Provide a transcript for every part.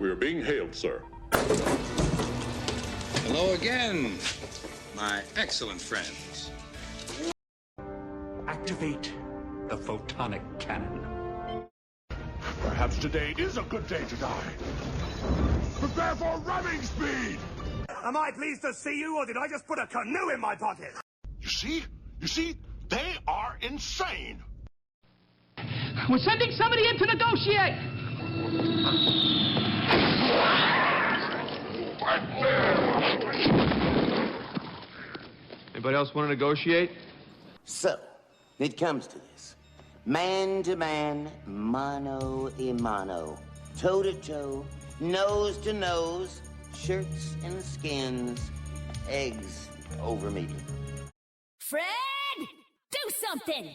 We are being hailed, sir. Hello again, my excellent friends. Activate the photonic cannon. Perhaps today is a good day to die. Prepare for ramming speed! Am I pleased to see you, or did I just put a canoe in my pocket? You see? They are insane! We're sending somebody in to negotiate! Anybody else want to negotiate? So, it comes to this. Man to man, mano a mano, toe to toe, nose to nose, shirts and skins, eggs over me. Fred, do something!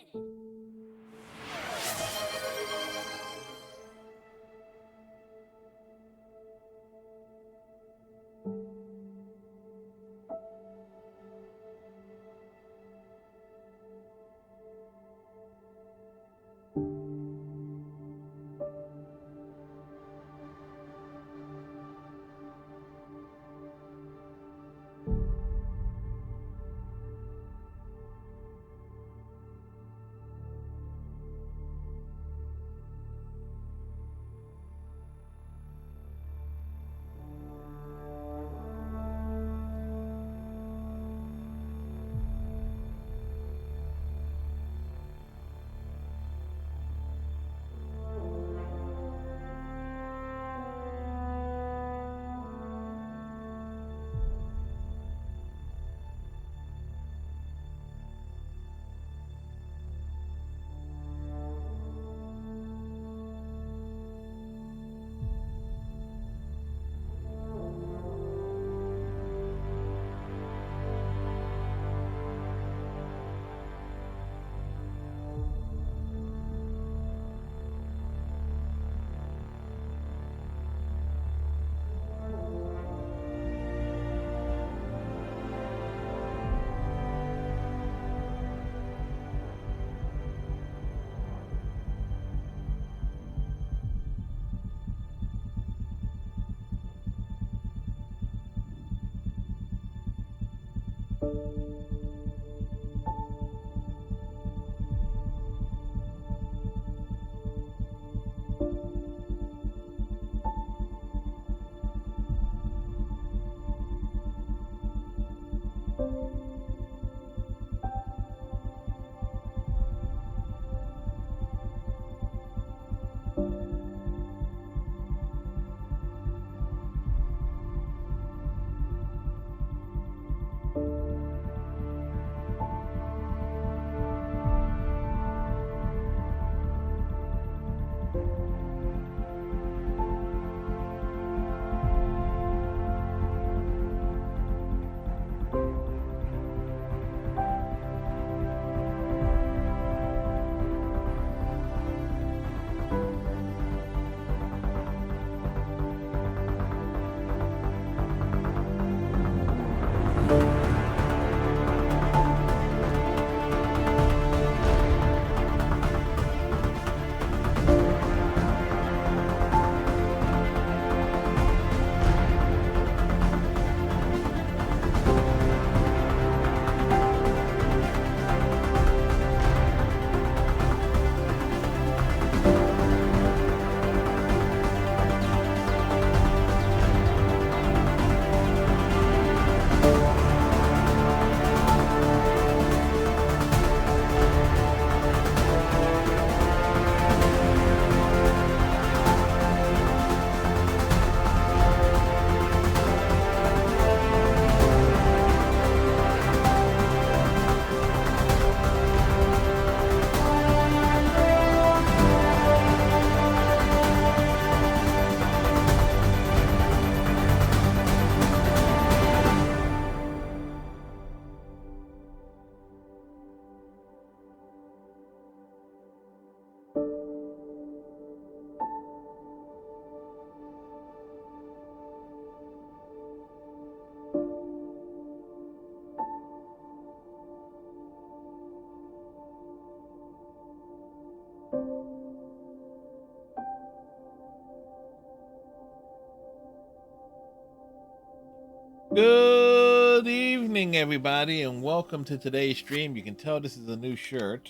Good evening, everybody, and welcome to today's stream. You can tell this is a new shirt,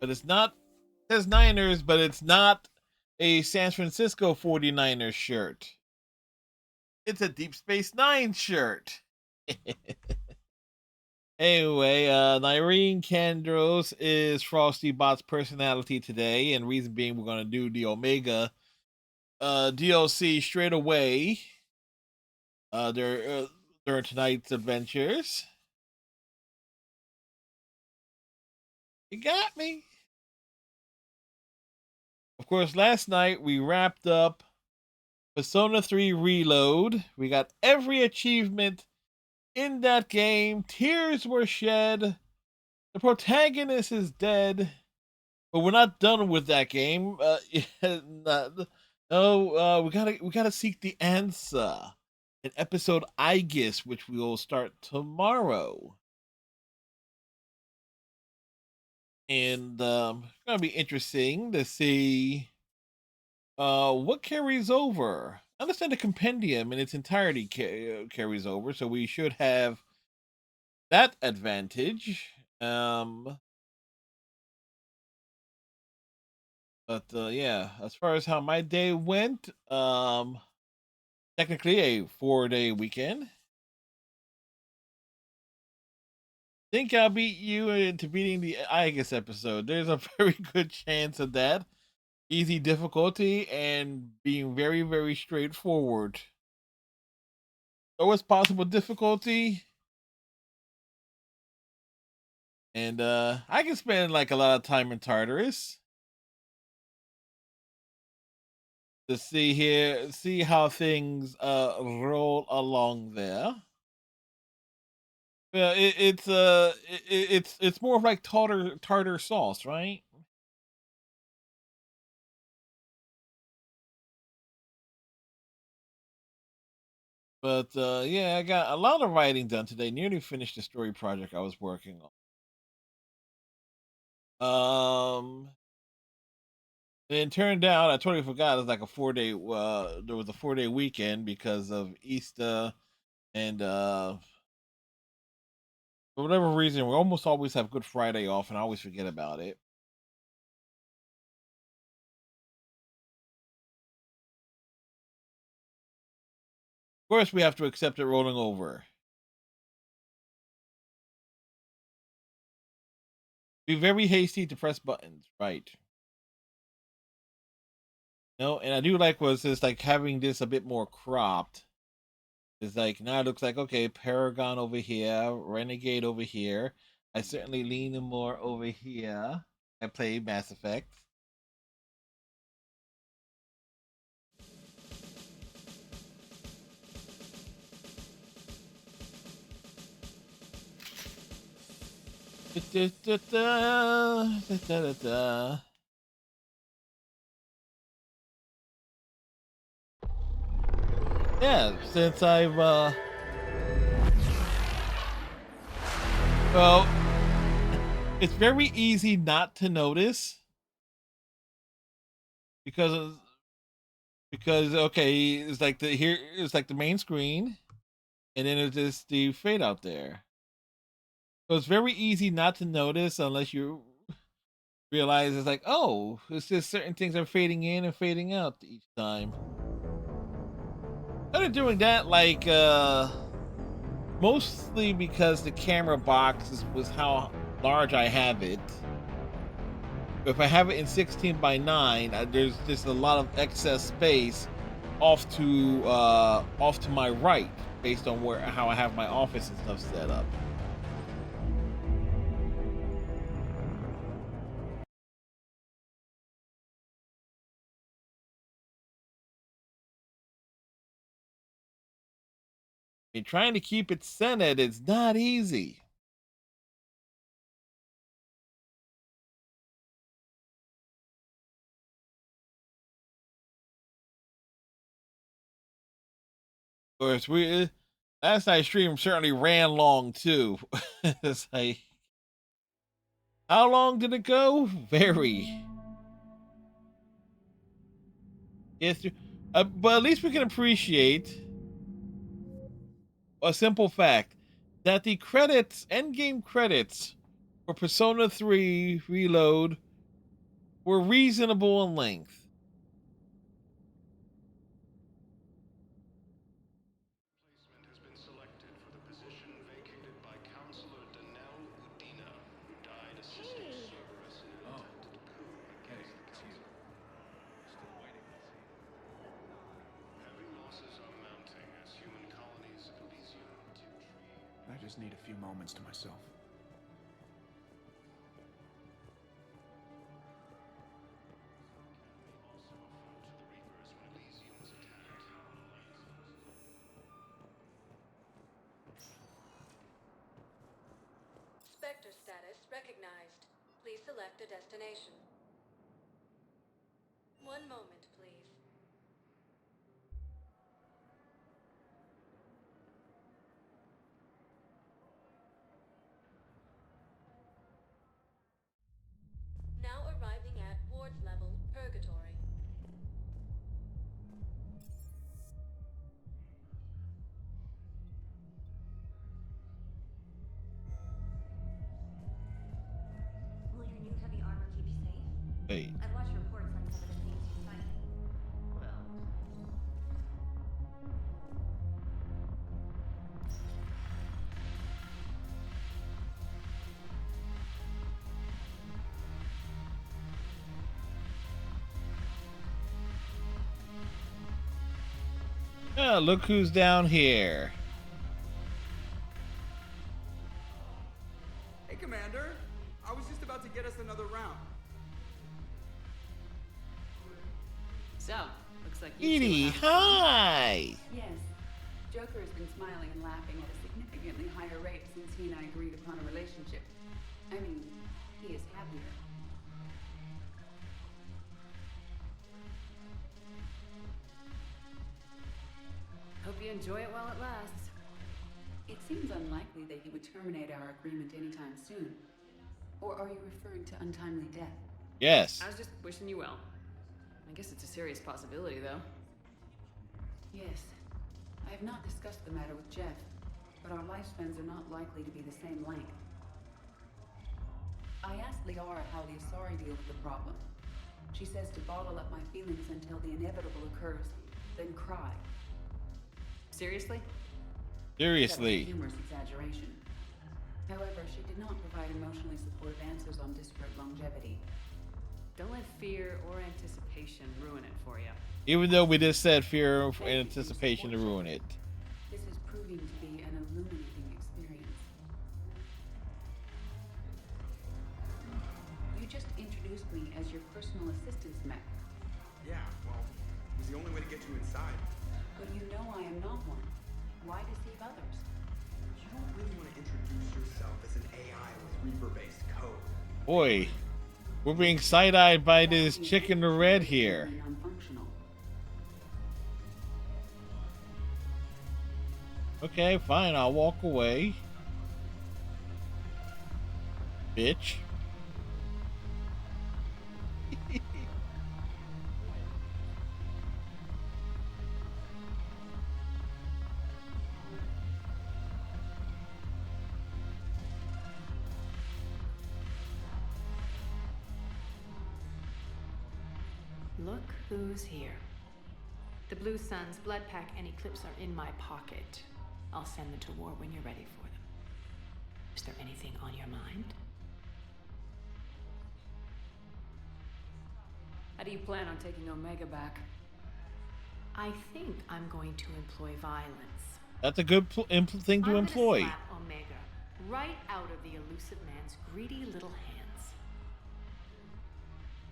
but it's not. It says Niners, but it's not a San Francisco 49ers shirt. It's a Deep Space Nine shirt. Anyway, Nyreen Kandros is Frosty Bot's personality today, and reason being we're going to do the Omega DLC straight away. During tonight's adventures. You got me. Of course, last night we wrapped up Persona 3 Reload. We got every achievement in that game. Tears were shed. The protagonist is dead. But we're not done with that game. We gotta seek the answer in episode Aegis, which we will start tomorrow. And it's gonna be interesting to see what carries over. I understand the compendium in its entirety carries over, so we should have that advantage. But yeah, as far as how my day went, technically a 4-day weekend. Think I'll beat you into beating the Aegis episode. There's a very good chance of that. Easy difficulty and being very, very straightforward. Lowest possible difficulty. And I can spend like a lot of time in Tartarus. To see how things roll along there. Yeah, it's more of like tartar sauce, right? But yeah, I got a lot of writing done today. Nearly finished the story project I was working on. And it turned out I totally forgot it was like a 4-day. There was a 4-day weekend because of Easter, and for whatever reason, we almost always have Good Friday off, and I always forget about it. Of course, we have to accept it rolling over. Be very hasty to press buttons, right? No, and I do like was just like having this a bit more cropped. It's like now it looks like okay, Paragon over here, Renegade over here. I certainly lean more over here. I play Mass Effect. Yeah, since I've well, it's very easy not to notice because okay, it's like it's like the main screen, and then it's just the fade out there. So it's very easy not to notice unless you realize it's like, oh, it's just certain things are fading in and fading out each time. Started doing that like mostly because the camera box was how large I have it. If I have it in 16:9, there's just a lot of excess space off to my right based on how I have my office and stuff set up. And trying to keep it centered is not easy. Of course, last night's stream certainly ran long too. It's like, how long did it go? Very. Yes, but at least we can appreciate a simple fact that the credits, endgame credits for Persona 3 Reload were reasonable in length. Placement has been selected for the position vacated by Counselor Danelle Udina, who died assisting Cerberus in an attempted coup against the Council. Still waiting, let's see. Heavy losses are mounting as human colonies of Elysium take tree. I just need a few moments to myself. Also fell to the Reapers when Elysium was attacked. Spectre status recognized. Please select a destination. One moment, please. Now arriving at ward level Purgatory. Will your new heavy armor keep you safe? Wait. I've watched reports on some of the things you fight. Well, Yeah, look who's down here. Hey, Commander. I was just about to get us another round. So, looks like you Edie, two are having fun. hi! Yes. Joker has been smiling and laughing at a significantly higher rate since he and I agreed upon a relationship. I mean, he is happier. Hope you enjoy it while it lasts. It seems unlikely that he would terminate our agreement anytime soon. Or are you referring to untimely death? Yes. I was just wishing you well. I guess it's a serious possibility, though. Yes. I have not discussed the matter with Jeff, but our lifespans are not likely to be the same length. I asked Liara how the Asari deal with the problem. She says to bottle up my feelings until the inevitable occurs, then cry. Seriously? Seriously. That was a humorous exaggeration. However, she did not provide emotionally supportive answers on disparate longevity. Don't let fear or anticipation ruin it for you. Even though we just said fear and anticipation to ruin it. This is proving to be an illuminating experience. You just introduced me as your personal assistance mech. Yeah, well, it was the only way to get you inside. But you know I am not one. Why deceive others? You don't really want to introduce yourself as an AI with Reaper-based code. Boy, we're being side-eyed by this chick in the red here. Non-functional. Okay, fine, I'll walk away. Bitch. Look who's here. The Blue Suns, Blood Pack, and Eclipse are in my pocket. I'll send them to war when you're ready for them. Is there anything on your mind? How do you plan on taking Omega back? I think I'm going to employ violence. That's a good thing to employ. I'm gonna slap Omega right out of the elusive man's greedy little hands.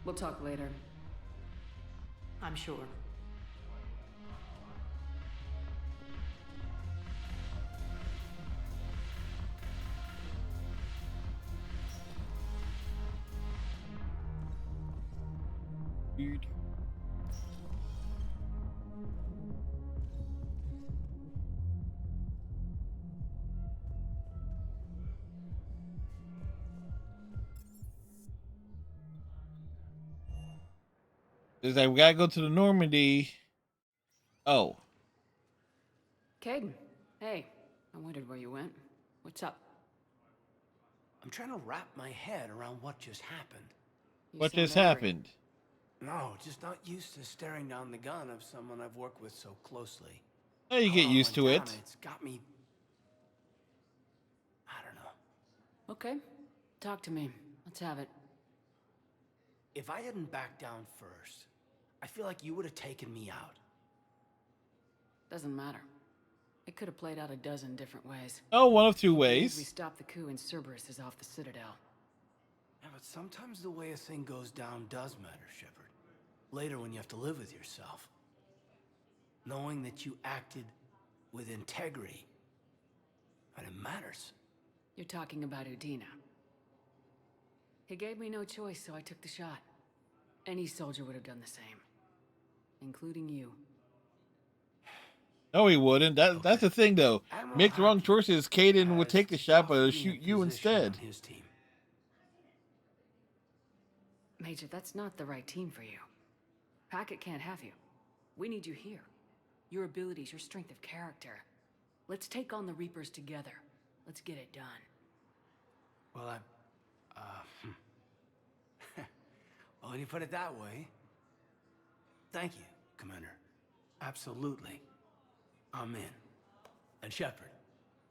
We'll talk later. I'm sure. Weird. It's like we gotta go to the Normandy. Oh. Caden, hey, I wondered where you went. What's up? I'm trying to wrap my head around what just happened. What just happened? No, just not used to staring down the gun of someone I've worked with so closely. Oh, you get used to it. It's got me... I don't know. Okay. Talk to me. Let's have it. If I hadn't backed down first, I feel like you would have taken me out. Doesn't matter. It could have played out a dozen different ways. Oh, one of two We ways. stopped the coup and Cerberus is off the Citadel. Yeah, but sometimes the way a thing goes down does matter, Shepard. Later when you have to live with yourself. Knowing that you acted with integrity. And it matters. You're talking about Udina. He gave me no choice, so I took the shot. Any soldier would have done the same. Including you. No, he wouldn't. That's the thing, though. Make the wrong choices, Kaidan would take the shot, but shoot you instead. His team. Major, that's not the right team for you. Hackett can't have you. We need you here. Your abilities, your strength of character. Let's take on the Reapers together. Let's get it done. Well, well, when you put it that way, thank you, Commander. Absolutely. I'm in. And Shepard,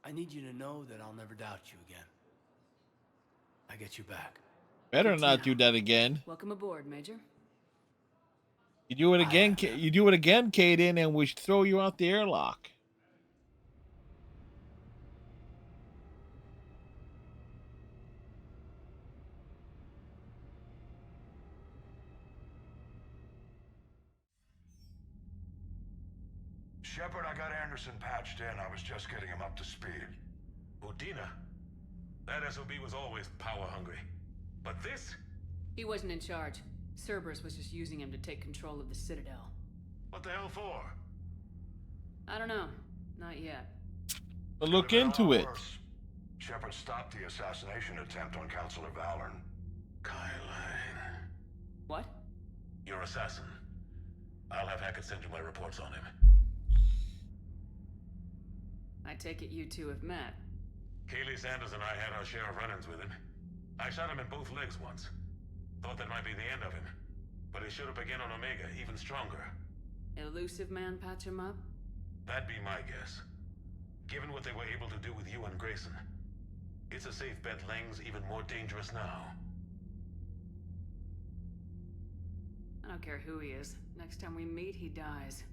I need you to know that I'll never doubt you again. I get you back. Better not do that again. Welcome aboard, Major. You do it again, Kaidan, and we should throw you out the airlock. Shepard, I got Anderson patched in. I was just getting him up to speed. Udina? That SOB was always power-hungry. But this? He wasn't in charge. Cerberus was just using him to take control of the Citadel. What the hell for? I don't know. Not yet. But look into it. Shepard stopped the assassination attempt on Councilor Valorn. Kyline. What? Your assassin. I'll have Hackett send you my reports on him. I take it you two have met. Kaylee Sanders and I had our share of run-ins with him. I shot him in both legs once. Thought that might be the end of him. But he showed up again on Omega, even stronger. Elusive man patch him up? That'd be my guess. Given what they were able to do with you and Grayson. It's a safe bet Lang's even more dangerous now. I don't care who he is. Next time we meet, he dies.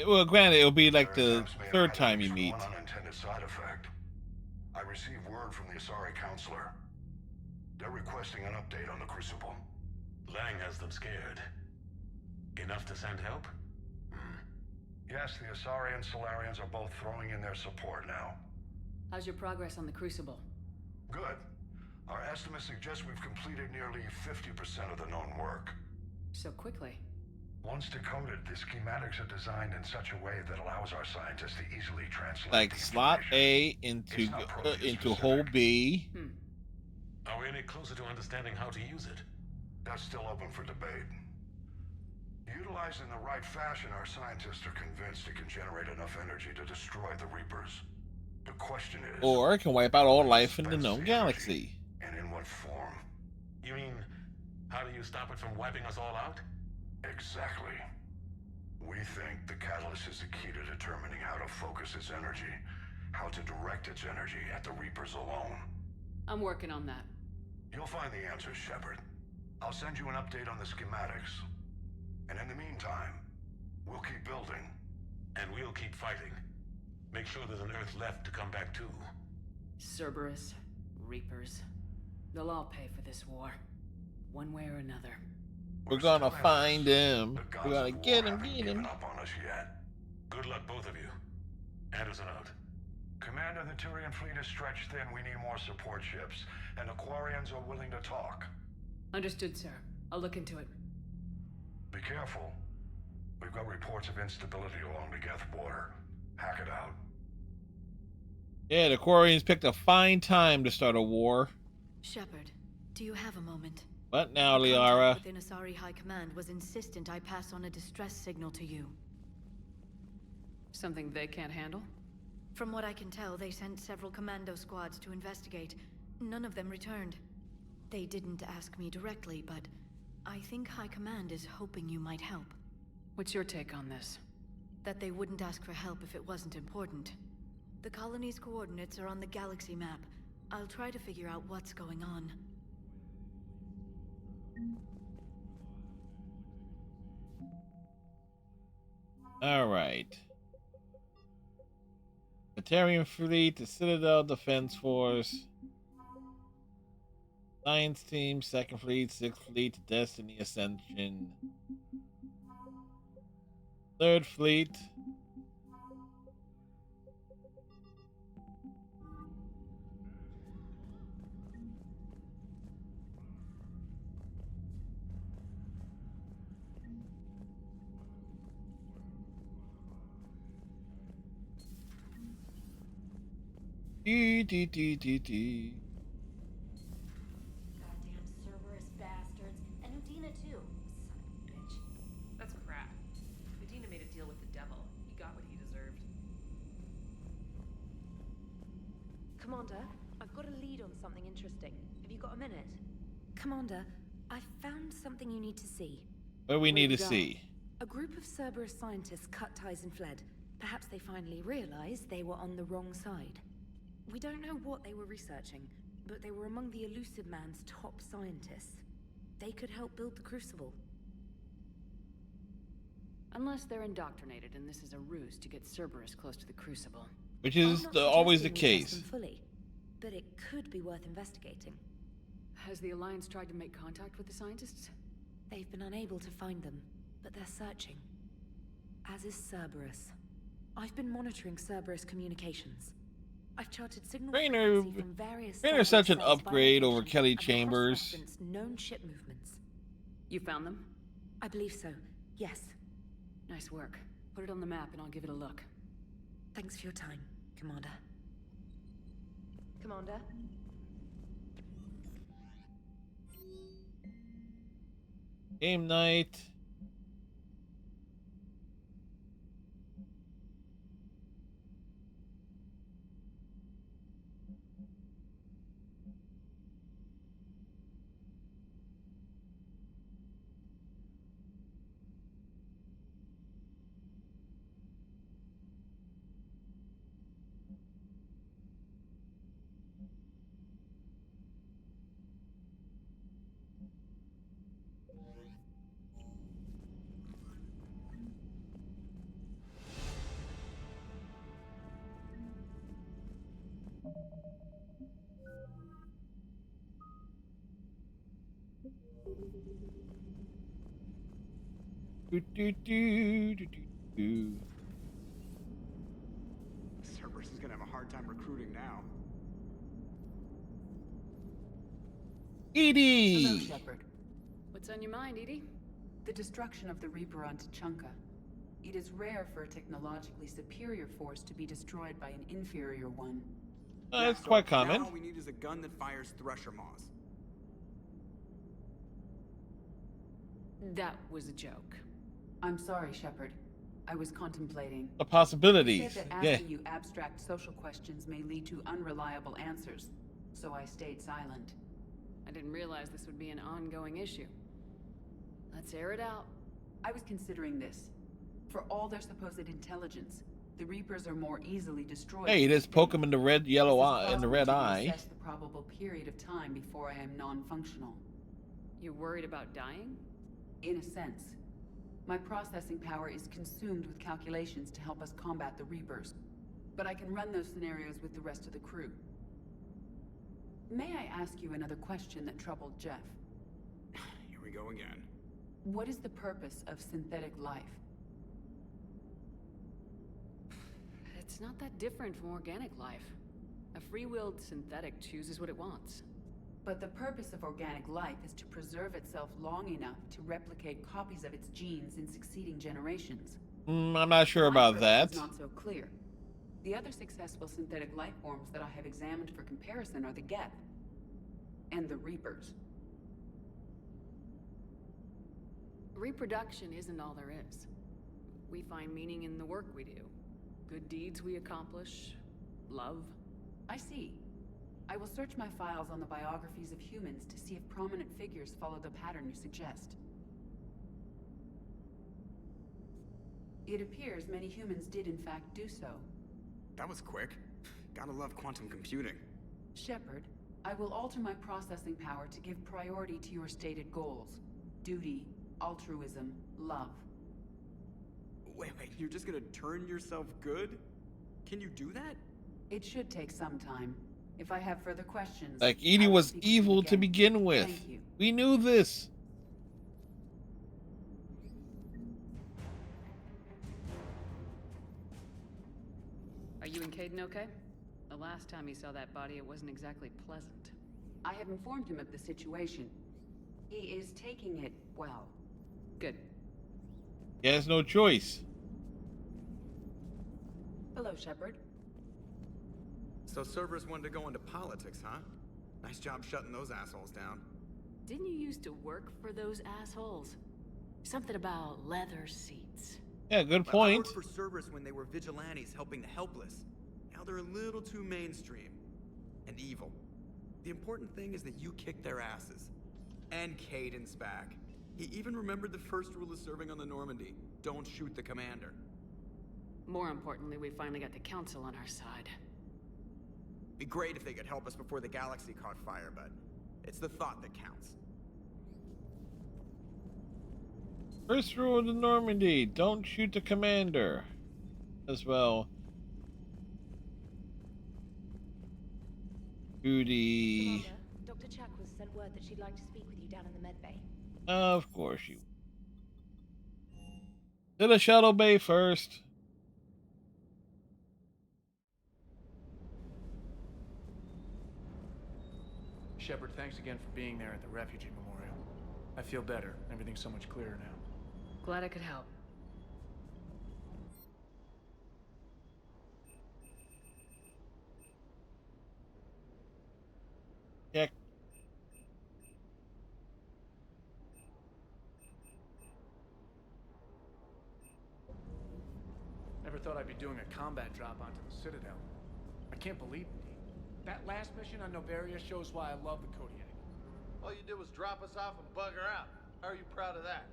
Well, granted, it'll be like the third time you meet. One unintended side effect. I received word from the Asari counselor. They're requesting an update on the Crucible. Lang has them scared. Enough to send help? Yes, the Asari and Solarians are both throwing in their support now. How's your progress on the Crucible? Good. Our estimates suggest we've completed nearly 50% of the known work. So quickly? Once decoded, the schematics are designed in such a way that allows our scientists to easily translate like slot A into hole B. Are we any closer to understanding how to use it? That's still open for debate. Utilized in the right fashion, our scientists are convinced it can generate enough energy to destroy the Reapers. The question is... Or it can wipe out all life in the known galaxy. And in what form? You mean, how do you stop it from wiping us all out? Exactly. We think the catalyst is the key to determining how to focus its energy, how to direct its energy at the Reapers alone. I'm working on that. You'll find the answers, Shepard. I'll send you an update on the schematics. And in the meantime, we'll keep building. And we'll keep fighting. Make sure there's an Earth left to come back to. Cerberus, Reapers. They'll all pay for this war. One way or another. We're gonna find him. We're gonna get him, Up on us yet. Good luck, both of you. Anderson out. Commander, the Turian fleet is stretched thin. We need more support ships. And the Quarians are willing to talk. Understood, sir. I'll look into it. Be careful. We've got reports of instability along the Geth border. Hack it out. Yeah, the Quarians picked a fine time to start a war. Shepard, do you have a moment? What now, Liara? Within Asari High Command was insistent I pass on a distress signal to you. Something they can't handle? From what I can tell, they sent several commando squads to investigate. None of them returned. They didn't ask me directly, but I think High Command is hoping you might help. What's your take on this? That they wouldn't ask for help if it wasn't important. The colony's coordinates are on the galaxy map. I'll try to figure out what's going on. All right. Batarian Fleet, the Citadel Defense Force, Science Team, 2nd Fleet, 6th Fleet, Destiny Ascension, 3rd Fleet, Goddamn Cerberus bastards. And Udina too. Son of a bitch. That's crap. Udina made a deal with the devil. He got what he deserved. Commander, I've got a lead on something interesting. Have you got a minute? Commander, I found something you need to see. what do we need to see? A group of Cerberus scientists cut ties and fled. Perhaps they finally realized they were on the wrong side. We don't know what they were researching, but they were among the Elusive Man's top scientists. They could help build the Crucible. Unless they're indoctrinated and this is a ruse to get Cerberus close to the Crucible. Which is always the suggesting we trust case. them fully, but it could be worth investigating. Has the Alliance tried to make contact with the scientists? They've been unable to find them, but they're searching. As is Cerberus. I've been monitoring Cerberus communications. I've charted signal frequency from various Trainer's such an Cerberus upgrade over vibration Kelly and Chambers. cross-referenced known ship movements. You found them? I believe so, yes. Nice work. Put it on the map and I'll give it a look. Thanks for your time, Commander. Commander? Game night. Cerberus is gonna have a hard time recruiting now. Edie! Hello, Shepard. What's on your mind, Edie? The destruction of the Reaper on Tuchanka. It is rare for a technologically superior force to be destroyed by an inferior one. That's quite common. Now all we need is a gun that fires Thresher Maws. That was a joke. I'm sorry, Shepard. I was contemplating. The possibilities. You said that asking you abstract social questions may lead to unreliable answers, so I stayed silent. I didn't realize this would be an ongoing issue. Let's air it out. I was considering this. For all their supposed intelligence, the Reapers are more easily destroyed. Hey, just poke him in the red, yellow eye, in the red To eye. assess the probable period of time before I am non-functional. You're worried about dying? In a sense. My processing power is consumed with calculations to help us combat the Reapers. But I can run those scenarios with the rest of the crew. May I ask you another question that troubled Jeff? Here we go again. What is the purpose of synthetic life? It's not that different from organic life. A free-willed synthetic chooses what it wants. But the purpose of organic life is to preserve itself long enough to replicate copies of its genes in succeeding generations. I'm not sure about that. It's not so clear. The other successful synthetic life forms that I have examined for comparison are the Geth and the Reapers. Reproduction isn't all there is. We find meaning in the work we do. Good deeds we accomplish, Love? I see. I will search my files on the biographies of humans to see if prominent figures follow the pattern you suggest. It appears many humans did in fact do so. That was quick. Gotta love quantum computing. Shepard, I will alter my processing power to give priority to your stated goals. Duty, altruism, love. Wait, you're just gonna turn yourself good? Can you do that? It should take some time. If I have further questions... Like, EDI was evil to begin with. Thank you. We knew this. Are you and Caden okay? The last time he saw that body, it wasn't exactly pleasant. I have informed him of the situation. He is taking it well. Good. He has no choice. Hello, Shepard. So Cerberus wanted to go into politics, huh? Nice job shutting those assholes down. Didn't you used to work for those assholes? Something about leather seats. Yeah, good I point. worked for Cerberus when they were vigilantes helping the helpless. Now they're a little too mainstream. And evil. The important thing is that you kicked their asses. And Caden's back. He even remembered the first rule of serving on the Normandy. Don't shoot the commander. More importantly, we finally got the Council on our side. Be great if they could help us before the galaxy caught fire, but it's the thought that counts. First rule of the Normandy, don't shoot the commander. As well. Duty. Commander, Dr. Chakwas sent word that she'd like to speak with you down in the med bay. Of course you. To the shuttle bay first. Shepard, thanks again for being there at the refugee memorial. I feel better. Everything's so much clearer now. Glad I could help. Yeah. Never thought I'd be doing a combat drop onto the Citadel. I can't believe it. That last mission on Noveria shows why I love the Kodiak. All you did was drop us off and bugger out. How are you proud of that?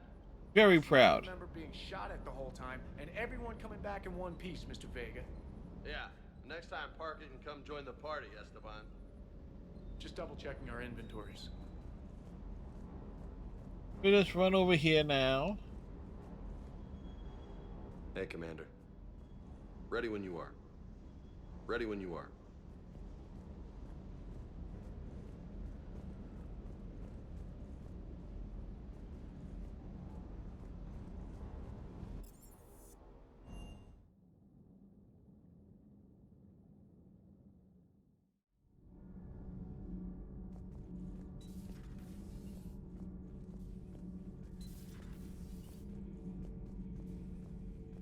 Very proud. I remember being shot at the whole time, and everyone coming back in one piece, Mr. Vega. Yeah, next time Parker can come join the party, Esteban. Just double checking our inventories. We just run over here now. Hey, Commander. Ready when you are. Ready when you are.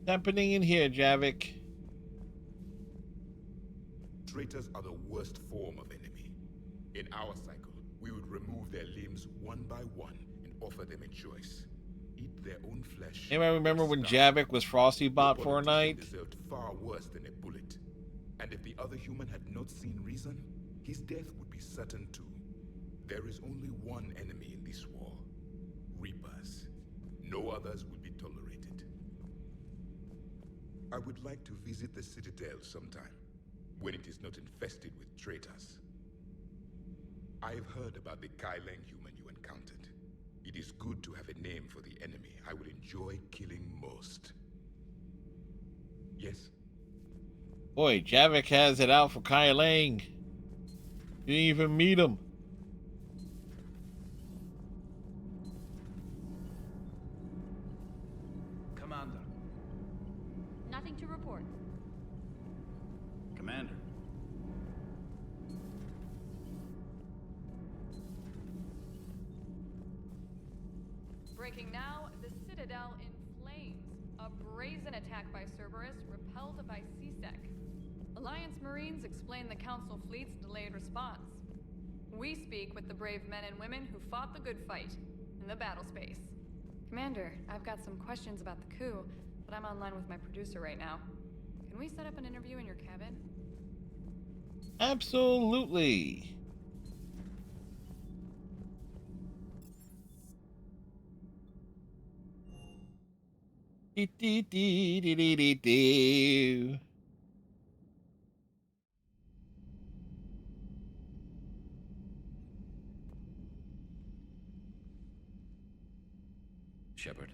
Happening in here, Javik. Traitors are the worst form of enemy. In our cycle, we would remove their limbs one by one and offer them a choice. Eat their own flesh. Anybody remember when Javik was Frosty Bot for a night? Deserved far worse than a bullet. And if the other human had not seen reason, his death would be certain too. There is only one enemy in this war. Reapers. No others will be tolerated. I would like to visit the Citadel sometime, when it is not infested with traitors. I've heard about the Kyleng human you encountered. It is good to have a name for the enemy I would enjoy killing most. Yes? Boy, Javik has it out for Kyleng. Didn't even meet him. Commander. Nothing to report. Commander. Breaking now, the Citadel in flames. A brazen attack by Cerberus repelled by CSEC. Alliance Marines explain the Council fleet's delayed response. We speak with the brave men and women who fought the good fight in the battle space. Commander, I've got some questions about the coup, but I'm online with my producer right now. Can we set up an interview in your cabin? Absolutely. Do. Shepard.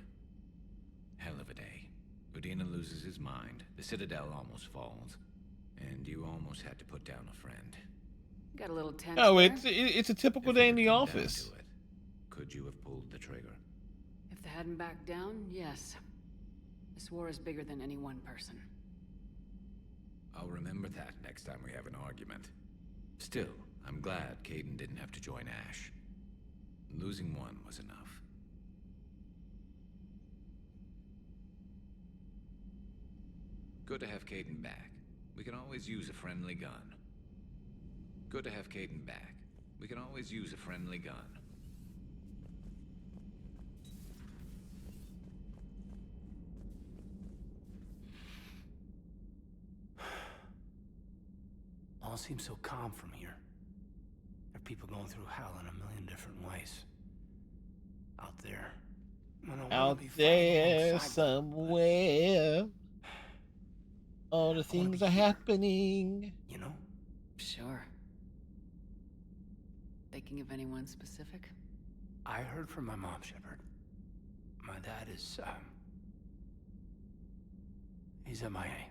Hell of a day. Udina loses his mind, the Citadel almost falls, and you almost had to put down a friend. Got a little tense Oh, there. it's a typical day in the office. Could you have pulled the trigger? If they hadn't backed down, yes. This war is bigger than any one person. I'll remember that next time we have an argument. Still, I'm glad Kaidan didn't have to join Ash. Losing one was enough. Good to have Kaidan back. We can always use a friendly gun. Good to have Kaidan back. We can always use a friendly gun. All seems so calm from here. There are people going through hell in a million different ways. Out there. Out there somewhere. All the things are happening. You know? Sure. Thinking of anyone specific? I heard from my mom, Shepard. My dad is, he's MIA.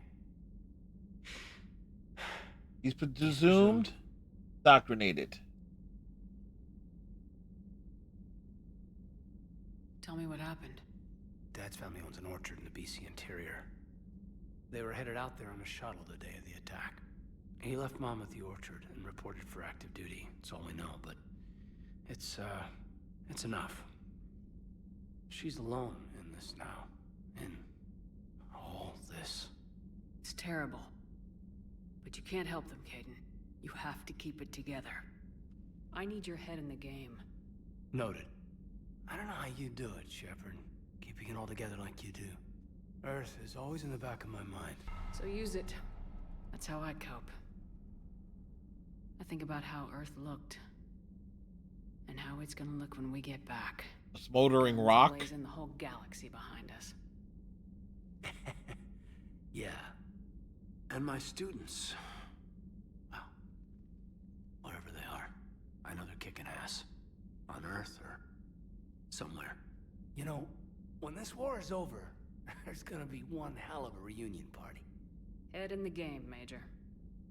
He's presumed indoctrinated. Tell me what happened. Dad's family owns an orchard in the BC interior. They were headed out there on a shuttle the day of the attack. He left Mom at the orchard and reported for active duty. That's all we know, but it's enough. She's alone in this now. In all this. It's terrible. But you can't help them, Kaidan. You have to keep it together. I need your head in the game. Noted. I don't know how you do it, Shepard. Keeping it all together like you do. Earth is always in the back of my mind. So use it. That's how I cope. I think about how Earth looked. And how it's gonna look when we get back. A smoldering rock? Blazing the whole galaxy behind us. Yeah. And my students. Well, whatever they are. I know they're kicking ass. On Earth or somewhere. You know, when this war is over, there's gonna be one hell of a reunion party. Head in the game, Major.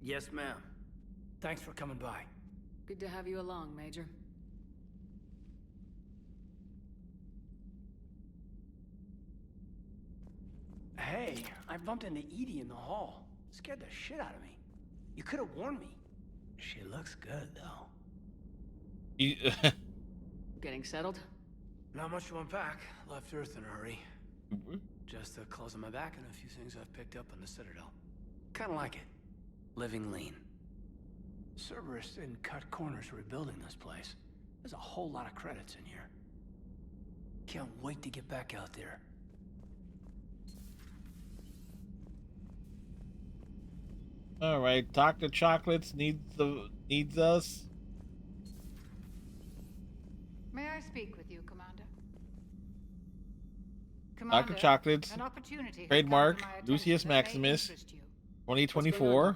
Yes, ma'am. Thanks for coming by. Good to have you along, Major. Hey, I bumped into Edie in the hall. Scared the shit out of me. You could have warned me. She looks good, though. Getting settled? Not much to unpack. Left Earth in a hurry. Just the clothes on my back and a few things I've picked up on the Citadel. Kinda like it. Living lean. Cerberus didn't cut corners rebuilding this place. There's a whole lot of credits in here. Can't wait to get back out there. All right, Dr. Chocolates needs us. May I speak with you, Commander? Dr. Chocolates, an opportunity trademark, has come to my Lucius attention that may Maximus, interest you. 2024.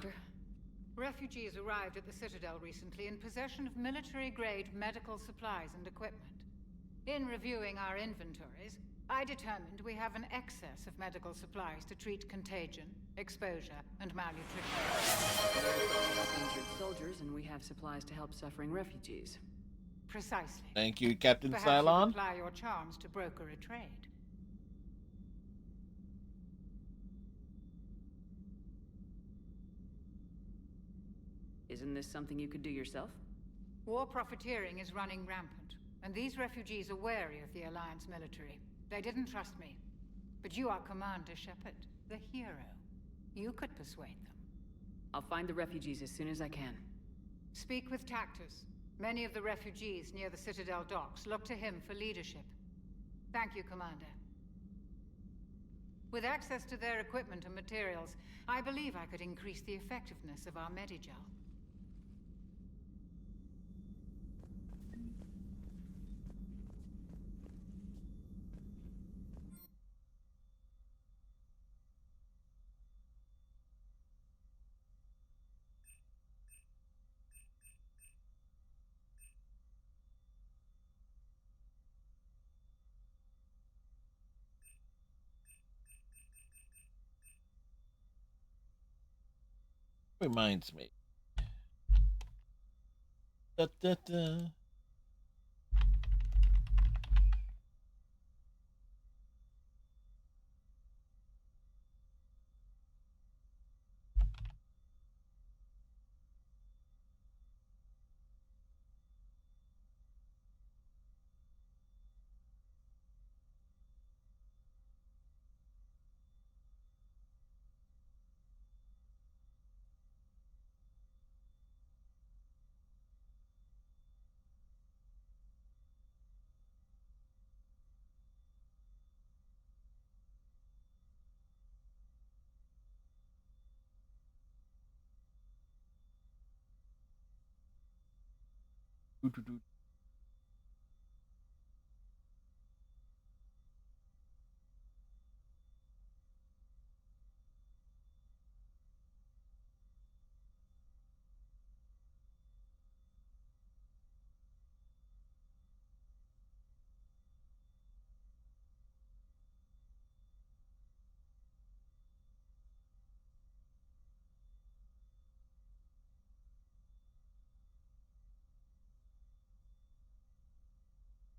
Refugees arrived at the Citadel recently in possession of military-grade medical supplies and equipment. In reviewing our inventories, I determined we have an excess of medical supplies to treat contagion, exposure, and malnutrition. Injured soldiers, and we have supplies to help suffering refugees. Precisely. Thank you, Captain Perhaps Cylon. you apply your charms to broker a trade. Isn't this something you could do yourself? War profiteering is running rampant, and these refugees are wary of the Alliance military. They didn't trust me. But you are Commander Shepard, the hero. You could persuade them. I'll find the refugees as soon as I can. Speak with Tactus. Many of the refugees near the Citadel docks look to him for leadership. Thank you, Commander. With access to their equipment and materials, I believe I could increase the effectiveness of our Medigel. Reminds me. Da, da, da. Do, do, do.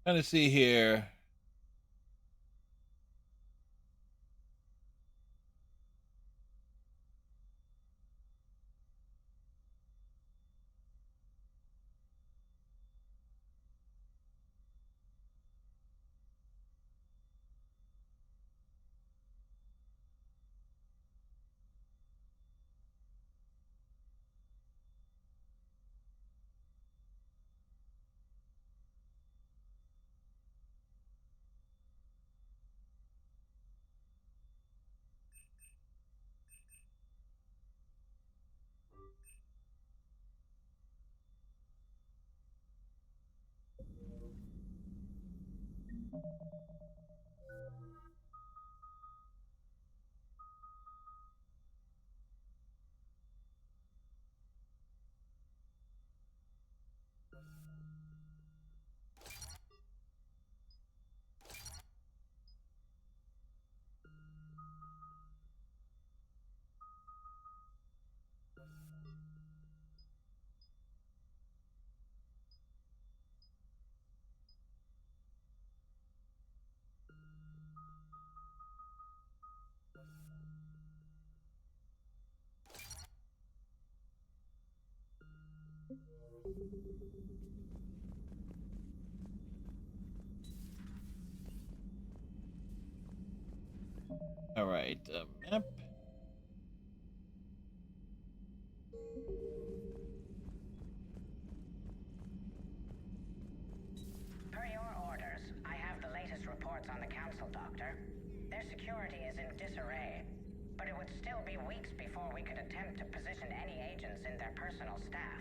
Trying to see here. All right, map. Per your orders, I have the latest reports on the Council, Doctor. Their security is in disarray, but it would still be weeks before we could attempt to position any agents in their personal staff.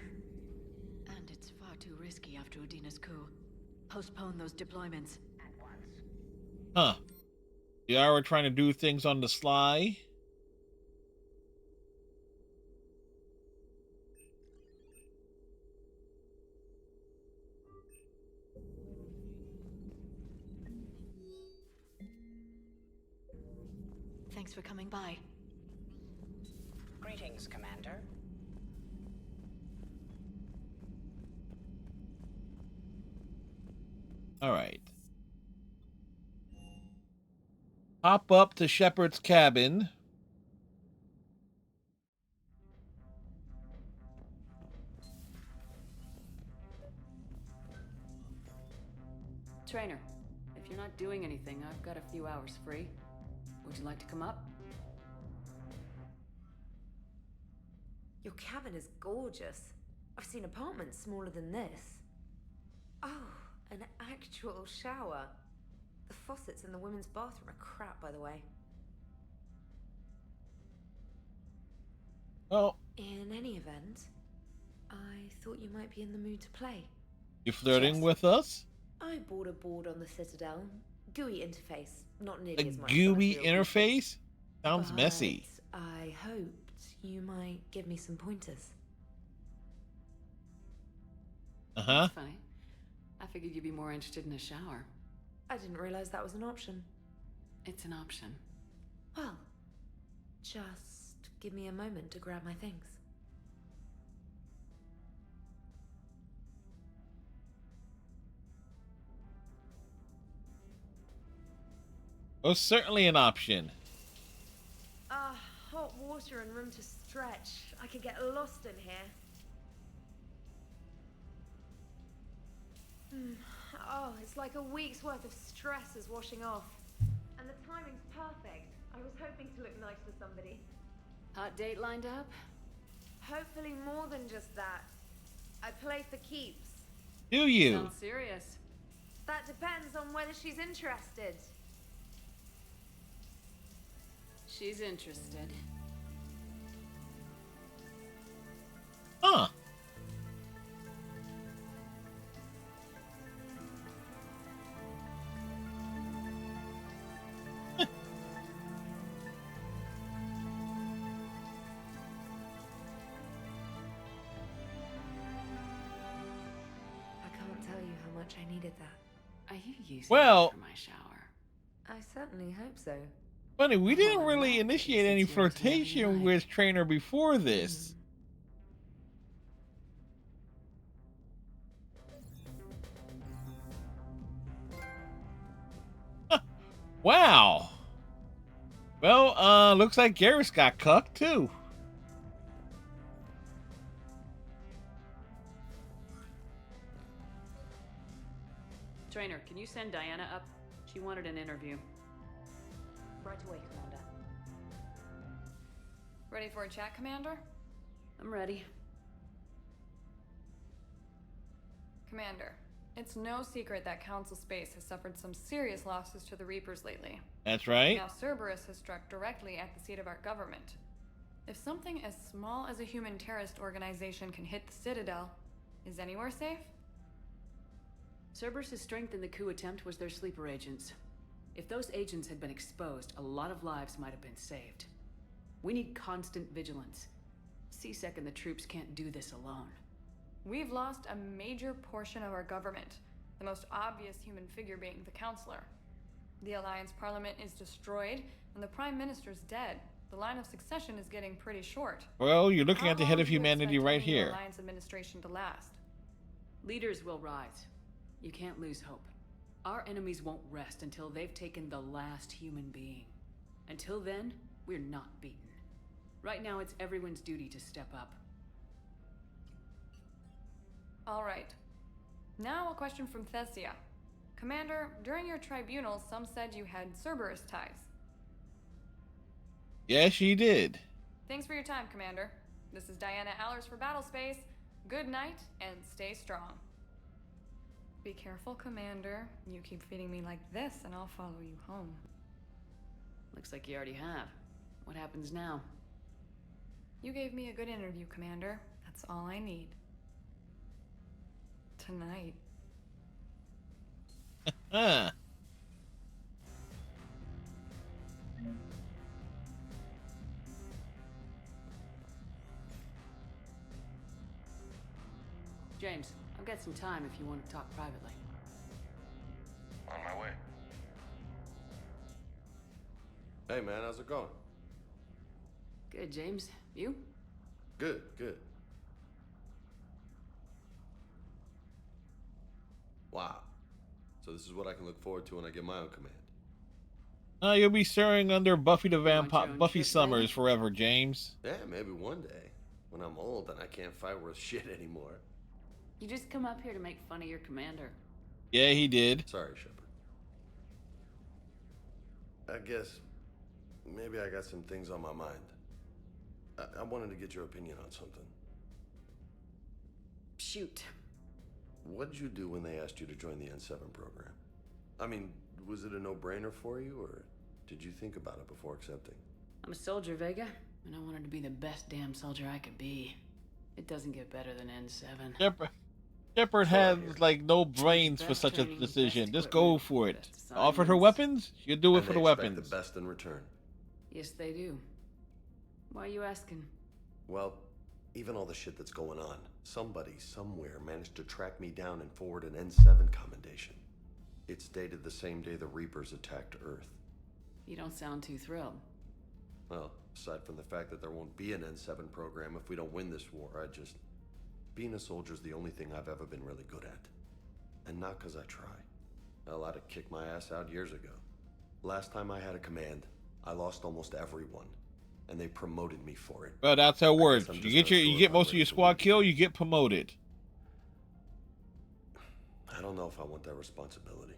And it's far too risky after Udina's coup. Postpone those deployments. At once. Huh. Yeah, we're trying to do things on the sly. Thanks for coming by. Greetings, Commander. All right. Hop up to Shepard's cabin. Trainer, if you're not doing anything, I've got a few hours free. Would you like to come up? Your cabin is gorgeous. I've seen apartments smaller than this. Oh, an actual shower. The faucets in the women's bathroom are crap, by the way. Oh. In any event, I thought you might be in the mood to play. You flirting Chess. with us? I bought a board on the Citadel. GUI interface, not nearly A as much. GUI interface? Sounds messy. I hoped you might give me some pointers. Uh-huh. That's funny. I figured you'd be more interested in a shower. I didn't realize that was an option. It's an option. Well, just give me a moment to grab my things. Oh, certainly an option. Hot water and room to stretch. I could get lost in here. Oh, it's like a week's worth of stress is washing off. And the timing's perfect. I was hoping to look nice for somebody. Hot date lined up? Hopefully more than just that. I play for keeps. Do you? Sounds serious. That depends on whether she's interested. She's interested. Huh. I can't tell you how much I needed that. Are you using Well, it for my shower? I certainly hope so. funny, we didn't really initiate any flirtation with Trainer before this. Wow. Well, looks like Garrus got cucked too. Trainer, can you send Diana up? She wanted an interview. Right away, Commander. Ready for a chat, Commander? I'm ready. Commander, it's no secret that Council Space has suffered some serious losses to the Reapers lately. That's right. Now Cerberus has struck directly at the seat of our government. If something as small as a human terrorist organization can hit the Citadel, is anywhere safe? Cerberus' strength in the coup attempt was their sleeper agents. If those agents had been exposed, a lot of lives might have been saved. We need constant vigilance. C-Sec and the troops can't do this alone. We've lost a major portion of our government, the most obvious human figure being the Counselor. The Alliance Parliament is destroyed, and the Prime Minister's dead. The line of succession is getting pretty short. Well, you're looking at the head of How long do you humanity expect right any here. Alliance administration to last? Leaders will rise. You can't lose hope. Our enemies won't rest until they've taken the last human being. Until then, we're not beaten. Right now, it's everyone's duty to step up. All right. Now a question from Thessia. Commander, during your tribunal, some said you had Cerberus ties. Yes, she did. Thanks for your time, Commander. This is Diana Allers for Battlespace. Good night, and stay strong. Be careful, Commander. You keep feeding me like this, and I'll follow you home. Looks like you already have. What happens now? You gave me a good interview, Commander. That's all I need. Tonight. Huh. James, I've got some time if you want to talk privately. On my way. Hey man, how's it going? Good, James. You? Good, good. Wow. So this is what I can look forward to when I get my own command. You'll be serving under Buffy the want your Vampire, own Buffy ship, Summers maybe? forever, James. Yeah, maybe one day. When I'm old and I can't fight worth shit anymore. You just come up here to make fun of your commander. Yeah, he did. Sorry, Shepard. I guess maybe I got some things on my mind. I wanted to get your opinion on something. Shoot. What'd you do when they asked you to join the N7 program? I mean, was it a no-brainer for you, or did you think about it before accepting? I'm a soldier, Vega, and I wanted to be the best damn soldier I could be. It doesn't get better than N7. Shepard has like no brains for such a decision. Just go for it. Offered her weapons, she'll do it And for they the expect weapons. the best in return. Yes, they do. Why are you asking? Well, even all the shit that's going on, somebody somewhere managed to track me down and forward an N7 commendation. It's dated the same day the Reapers attacked Earth. You don't sound too thrilled. Well, aside from the fact that there won't be an N7 program if we don't win this war, being a soldier's the only thing I've ever been really good at. And not because I try. Hell, I'd have kicked my ass out years ago. Last time I had a command, I lost almost everyone, and they promoted me for it. Well, that's how it works. I'm You just get not sure most if of your I'm squad ready to killed, you get promoted. I don't know if I want that responsibility.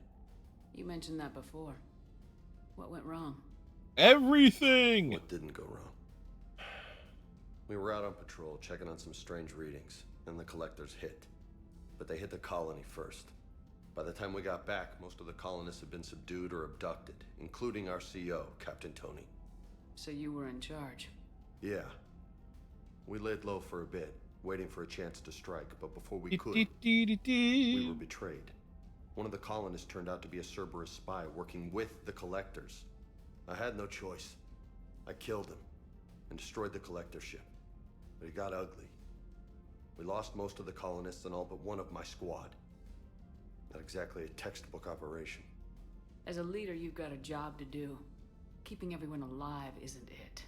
You mentioned that before. What went wrong? Everything! What didn't go wrong? We were out on patrol, checking on some strange readings, and the collectors hit. But they hit the colony first. By the time we got back, most of the colonists had been subdued or abducted, including our CO, Captain Tony. So you were in charge? Yeah. We laid low for a bit, waiting for a chance to strike, but before we could, we were betrayed. One of the colonists turned out to be a Cerberus spy working with the collectors. I had no choice. I killed him and destroyed the collector ship. But it got ugly. We lost most of the colonists and all but one of my squad. Not exactly a textbook operation. As a leader, you've got a job to do. Keeping everyone alive isn't it.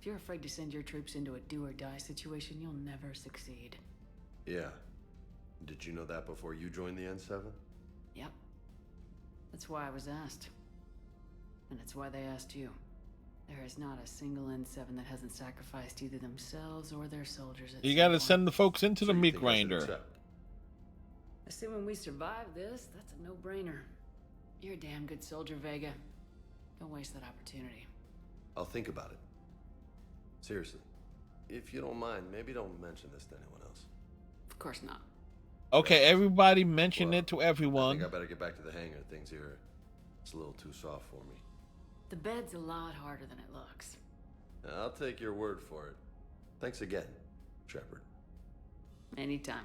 If you're afraid to send your troops into a do-or-die situation, you'll never succeed. Yeah. Did you know that before you joined the N7? Yep. That's why I was asked. And it's why they asked you. There is not a single N7 that hasn't sacrificed either themselves or their soldiers. You gotta send the folks into the meat grinder. Assuming we survive this, that's a no-brainer. You're a damn good soldier, Vega. Don't waste that opportunity. I'll think about it. Seriously. If you don't mind, maybe don't mention this to anyone else. Of course not. Okay, everybody mention it to I everyone. think I better get back to the hangar. Things here, it's a little too soft for me. The bed's a lot harder than it looks. I'll take your word for it. Thanks again, Shepard. Anytime.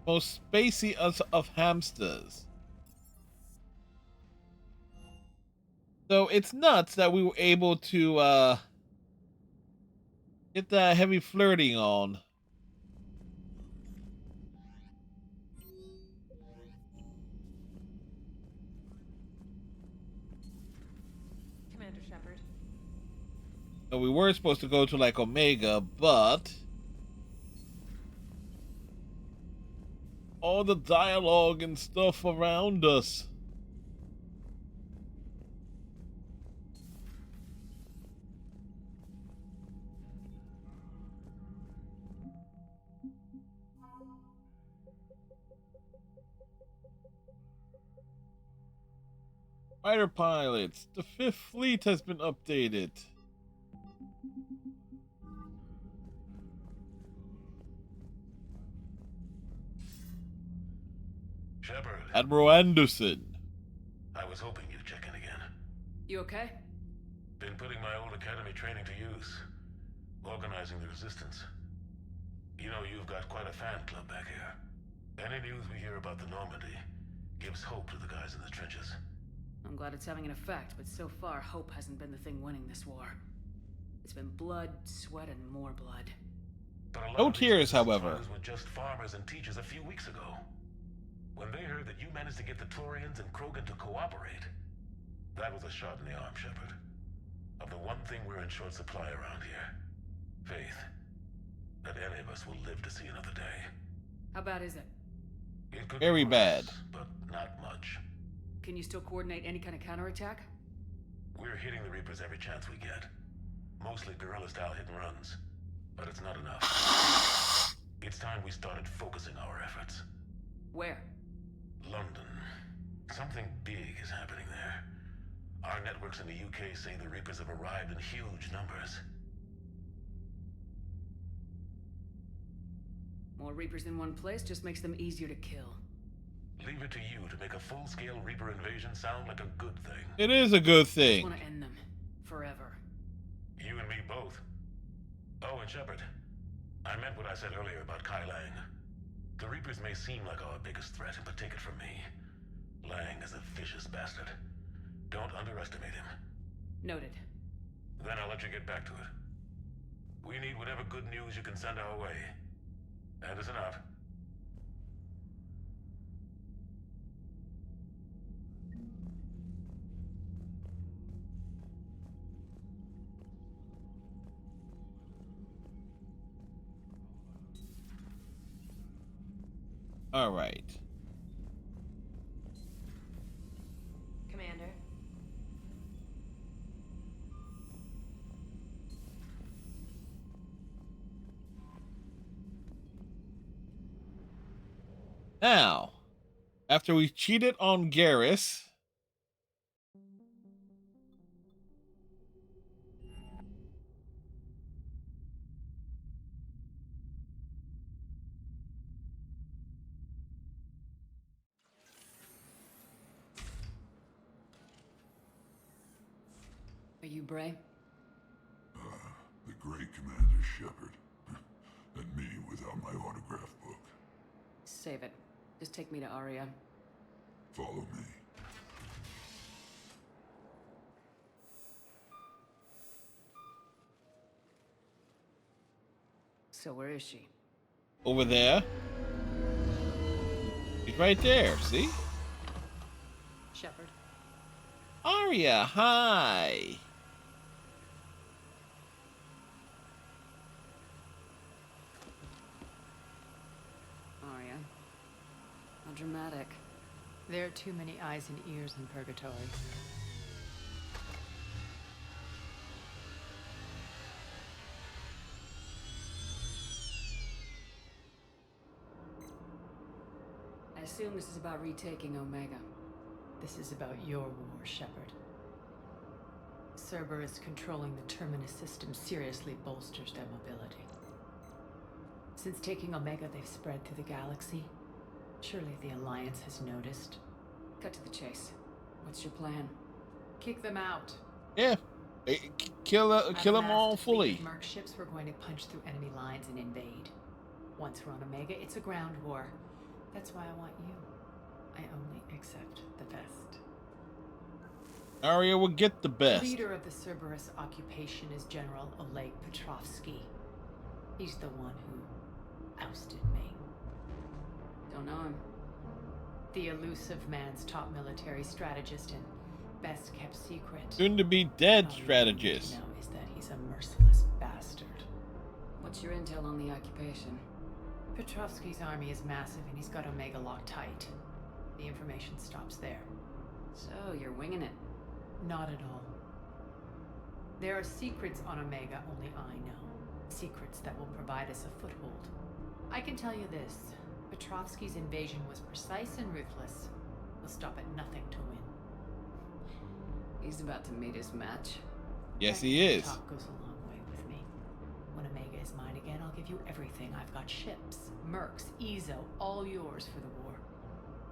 Most spacey of hamsters. So it's nuts that we were able to get that heavy flirting on. Commander Shepard. So we were supposed to go to like Omega, but all the dialogue and stuff around us. Fighter pilots, the 5th Fleet has been updated. Shepard. Admiral Anderson. I was hoping you'd check in again. You okay? Been putting my old academy training to use. Organizing the resistance. You know, you've got quite a fan club back here. Any news we hear about the Normandy gives hope to the guys in the trenches. I'm glad it's having an effect, but so far, hope hasn't been the thing winning this war. It's been blood, sweat, and more blood. But a lot No of these tears, resistance however. fighters were just farmers and teachers a few weeks ago. When they heard that you managed to get the Turians and Krogan to cooperate, that was a shot in the arm, Shepard. Of the one thing we're in short supply around here. Faith. That any of us will live to see another day. How bad is it? It could Very be bad. worse, but not much. Can you still coordinate any kind of counterattack? We're hitting the Reapers every chance we get. Mostly guerrilla-style hit-and-runs. But it's not enough. It's time we started focusing our efforts. Where? London. Something big is happening there. Our networks in the UK say the Reapers have arrived in huge numbers. More Reapers in one place just makes them easier to kill. Leave it to you to make a full-scale Reaper invasion sound like a good thing. It is a good I thing. want to end them. Forever. You and me both. Oh, and Shepard. I meant what I said earlier about Kai Lang. The Reapers may seem like our biggest threat, but take it from me. Lang is a vicious bastard. Don't underestimate him. Noted. Then I'll let you get back to it. We need whatever good news you can send our way. Anderson out. All right. Commander. Now, after we cheated on Garrus, Are you Bray? The great Commander Shepard. And me without my autograph book. Save it. Just take me to Aria. Follow me. So where is she? over there. She's right there, see? Shepard. Aria, hi. Aria. How dramatic. There are too many eyes and ears in Purgatory. I assume this is about retaking Omega. This is about your war, Shepard. Cerberus controlling the Terminus system seriously bolsters their mobility. Since taking Omega, they've spread through the galaxy. Surely the Alliance has noticed. Cut to the chase. What's your plan? Kick them out. Yeah. Kill them all fully. Merc ships were going to punch through enemy lines and invade. Once we're on Omega, it's a ground war. That's why I want you. I only accept the best. Aria will get the best. The leader of the Cerberus occupation is General Oleg Petrovsky. He's the one who ousted me. Don't know him. The elusive man's top military strategist and best kept secret. Soon to be dead strategist. All you need to know is that he's a merciless bastard. What's your intel on the occupation? Petrovsky's army is massive and he's got Omega locked tight. The information stops there. So, you're winging it? Not at all. There are secrets on Omega only I know. Secrets that will provide us a foothold. I can tell you this. Petrovsky's invasion was precise and ruthless. He'll stop at nothing to win. He's about to meet his match. Yes, he is. Talk goes a long way with me. When Omega is mine again, I'll give you everything. I've got ships, mercs, Ezo, all yours for the war.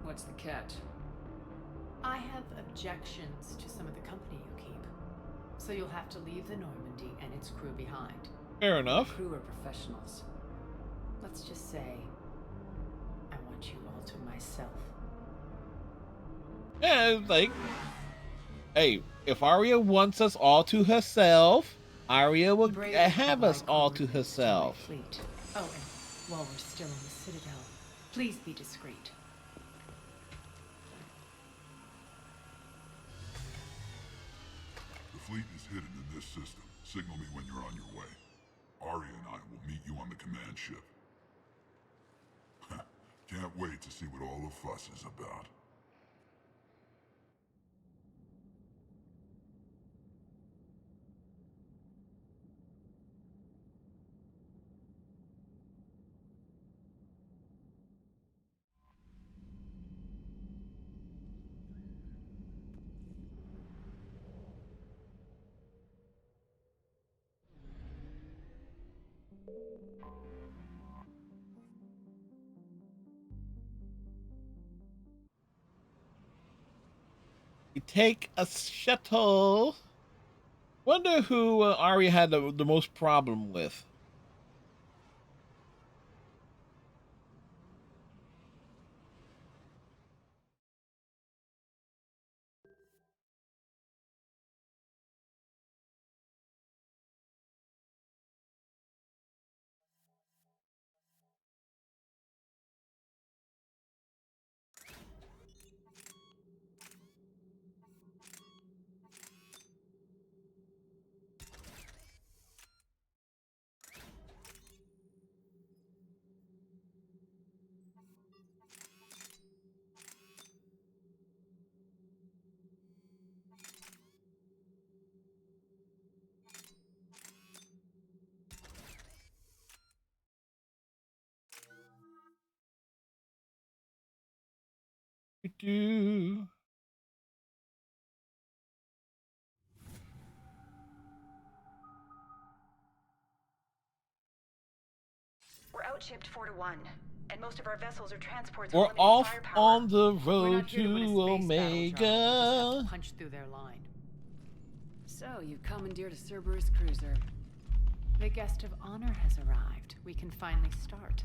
What's the catch? I have objections to some of the company you keep. So you'll have to leave the Normandy and its crew behind. Fair enough. The crew are professionals. Let's just say, I want you all to myself. Yeah, like, hey, if Aria wants us all to herself, Aria will have us all to herself. Fleet. Oh, and while we're still in the Citadel, please be discreet. The fleet is hidden in this system. Signal me when you're on your way. Aria and I will meet you on the command ship. Can't wait to see what all the fuss is about. We take a shuttle. Wonder who Aria had the most problem with. do. We're outshipped 4-1, and most of our vessels are transports. We're with limited off firepower. on the We're road not here to win a to space battle, Charles. We just have Omega. to punch through their line. So, you commandeered a Cerberus cruiser. The guest of honor has arrived. We can finally start.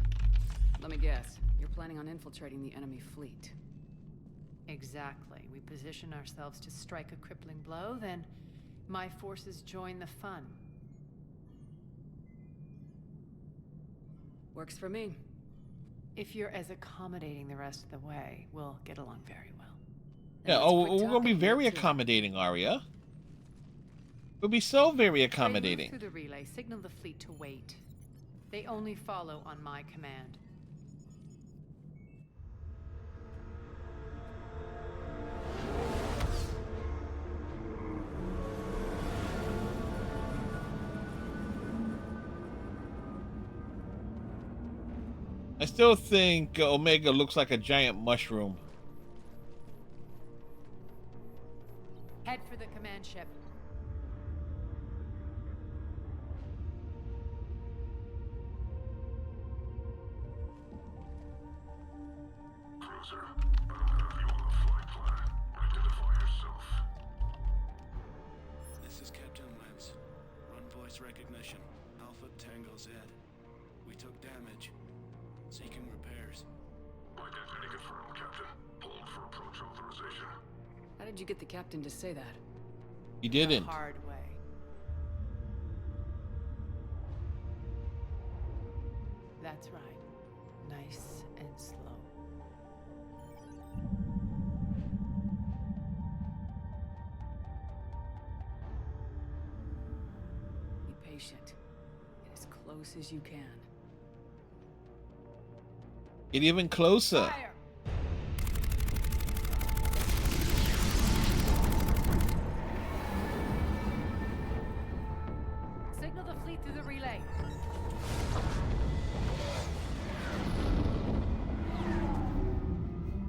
Let me guess. You're planning on infiltrating the enemy fleet. Exactly. We position ourselves to strike a crippling blow, then my forces join the fun. Works for me. If you're as accommodating the rest of the way, we'll get along very well. Yeah, we're going to be very accommodating, Arya. We'll be so very accommodating. Through the relay, signal the fleet to wait. They only follow on my command. I still think Omega looks like a giant mushroom. Head for the command ship. Cruiser, I don't have you on the flight plan. Identify yourself. This is Captain Lance. Run voice recognition. Alpha Tango Z. We took damage. Seeking repairs. Identity confirmed, Captain. Hold for approach authorization. How did you get the captain to say that? He didn't. The hard way. That's right. Nice and slow. Be patient. Get as close as you can. Get even closer. Fire! Signal the fleet through the relay.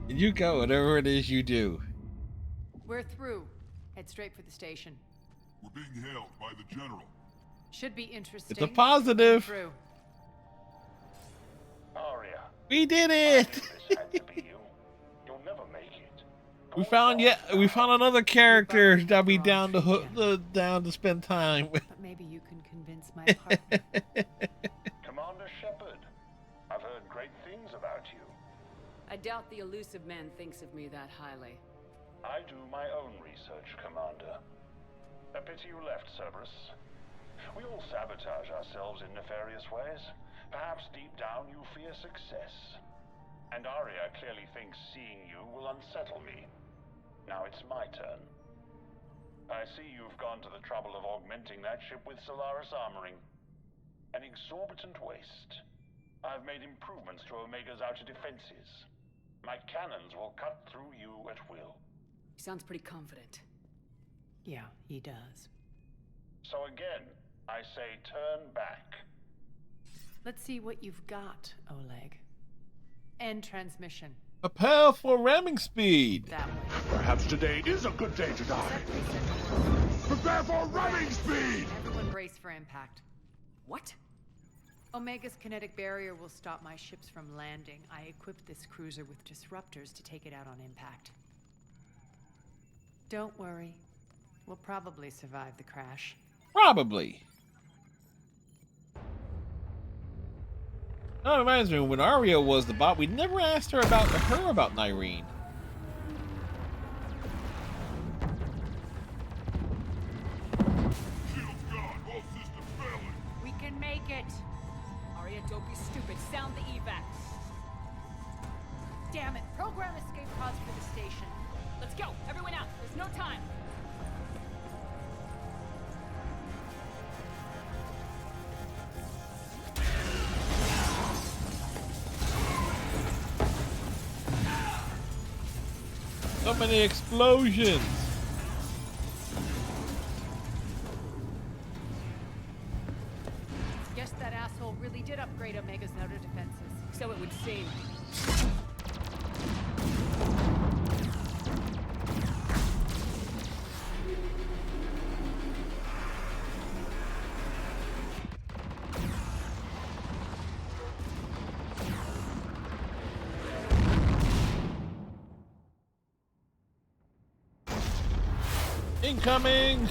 You go, whatever it is you do. We're through. Head straight for the station. We're being hailed by the General. Should be interesting. It's a positive. Through. Arya. We did it. This had to be you. You'll never make it. We found another character that we down to spend time with. But maybe you can convince my partner. Commander Shepard, I've heard great things about you. I doubt the elusive man thinks of me that highly. I do my own research, Commander. A pity you left, Cerberus. We all sabotage ourselves in nefarious ways. Perhaps deep down you fear success. And Arya clearly thinks seeing you will unsettle me. Now it's my turn. I see you've gone to the trouble of augmenting that ship with Solaris armoring. An exorbitant waste. I've made improvements to Omega's outer defenses. My cannons will cut through you at will. He sounds pretty confident. Yeah, he does. So again, I say turn back. Let's see what you've got, Oleg. End transmission. Prepare for ramming speed. That way. Perhaps today is a good day to die. Prepare for ramming speed! Everyone brace for impact. What? Omega's kinetic barrier will stop my ships from landing. I equipped this cruiser with disruptors to take it out on impact. Don't worry. We'll probably survive the crash. Probably. That reminds me, when Arya was the bot, we never asked her about Nyreen. Shields gone. All systems failing. We can make it! Arya, don't be stupid. Sound the evac. Damn it! Program escape pods for the station. Let's go! Everyone out! There's no time! So many explosions. Guess that asshole really did upgrade Omega's outer defenses. So it would seem. Incoming!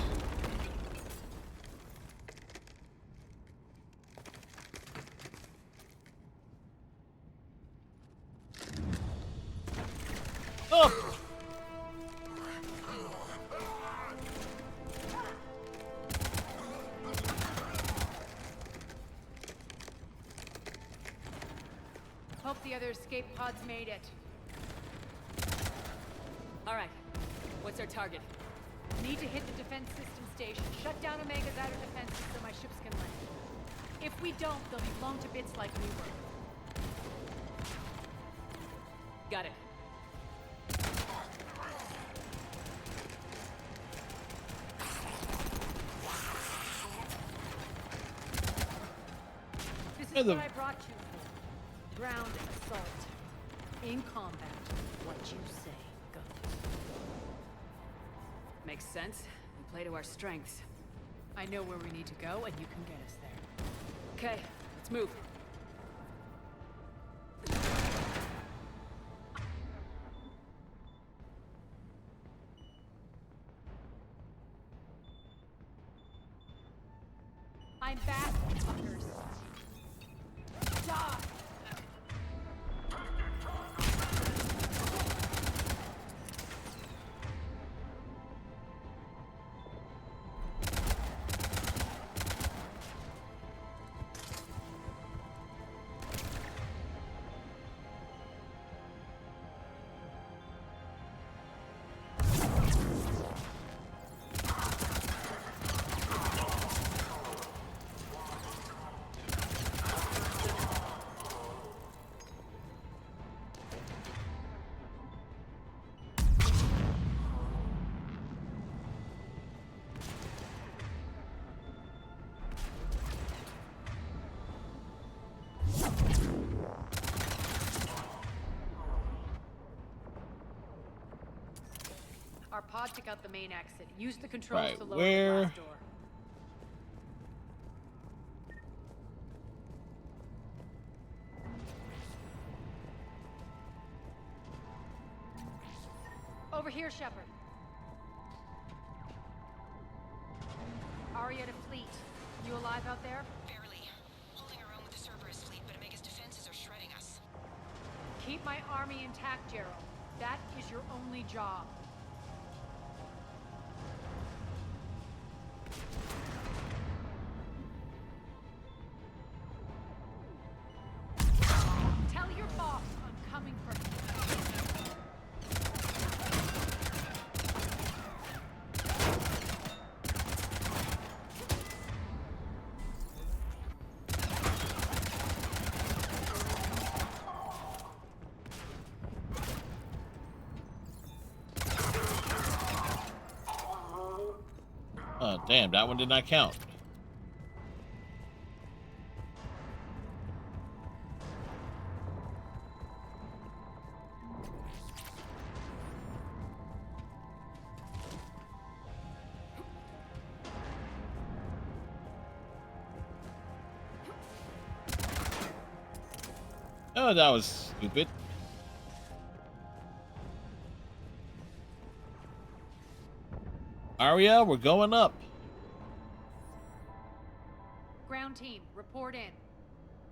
Up! Hope the other escape pods made it. All right. What's our target? Need to hit the defense system station. Shut down Omega's outer defenses so my ships can land. If we don't, they'll be blown to bits like we were. Got it. This is what I brought you for. Ground assault. In combat, what you say goes. Makes sense. We play to our strengths. I know where we need to go, and you can get us there. Okay, let's move. I'm back, fuckers. Die! Our pod took out the main exit. Use the controls Right, to lower where? the blast door. Over here, Shepard. Aria to fleet. You alive out there? Barely. Holding our own with the Cerberus fleet, but Omega's defenses are shredding us. Keep my army intact, Gerald. That is your only job. Tell your boss I'm coming for him. Oh, damn, that one did not count. Oh, that was stupid. Aria, we're going up. Ground team, report in.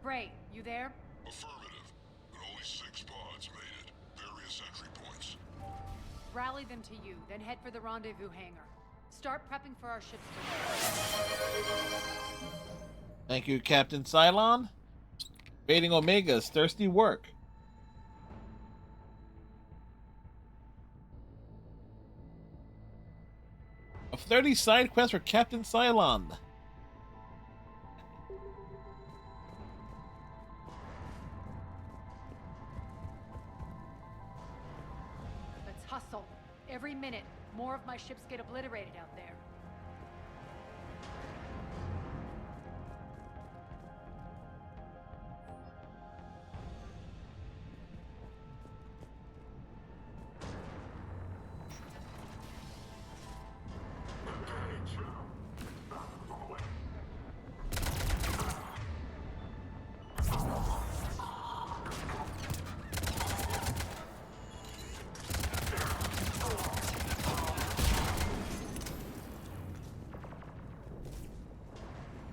Bray, you there? Affirmative. But only 6 pods made it. Various entry points. Rally them to you, then head for the rendezvous hangar. Start prepping for our ships. Thank you, Captain Cylon. Baiting Omega's thirsty work. Of 30 side quests for Captain Cylon. Let's hustle. Every minute, more of my ships get obliterated out there.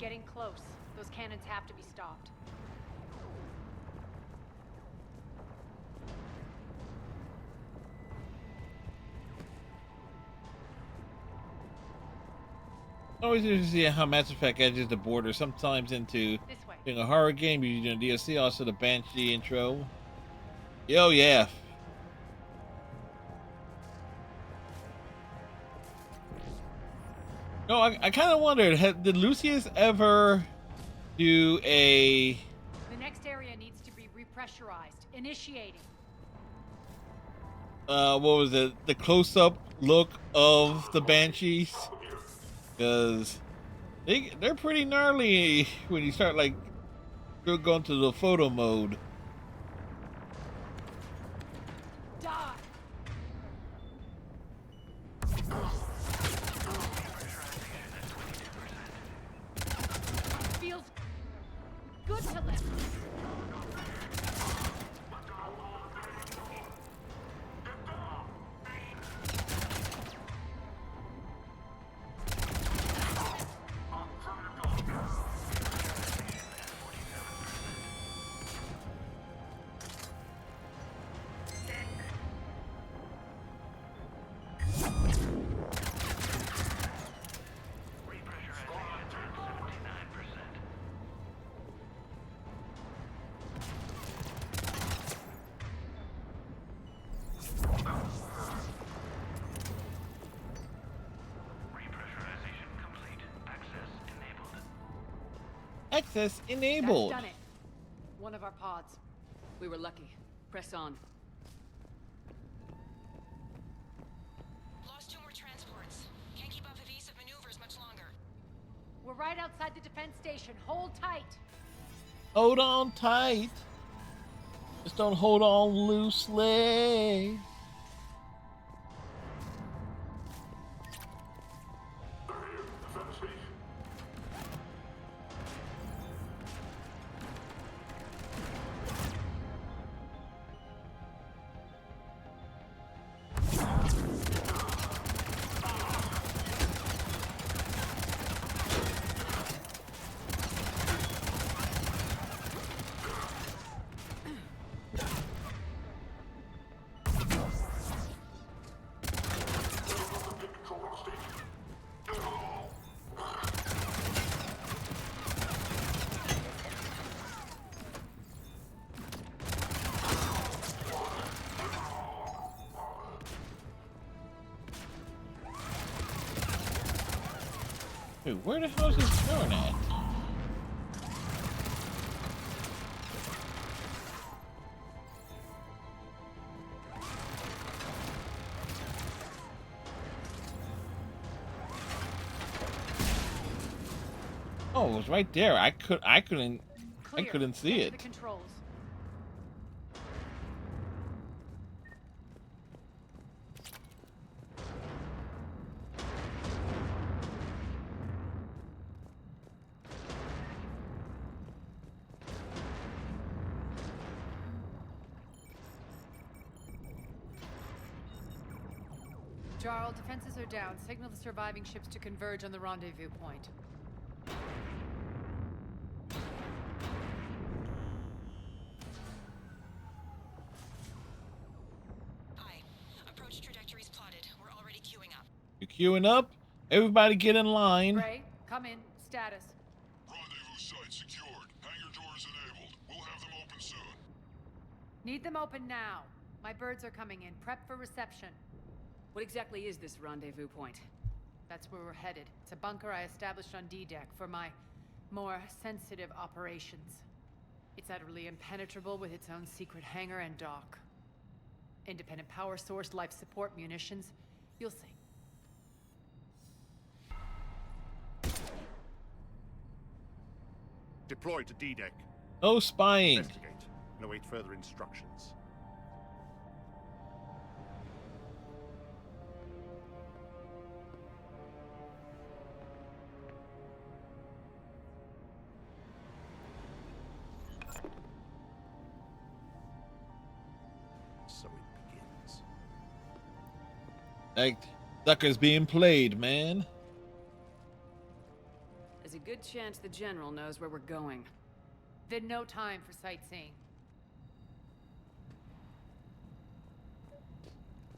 getting close. Those cannons have to be stopped. Always interesting to see how Mass Effect edges the border, sometimes into being a horror game, you're doing DLC, also the Banshee intro. Yo, yeah. No, I kind of wondered, did Lucius ever do a... The next area needs to be repressurized. Initiating. What was it? The close-up look of the Banshees? Because they're pretty gnarly when you start, like, going to the photo mode. Die. Feels good to live. Access enabled. That's done it. One of our pods. We were lucky. Press on. Lost 2 more transports. Can't keep up evasive maneuvers much longer. We're right outside the defense station. Hold tight. Hold on tight. Just don't hold on loosely. Dude, where the hell is this drone at? Oh, it was right there. I couldn't see it. The controls. Jarl, defenses are down. Signal the surviving ships to converge on the rendezvous point. Aye. Approach trajectories plotted. We're already queuing up. You're queuing up? Everybody get in line. Ray, come in. Status. Rendezvous site secured. Hangar doors enabled. We'll have them open soon. Need them open now. My birds are coming in. Prep for reception. What exactly is this rendezvous point? That's where we're headed. It's a bunker I established on D-Deck for my more sensitive operations. It's utterly impenetrable with its own secret hangar and dock. Independent power source, life support, munitions. You'll see. Deploy to D-Deck. No spying. Investigate and await further instructions. So it begins. Like, sucker's being played, man. As a good chance the General knows where we're going. Then no time for sightseeing.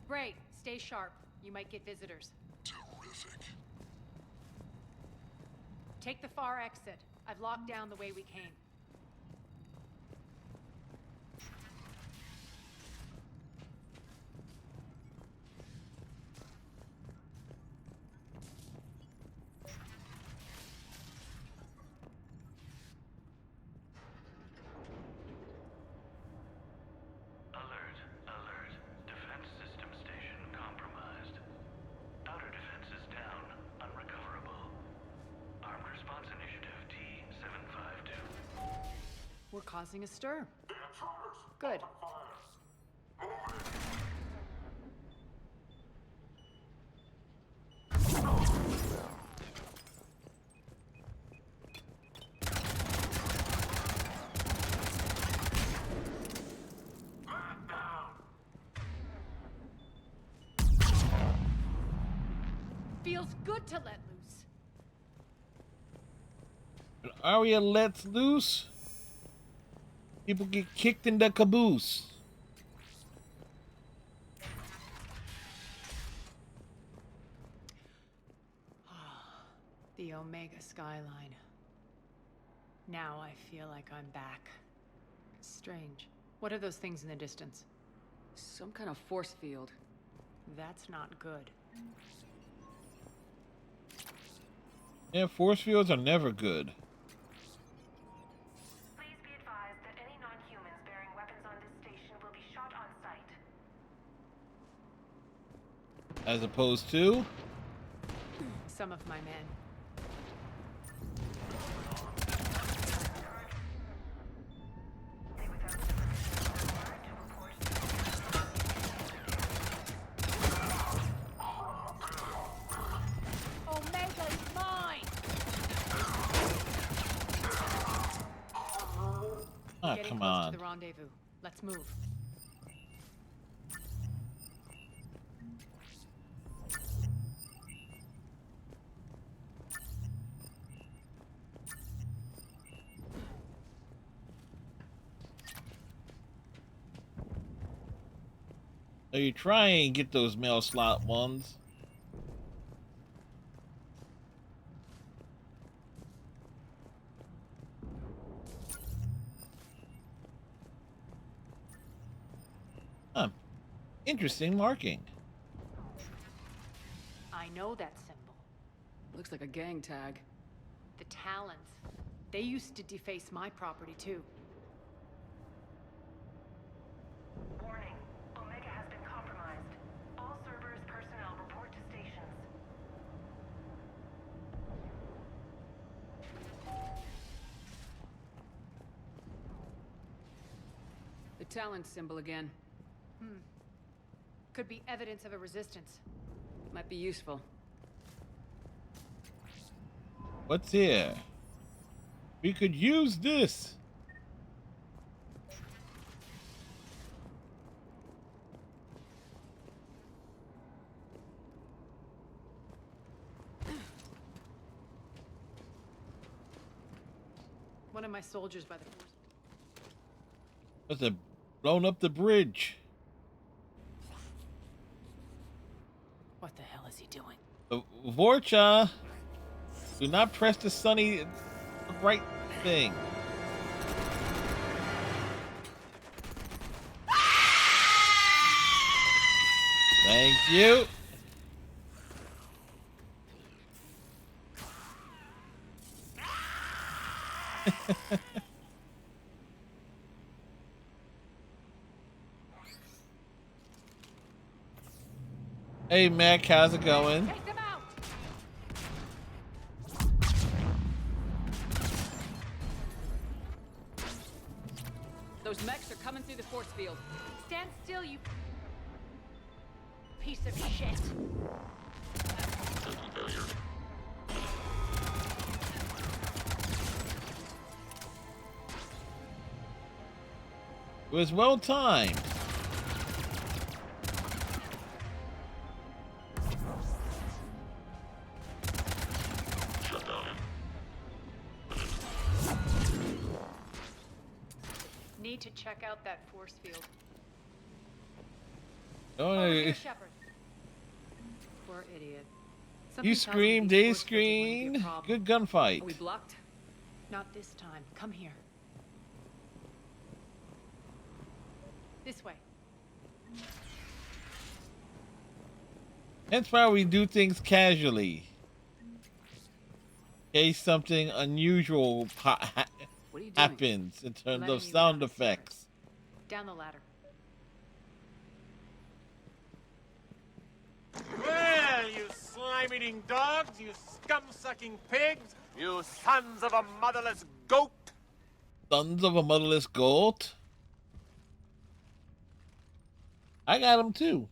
Bray, stay sharp. You might get visitors. Terrific. Take the far exit. I've locked down the way we came. Alert. Defense system station compromised. Outer defenses down. Unrecoverable. Armed Response Initiative T-752. We're causing a stir. Good. Feels good to let loose. When Arya lets loose, people get kicked in the caboose. The Omega skyline. Now I feel like I'm back. Strange. What are those things in the distance? Some kind of force field. That's not good. Yeah, force fields are never good. Please be advised that any non-humans bearing weapons on this station will be shot on sight. As opposed to Some of my men. Omega is mine! Ah, Getting come close on. to the rendezvous. Let's move. So you try and get those mail slot ones. Huh. Interesting marking. I know that symbol. Looks like a gang tag. The Talons. They used to deface my property too. Warning. Omega has been compromised. All Cerberus personnel report to stations. The Talon symbol again. Could be evidence of a resistance. Might be useful. What's here? We could use this. One of my soldiers by the force. Must have blown up the bridge. What the hell is he doing? Vorcha, do not press the sunny right thing. Thank you. Hey Mac, how's it going? Take them out! Those mechs are coming through the force field. Stand still, you piece of shit. It was well timed. need to check out that force field. Oh, Over here, Shepard. Poor idiot. You Something tells me scream, these they force fields are going to be a scream. problem. Good gunfight. Are we blocked? Not this time. Come here. This way. That's why we do things casually. In case something unusual happens in terms of sound effects. Down the ladder. Well, you slime-eating dogs, you scum-sucking pigs, you sons of a motherless goat! Sons of a motherless goat. I got him too.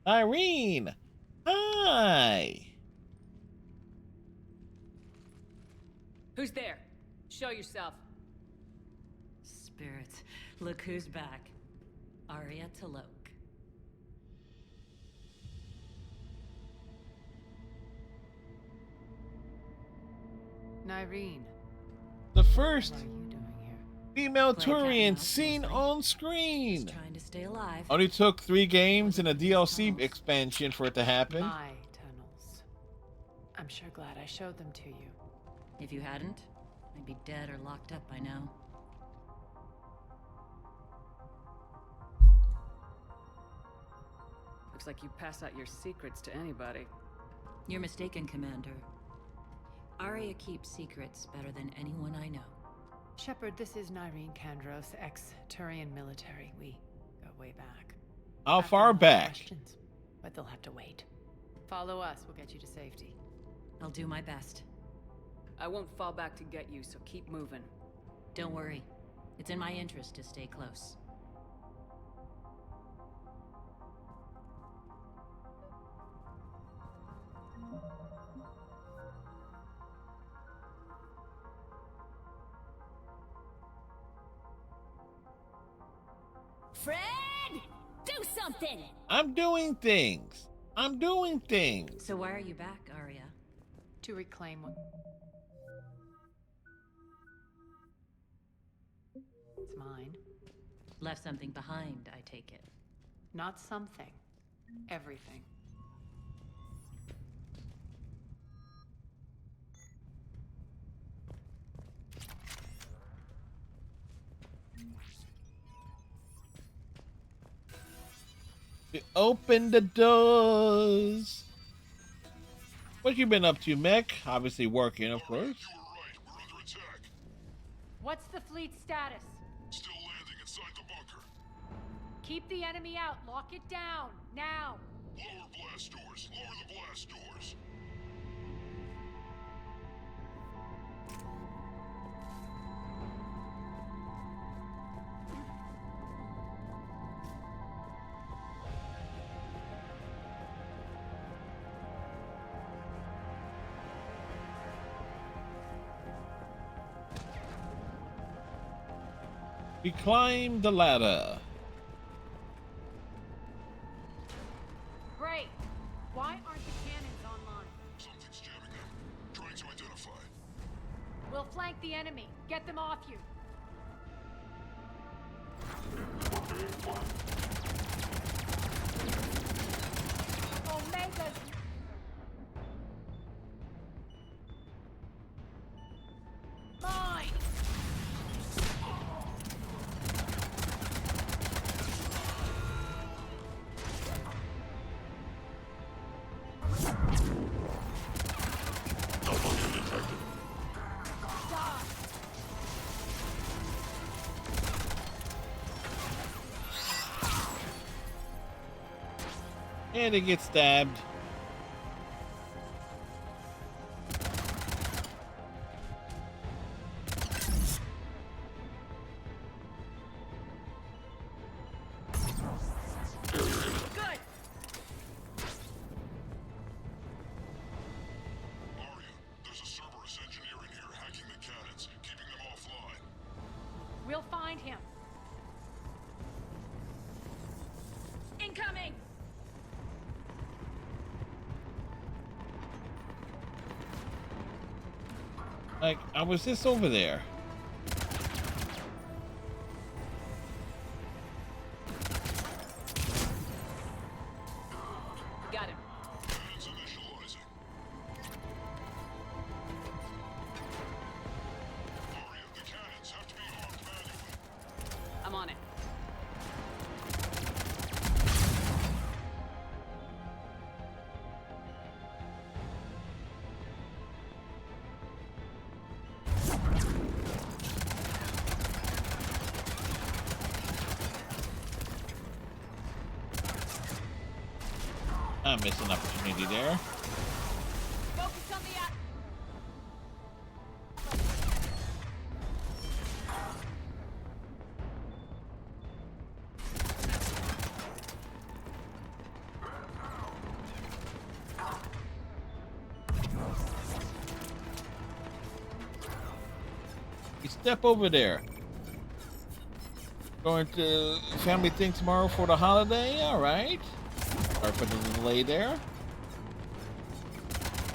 Irene, hi. Who's there? Show yourself. Spirits, look who's back. Arya T'Loak. Nyreen. The first What are you doing here? female Play cat and Turian mouse seen mostly. on screen. Just trying to stay alive. Only took 3 games and a DLC expansion for it to happen. My tunnels. I'm sure glad I showed them to you. If you hadn't, I'd be dead or locked up by now. Looks like you pass out your secrets to anybody. You're mistaken, Commander. Arya keeps secrets better than anyone I know. Shepard, this is Nyreen Kandros, ex-Turian military. We go way back. How I've got far a lot of back? questions, but they'll have to wait. Follow us, we'll get you to safety. I'll do my best. I won't fall back to get you, so keep moving. Don't worry. It's in my interest to stay close. Fred! Do something! I'm doing things. I'm doing things. So why are you back, Arya? To reclaim what... It's mine. Left something behind, I take it. Not something. Everything. We open the doors. What you been up to, Mech? Obviously working, of course. What's the fleet status? Still landing inside the bunker. Keep the enemy out. Lock it down. Now. Lower blast doors. Lower the blast doors. We climb the ladder. Great. Why aren't the cannons online? Something's jamming them. Trying to identify. We'll flank the enemy. Get them off you. Omega's... Mine! And it gets stabbed. There's a Cerberus engineer in here hacking the cannons, keeping them offline. We'll find him. Incoming! Like, I was just over there. Got him. I'm on it. I missed an opportunity there. Focus on the You step over there. Going to family thing tomorrow for the holiday? All right. Sorry for the delay there.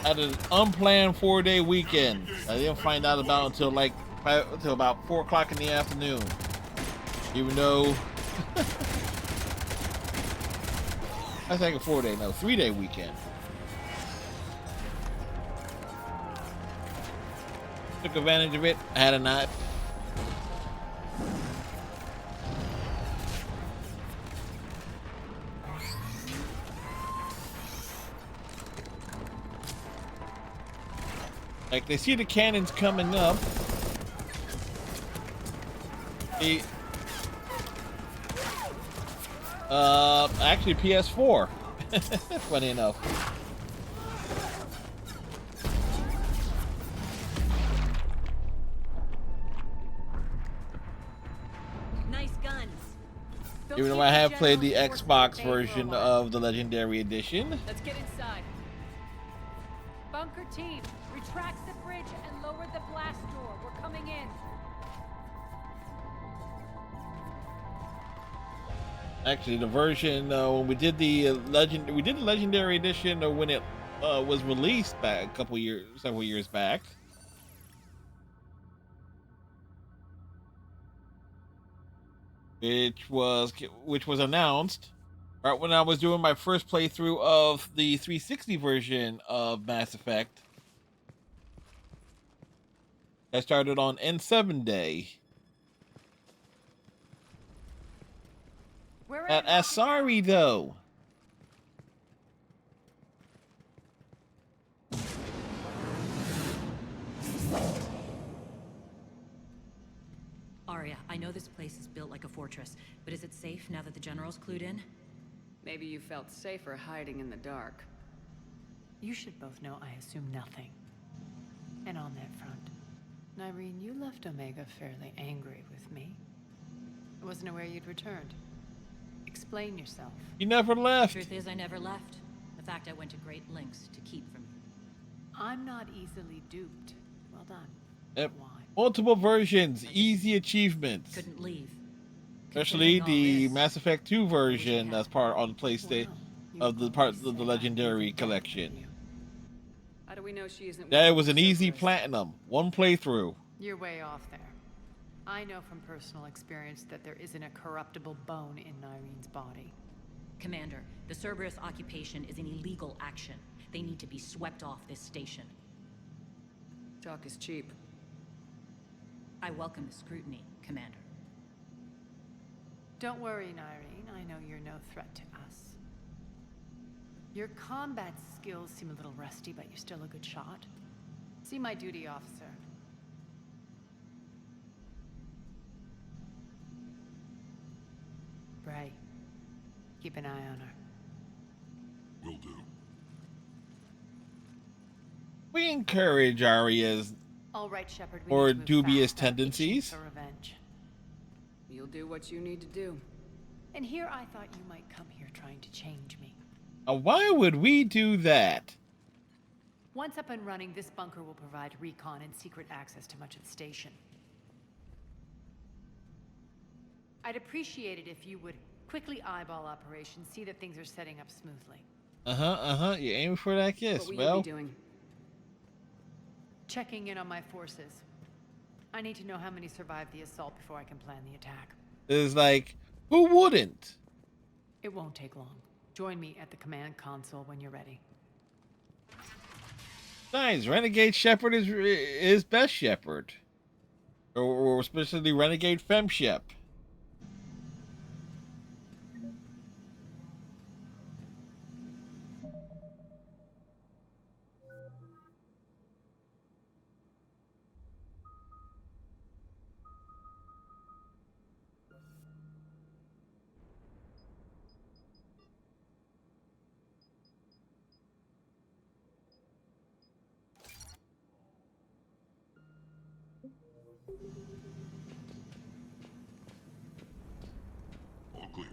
Had an unplanned 4-day weekend. I didn't find out about it until about 4 o'clock in the afternoon. Even though I think a 4-day, no, 3-day weekend. Took advantage of it. I had a nap. Like, they see the cannons coming up. Actually PS4. Funny enough. Nice guns. Even though I have played the Xbox version of the Legendary Edition. Let's get inside. Bunker team, retract the bridge and lower the blast door. We're coming in. Actually, the version when we did the Legendary Edition when it was released back several years back. Which was announced right when I was doing my first playthrough of the 360 version of Mass Effect. I started on N7 Day at Asari, though. Arya, I know this place is built like a fortress, but is it safe now that the General's clued in? Maybe you felt safer hiding in the dark. You should both know I assume nothing. And on that front, Nyreen, you left Omega fairly angry with me. I wasn't aware you'd returned. Explain yourself. You never left. Truth is, I never left. The fact I went to great lengths to keep from you. I'm not easily duped. Well done. Yep. Multiple versions, easy achievements. Couldn't leave. Especially the Mass Effect 2 version that's part on the PlayStation of the Legendary Collection. How do we know she isn't? That was an easy platinum, one playthrough. You're way off there. I know from personal experience that there isn't a corruptible bone in Nyreen's body. Commander, the Cerberus occupation is an illegal action. They need to be swept off this station. Talk is cheap. I welcome the scrutiny, Commander. Don't worry, Nyreen. I know you're no threat to us. Your combat skills seem a little rusty, but you're still a good shot. See my duty officer. Bray, keep an eye on her. Will do. We encourage Arya's All right, Shepard. or dubious tendencies. For revenge. You'll do what you need to do. And here I thought you might come here trying to change me. Why would we do that? Once up and running, this bunker will provide recon and secret access to much of the station. I'd appreciate it if you would quickly eyeball operations, see that things are setting up smoothly. You aiming for that kiss? What will Well, you be doing? Checking in on my forces. I need to know how many survived the assault before I can plan the attack. It's like, who wouldn't? It won't take long. Join me at the command console when you're ready. Nice. Renegade Shepard is best Shepard. Or especially Renegade Fem Shep. All clear.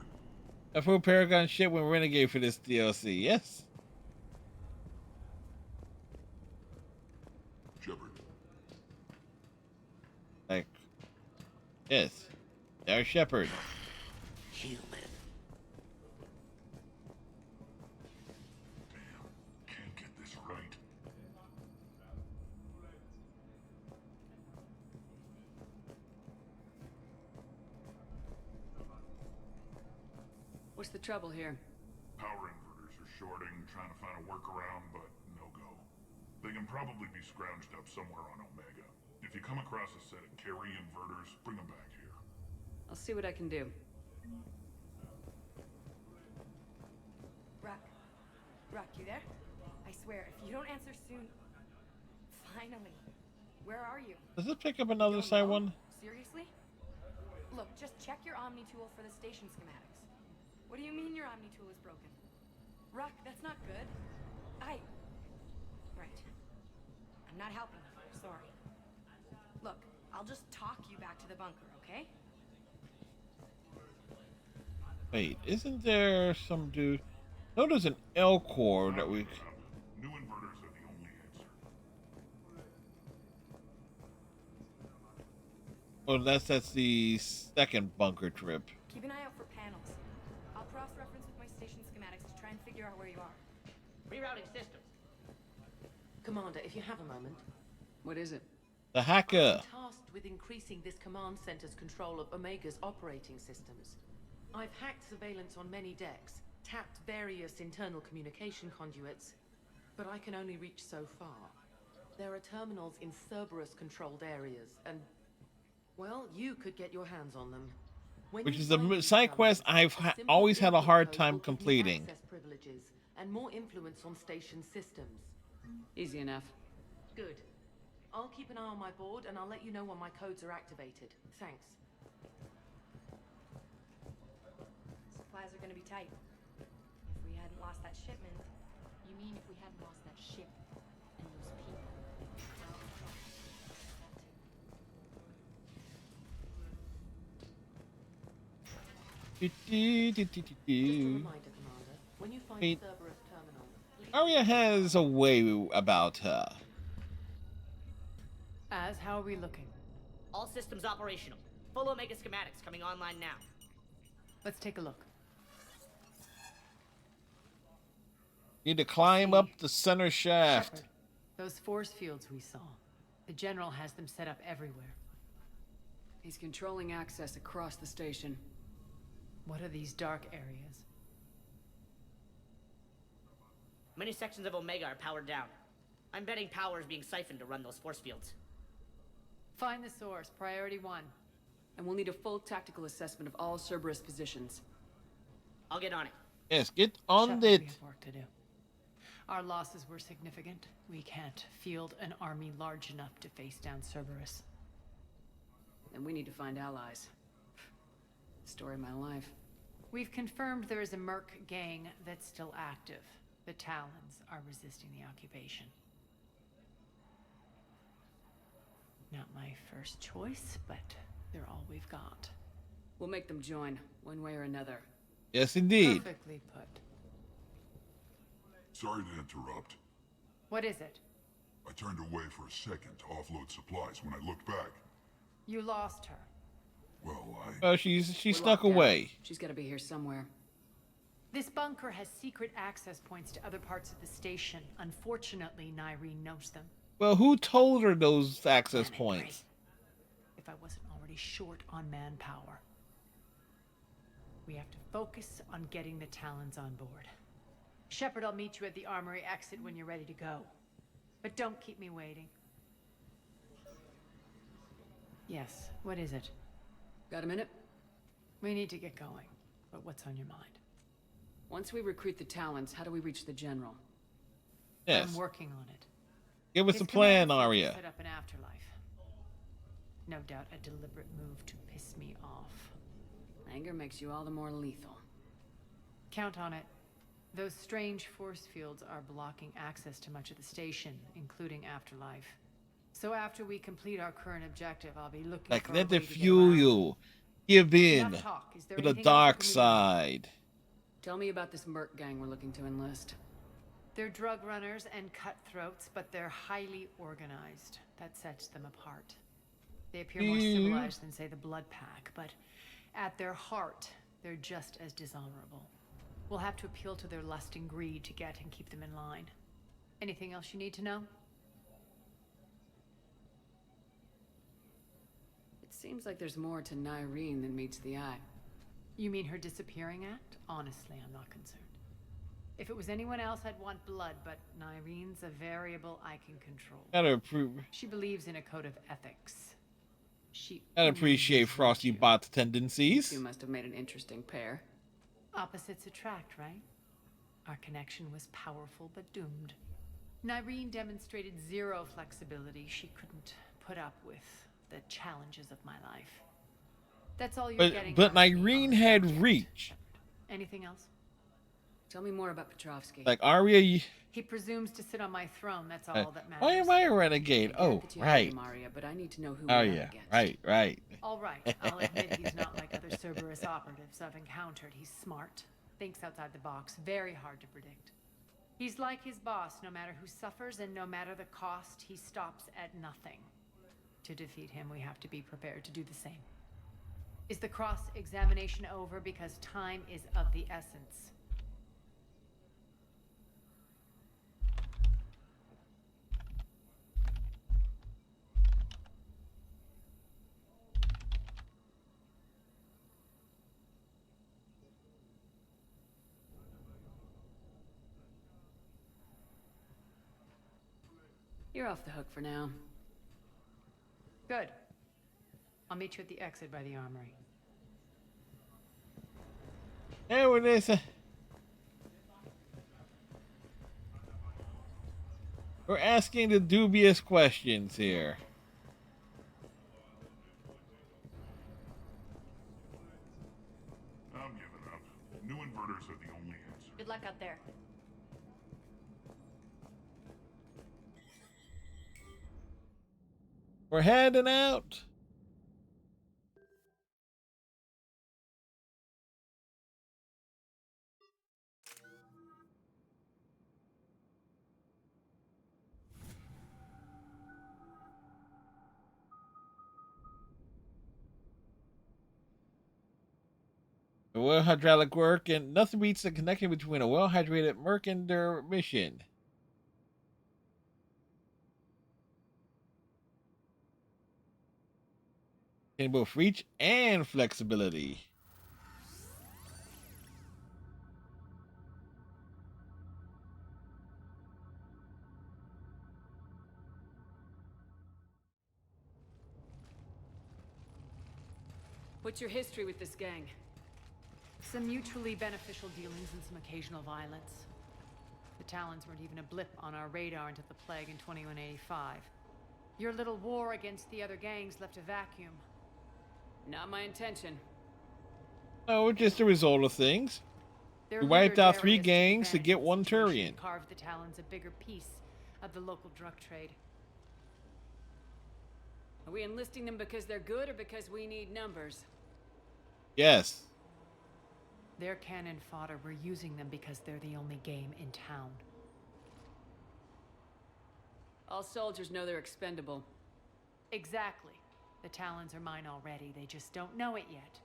A full Paragon ship went Renegade for this DLC. Yes. Shepard. Like, yes. There's Shepard. Human. Can't get this right. What's the trouble here? Power inverters are shorting, trying to find a workaround, but no go. They can probably be scrounged up somewhere on Omega. If you come across a set of carry inverters, bring them back here. I'll see what I can do. Rock, you there? I swear, if you don't answer soon... Finally. Where are you? Does it pick up another side one? Seriously? Look, just check your Omni tool for the station schematics. What do you mean your Omni tool is broken? Rock, that's not good. Right. I'm not helping you. Sorry. Look, I'll just talk you back to the bunker, okay? Wait, isn't there some dude? No, there's an L core that we. New inverters are the only answer. Oh, that's the second bunker trip. Keep an eye out for panels. I'll cross-reference with my station schematics to try and figure out where you are. Rerouting systems. Commander, if you have a moment. What is it? The hacker. I'm tasked with increasing this command center's control of Omega's operating systems. I've hacked surveillance on many decks, tapped various internal communication conduits, but I can only reach so far. There are terminals in Cerberus-controlled areas, and, well, you could get your hands on them. Which is a side quest I've always had a hard time completing. Access privileges and more influence on station systems. Easy enough. Good. I'll keep an eye on my board, and I'll let you know when my codes are activated. Thanks. Supplies are gonna be tight. If we hadn't lost that shipment... You mean if we hadn't lost that ship and those people? Just a reminder, Commander. When you find Cerberus terminal... Arya has a way about her. Az, how are we looking? All systems operational. Full Omega schematics coming online now. Let's take a look. Need to climb up the center shaft. Shepard, those force fields we saw. The General has them set up everywhere. He's controlling access across the station. What are these dark areas? Many sections of Omega are powered down. I'm betting power is being siphoned to run those force fields. Find the source, priority 1. And we'll need a full tactical assessment of all Cerberus positions. I'll get on it. Yes, get on Shepard, it. we have work to do. Our losses were significant. We can't field an army large enough to face down Cerberus. And we need to find allies. Story of my life. We've confirmed there is a Merc gang that's still active. The Talons are resisting the occupation. Not my first choice, but they're all we've got. We'll make them join, one way or another. Yes, indeed. Perfectly put. Sorry to interrupt. What is it? I turned away for a second to offload supplies. When I looked back, You lost her. well, Oh, she snuck away. She's got to be here somewhere. This bunker has secret access points to other parts of the station. Unfortunately, Nyreen knows them. Well, who told her those access Damn it, points? If I wasn't already short on manpower. We have to focus on getting the Talons on board. Shepard, I'll meet you at the armory exit when you're ready to go. But don't keep me waiting. Yes, what is it? Got a minute? We need to get going. But what's on your mind? Once we recruit the Talons, how do we reach the General? Yes. I'm working on it. Give us His a plan, command Arya. set up an afterlife. No doubt a deliberate move to piss me off. Anger makes you all the more lethal. Count on it. Those strange force fields are blocking access to much of the station, including Afterlife. So after we complete our current objective, I'll be looking Like, for let a way the to get fuel around. you. Give in Enough talk. Is there to the anything else dark I can do? side. Tell me about this Merc gang we're looking to enlist. They're drug runners and cutthroats, but they're highly organized. That sets them apart. They appear more civilized than, say, the Blood Pack, but at their heart, they're just as dishonorable. We'll have to appeal to their lust and greed to get and keep them in line. Anything else you need to know? It seems like there's more to Nyreen than meets the eye. You mean her disappearing act? Honestly, I'm not concerned. If it was anyone else, I'd want blood, but Nyreen's a variable I can control. Gotta approve. She believes in a code of ethics. She Gotta appreciate Frosty Bot's tendencies. You must have made an interesting pair. Opposites attract, right? Our connection was powerful but doomed. Nyreen demonstrated zero flexibility. She couldn't put up with the challenges of my life. That's all you're getting. But Nyreen had reach. Anything else? Tell me more about Petrovsky. Like Arya. He presumes to sit on my throne. That's all that matters. Why am I a renegade? Oh, right. Arya, but I need to know who Oh, we're yeah. up against. Right. All right. I'll admit he's not like other Cerberus operatives I've encountered. He's smart, thinks outside the box, very hard to predict. He's like his boss. No matter who suffers and no matter the cost, he stops at nothing. To defeat him, we have to be prepared to do the same. Is the cross-examination over? Because time is of the essence. You're off the hook for now. Good. I'll meet you at the exit by the armory. Hey, Vanessa. We're asking the dubious questions here. I'm giving up. New inverters are the only answer. Good luck out there. We're heading out. A well hydraulic work, and nothing beats the connection between a well-hydrated Merc and their mission. In both reach and flexibility. What's your history with this gang? Some mutually beneficial dealings and some occasional violence. The Talons weren't even a blip on our radar until the plague in 2185. Your little war against the other gangs left a vacuum. Not my intention. Oh, just a result of things. Their We wiped leader, out 3 Darius, gangs to took get advantage 1 of the situation Turian. and carved the Talons a bigger piece of the local drug trade. Are we enlisting them because they're good or because we need numbers? Yes. They're cannon fodder. We're using them because they're the only game in town. All soldiers know they're expendable. Exactly. The Talons are mine already. They just don't know it yet.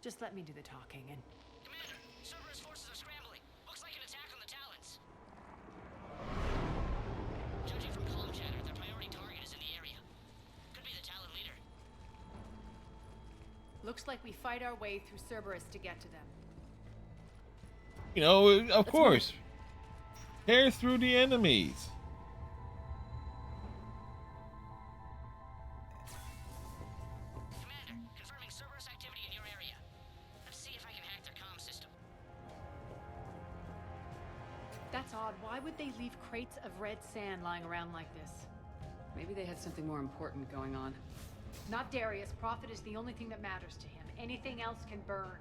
Just let me do the talking and... Commander, Cerberus forces are scrambling. Judging from comm chatter, their priority Looks like we fight our way through Cerberus to get to them. You know, of course. Tear through the enemies. Commander, confirming Cerberus activity in your area. Let's see if I can hack their comm system. That's odd. Why would they leave crates of red sand lying around like this? Maybe they had something more important going on. Not Darius. Prophet is the only thing that matters to him. Anything else can burn.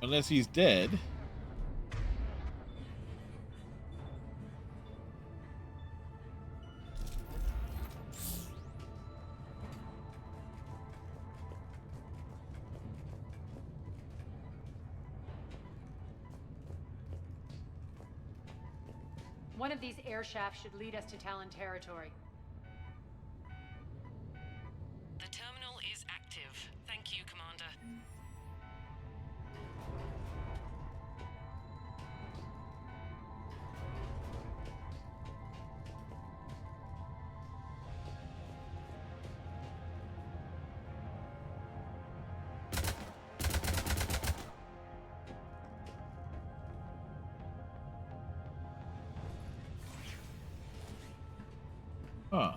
Unless he's dead. One of these air shafts should lead us to Talon territory. The terminal is active. Thank you, Commander. Huh.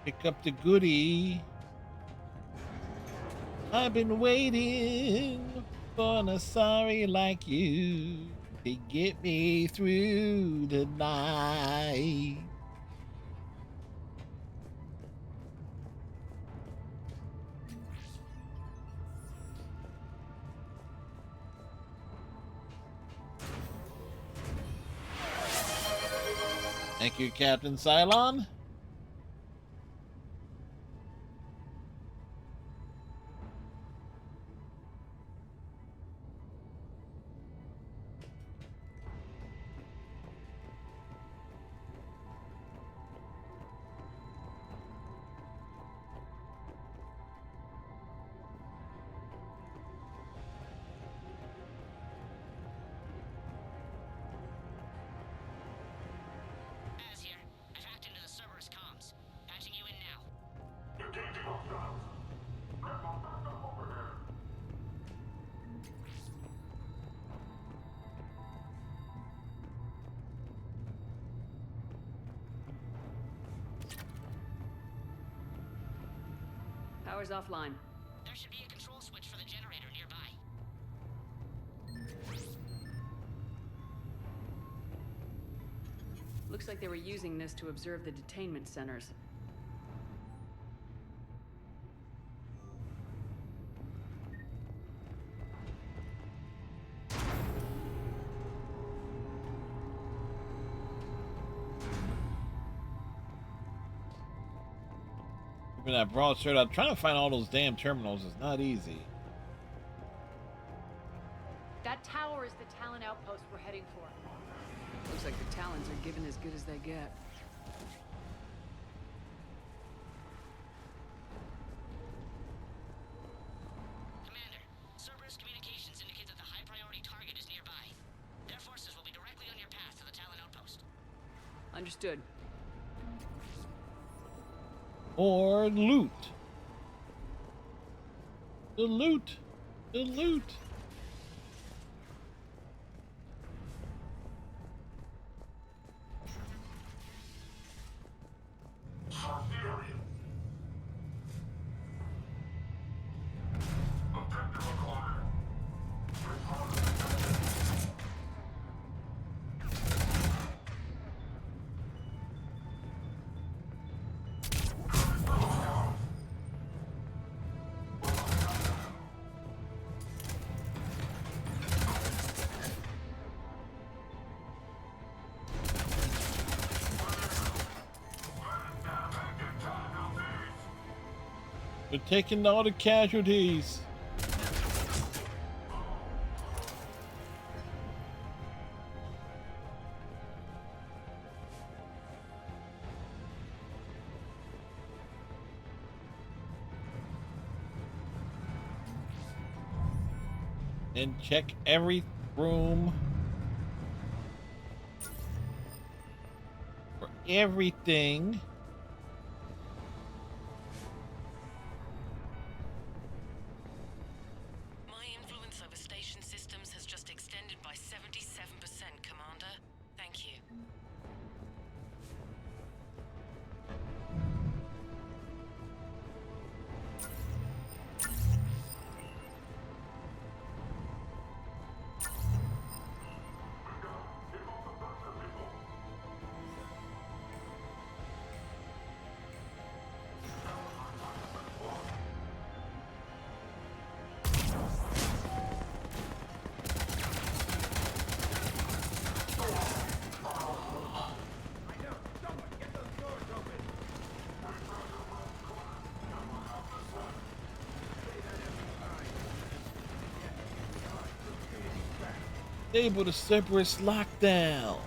Pick up the goodie. I've been waiting for a sorry like you to get me through the night. Thank you, Captain Cylon. Az here. I've hacked into the Cerberus comms. Patching you in now. Engaging hostiles. Get my backup over here. Power's offline. There should be a control switch for the generator nearby. Looks like they were using this to observe the detainment centers. Keeping that broadsword out, trying to find all those damn terminals is not easy. That tower is the Talon outpost we're heading for. Looks like the Talons are given as good as they get. Commander, Cerberus communications indicate that the high-priority target is nearby. Their forces will be directly on your path to the Talon outpost. Understood. Or loot. The loot. The loot. Siberian. Objective acquired. Report. They're taking all the casualties. And check every room for everything. My influence over station systems has just extended by 77%, Commander. Thank you. Able to Cerberus lockdown.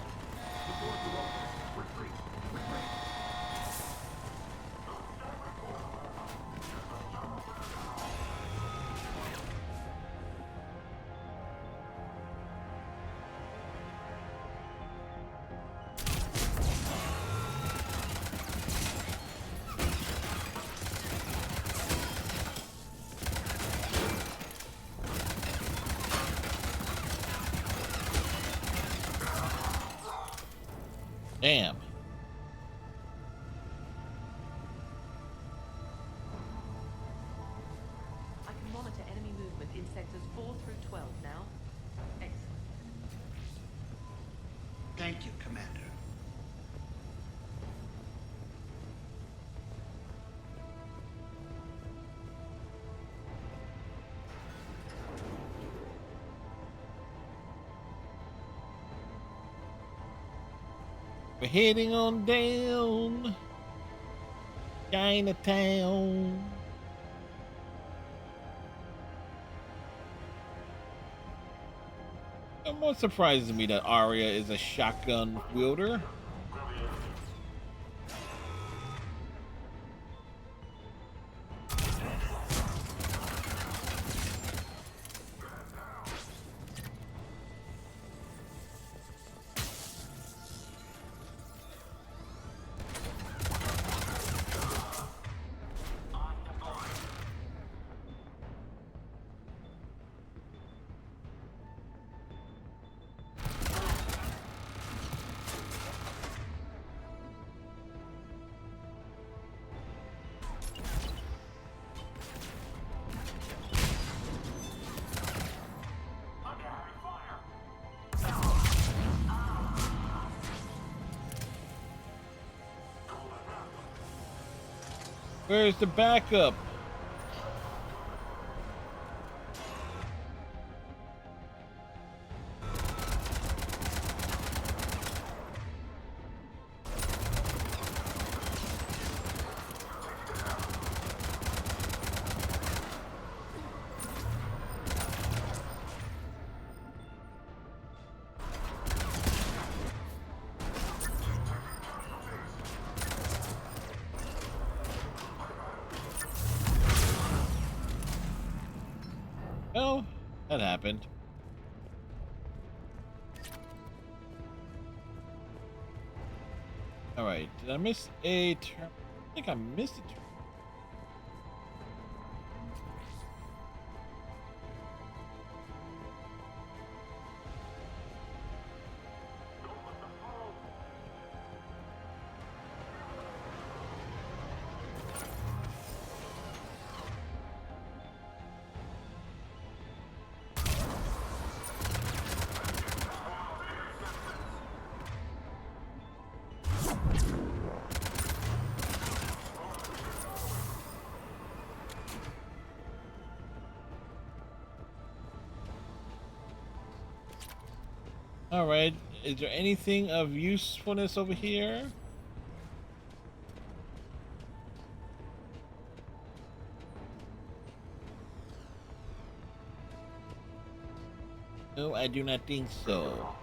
Damn. I can monitor enemy movement in sectors 4 through 12 now. Excellent. Thank you, Commander. We're heading on down Chinatown. What surprises me that Arya is a shotgun wielder. Where's the backup? Oh, that happened. All right, did I miss a turn? I think I missed a turn. All right, is there anything of usefulness over here? No, I do not think so.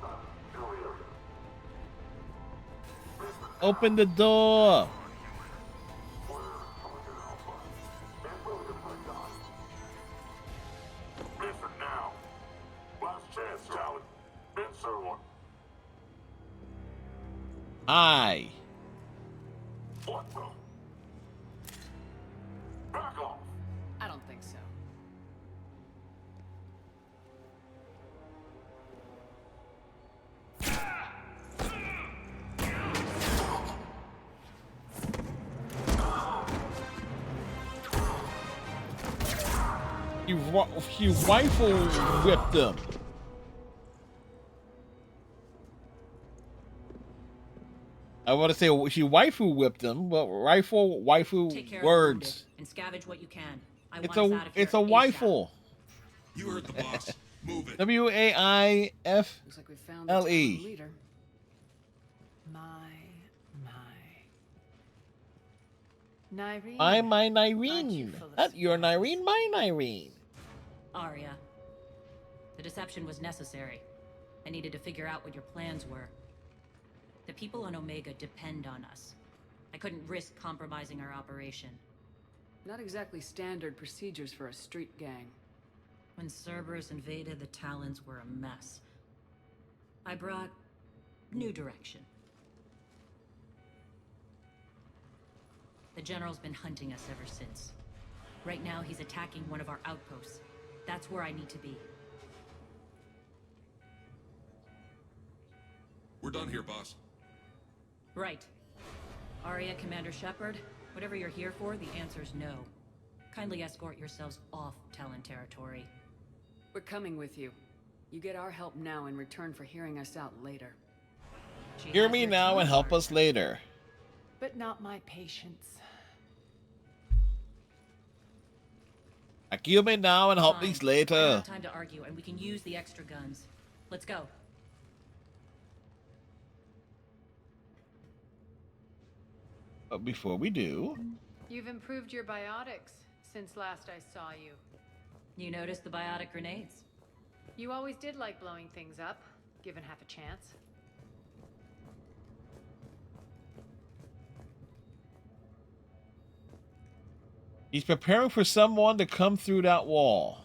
Open the door! Listen now. Last chance, Talon. Answer one. Hi. What the? Back off. I don't think so. She rifle whipped them. I want to say she waifu whipped them, but waifu words. And scavenge what you can. It's a waifu. You heard the boss. Move it. WAIFLE. Looks like we found the town leader. Nyreen. My Nyreen. Not your Nyreen, my Nyreen. Arya. The deception was necessary. I needed to figure out what your plans were. The people on Omega depend on us. I couldn't risk compromising our operation. Not exactly standard procedures for a street gang. When Cerberus invaded, the Talons were a mess. I brought new direction. The General's been hunting us ever since. Right now, he's attacking one of our outposts. That's where I need to be. We're done here, boss. Right. Arya, Commander Shepard, whatever you're here for, the answer's no. Kindly escort yourselves off Talon territory. We're coming with you. You get our help now in return for hearing us out later. Hear me now and help us later. But not my patience. Hear me now and help me I later. don't have time to argue, and we can use the extra guns. Let's go. But before we do... You've improved your biotics since last I saw you. You noticed the biotic grenades? You always did like blowing things up, given half a chance. He's preparing for someone to come through that wall.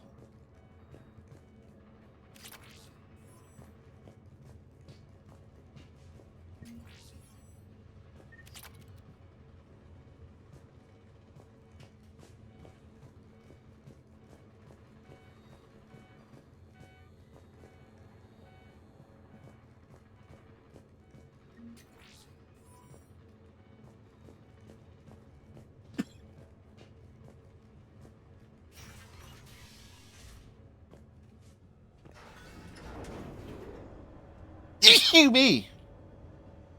Excuse me.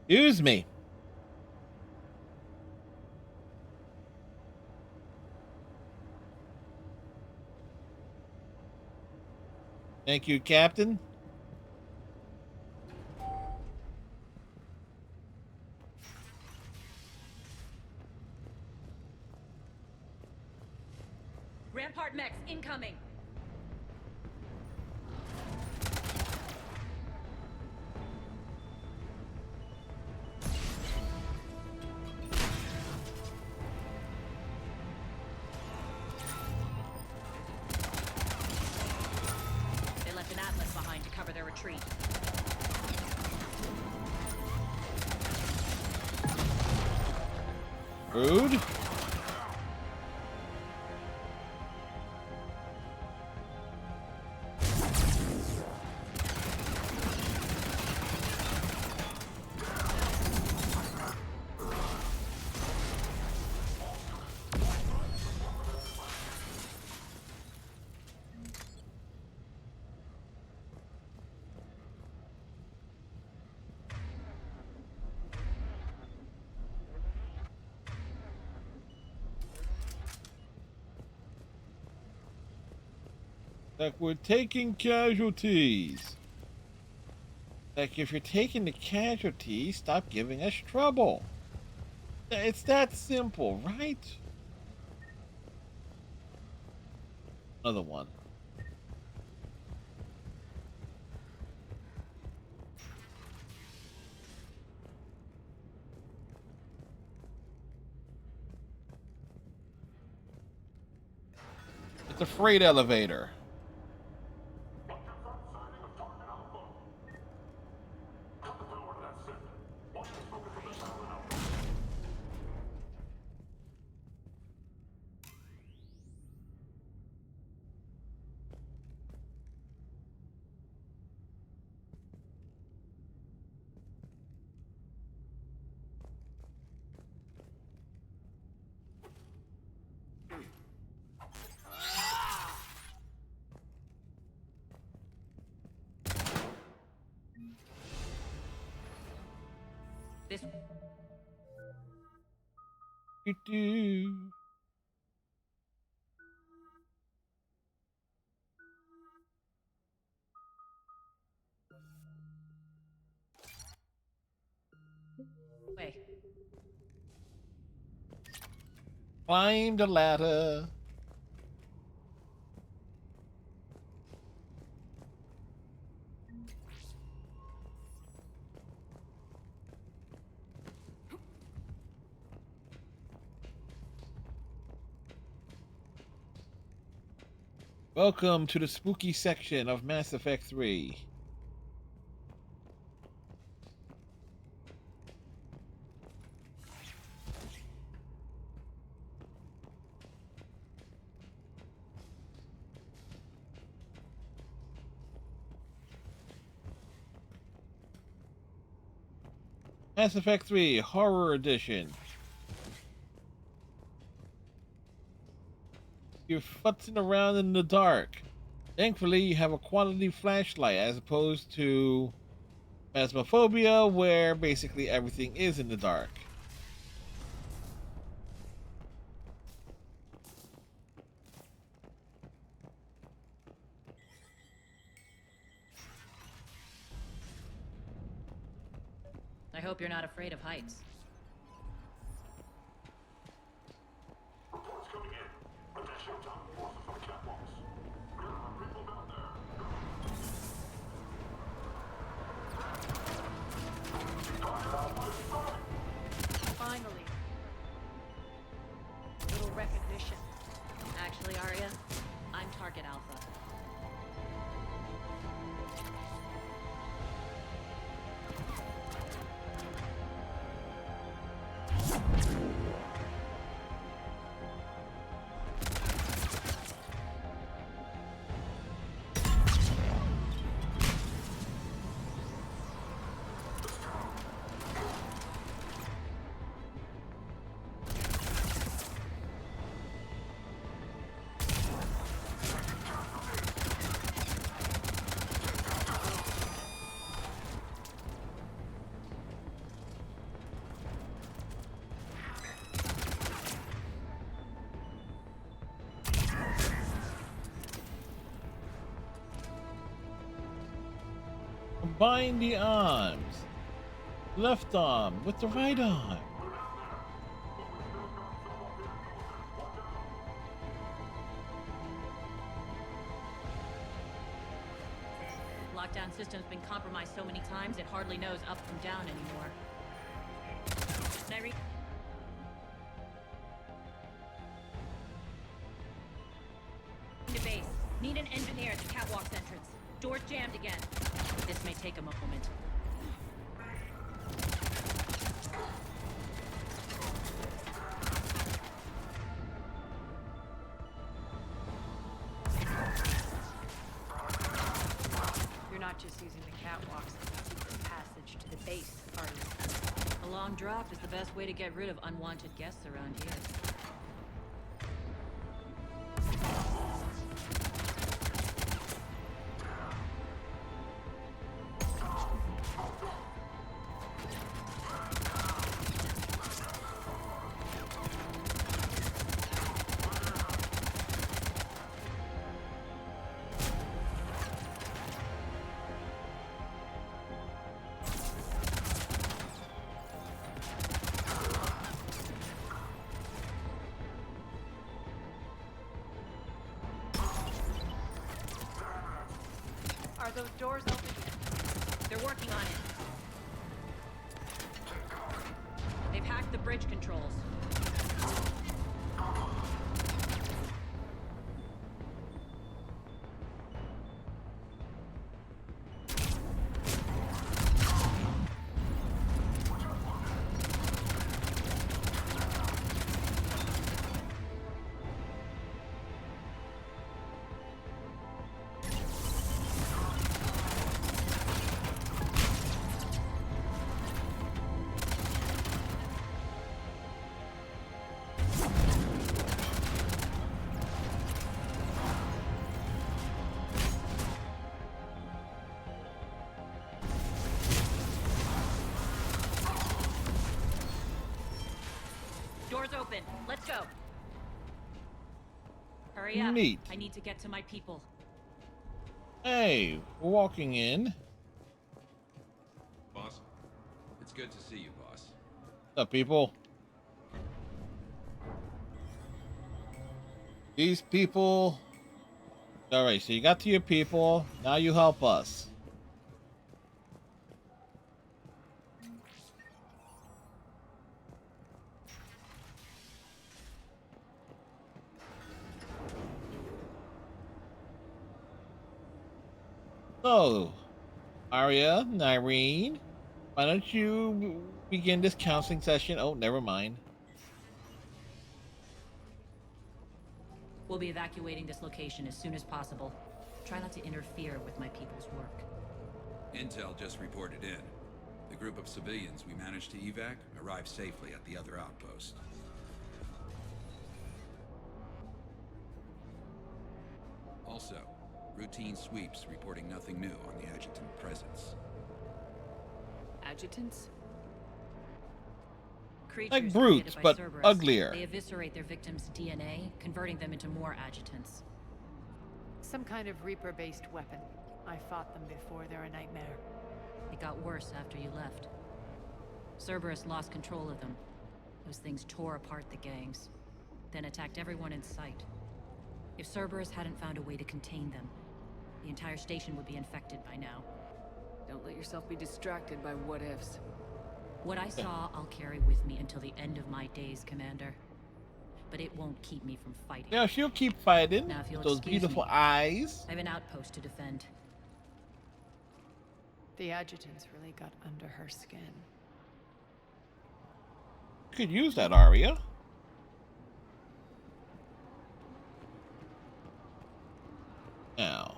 Excuse me. Thank you, Captain. Rampart mechs incoming. Retreat. Rude. Like we're taking casualties. Like if you're taking the casualties, stop giving us trouble. It's that simple, right? Another one. It's a freight elevator. This. Do-do. Wait. Climb the ladder. Welcome to the spooky section of Mass Effect 3. Mass Effect 3 Horror Edition. You're futzing around in the dark. Thankfully, you have a quality flashlight as opposed to Phasmophobia, where basically everything is in the dark. I hope you're not afraid of heights. Reports coming in. Attention, top forces on catwalks. There are people down there. Finally. Little recognition. Actually, Arya, I'm Target Alpha. Combine the arms. Left arm with the right arm. Lockdown system's been compromised so many times it hardly knows up from down anymore. Can I read? To base. Need an engineer at the catwalk's entrance. Door's jammed again. This may take a moment. You're not just using the catwalks as a passage to the base, are you? A long draft is the best way to get rid of unwanted guests around here. Are those doors open? They're working on it. They've hacked the bridge controls. open. Let's go. Hurry up. Neat. I need to get to my people. Hey, we're walking in. Boss, it's good to see you, boss. What's up, people? These people. Alright, so you got to your people. Now you help us. So, Arya, Nyreen, why don't you begin this counseling session? Oh, never mind. We'll be evacuating this location as soon as possible. Try not to interfere with my people's work. Intel just reported in. The group of civilians we managed to evac arrived safely at the other outpost. Also, routine sweeps reporting nothing new on the adjutant presence. Adjutants? Creatures Like brutes, created by but Cerberus. uglier. They eviscerate their victims' DNA, converting them into more adjutants. Some kind of Reaper-based weapon. I fought them before, they're a nightmare. It got worse after you left. Cerberus lost control of them. Those things tore apart the gangs, then attacked everyone in sight. If Cerberus hadn't found a way to contain them, the entire station would be infected by now. Don't let yourself be distracted by what-ifs. What I saw, I'll carry with me until the end of my days, Commander. But it won't keep me from fighting. Yeah, she'll keep fighting. Now, if you'll Those excuse beautiful me, eyes. I have an outpost to defend. The adjutants really got under her skin. Could use that, Arya. Now.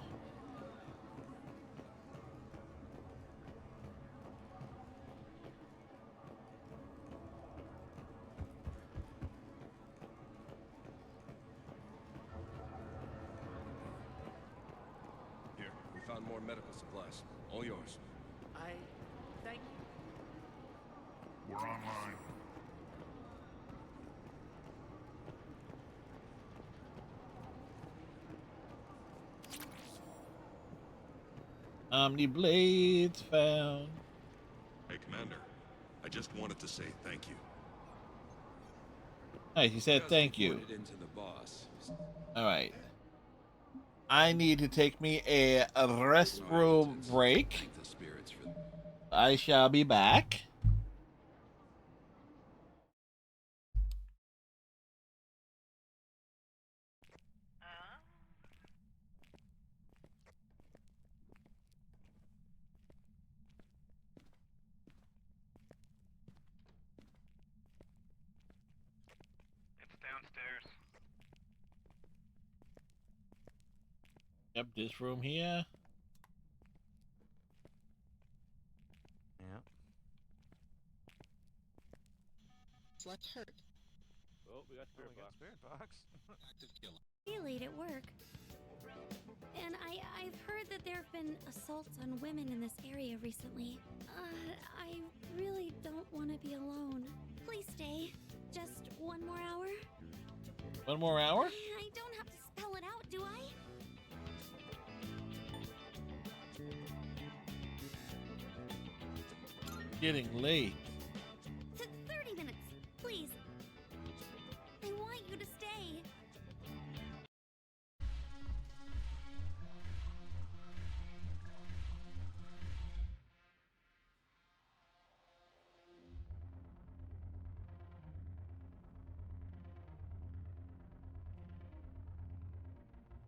Here, we found more medical supplies. All yours. Thank you. We're online. Omni blades found. Hey, Commander. I just wanted to say thank you. Nice, he said thank you. Into the boss. Alright. I need to take me a restroom break. Thank the spirits for I shall be back. It's downstairs. Yep, this room here. Yeah. Select hurt. Oh, we got spirit box. Active killing. Late at work. And I've heard that there have been assaults on women in this area recently. I really don't want to be alone. Please stay. Just one more hour? 1 more hour? I don't have to spell it out, do I? Getting late. 30 minutes, please. I want you to stay.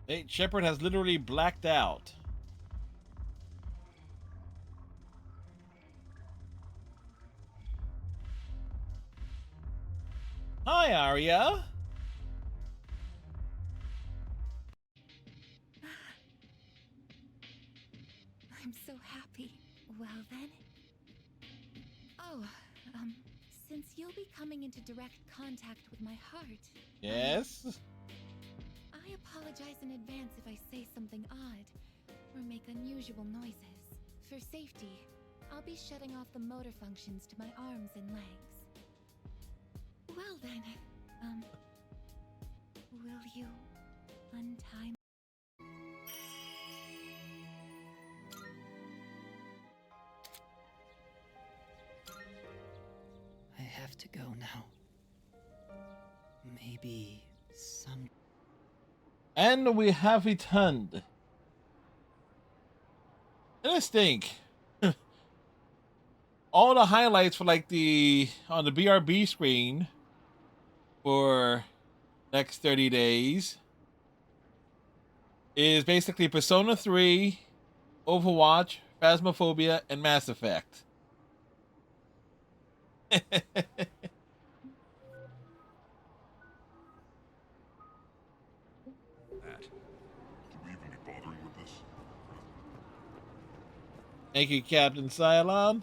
Hey, Shepard has literally blacked out. Hi, Arya. I'm so happy. Well then. Oh, since you'll be coming into direct contact with my heart. Yes? I apologize in advance if I say something odd or make unusual noises. For safety, I'll be shutting off the motor functions to my arms and legs. Well then, Will you untie me? I have to go now. Maybe some... And we have returned. And let's think. All the highlights for like on the BRB screen for next 30 days is basically Persona 3, Overwatch, Phasmophobia, and Mass Effect. Thank you, Captain Cylon.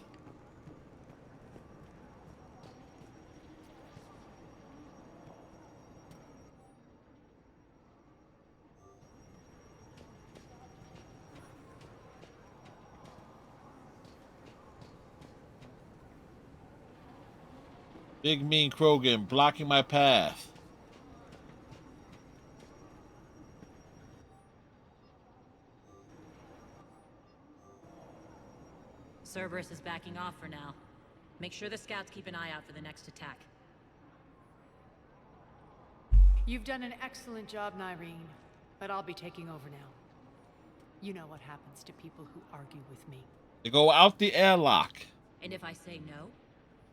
Big Mean Krogan blocking my path. Cerberus is backing off for now. Make sure the scouts keep an eye out for the next attack. You've done an excellent job, Nyreen, but I'll be taking over now. You know what happens to people who argue with me. They go out the airlock. And if I say no,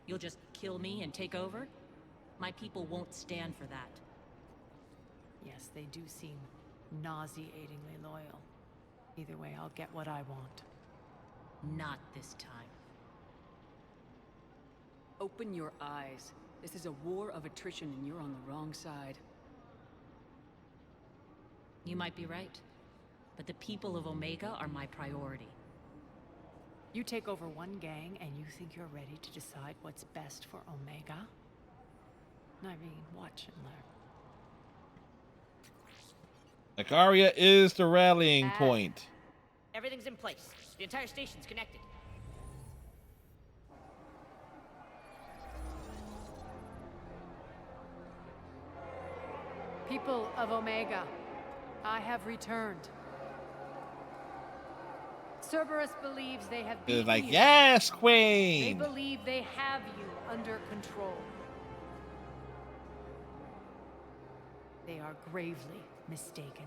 you'll just kill me and take over? My people won't stand for that. Yes, they do seem nauseatingly loyal. Either way, I'll get what I want. Not this time. Open your eyes. This is a war of attrition and you're on the wrong side. You might be right, but the people of Omega are my priority. You take over one gang and you think you're ready to decide what's best for Omega? Nyreen, watch and learn. Icaria is the rallying point. Everything's in place. The entire station's connected. People of Omega, I have returned. Cerberus believes they have They're beaten like, you. yes, They Queen. believe they have you under control. They are gravely mistaken.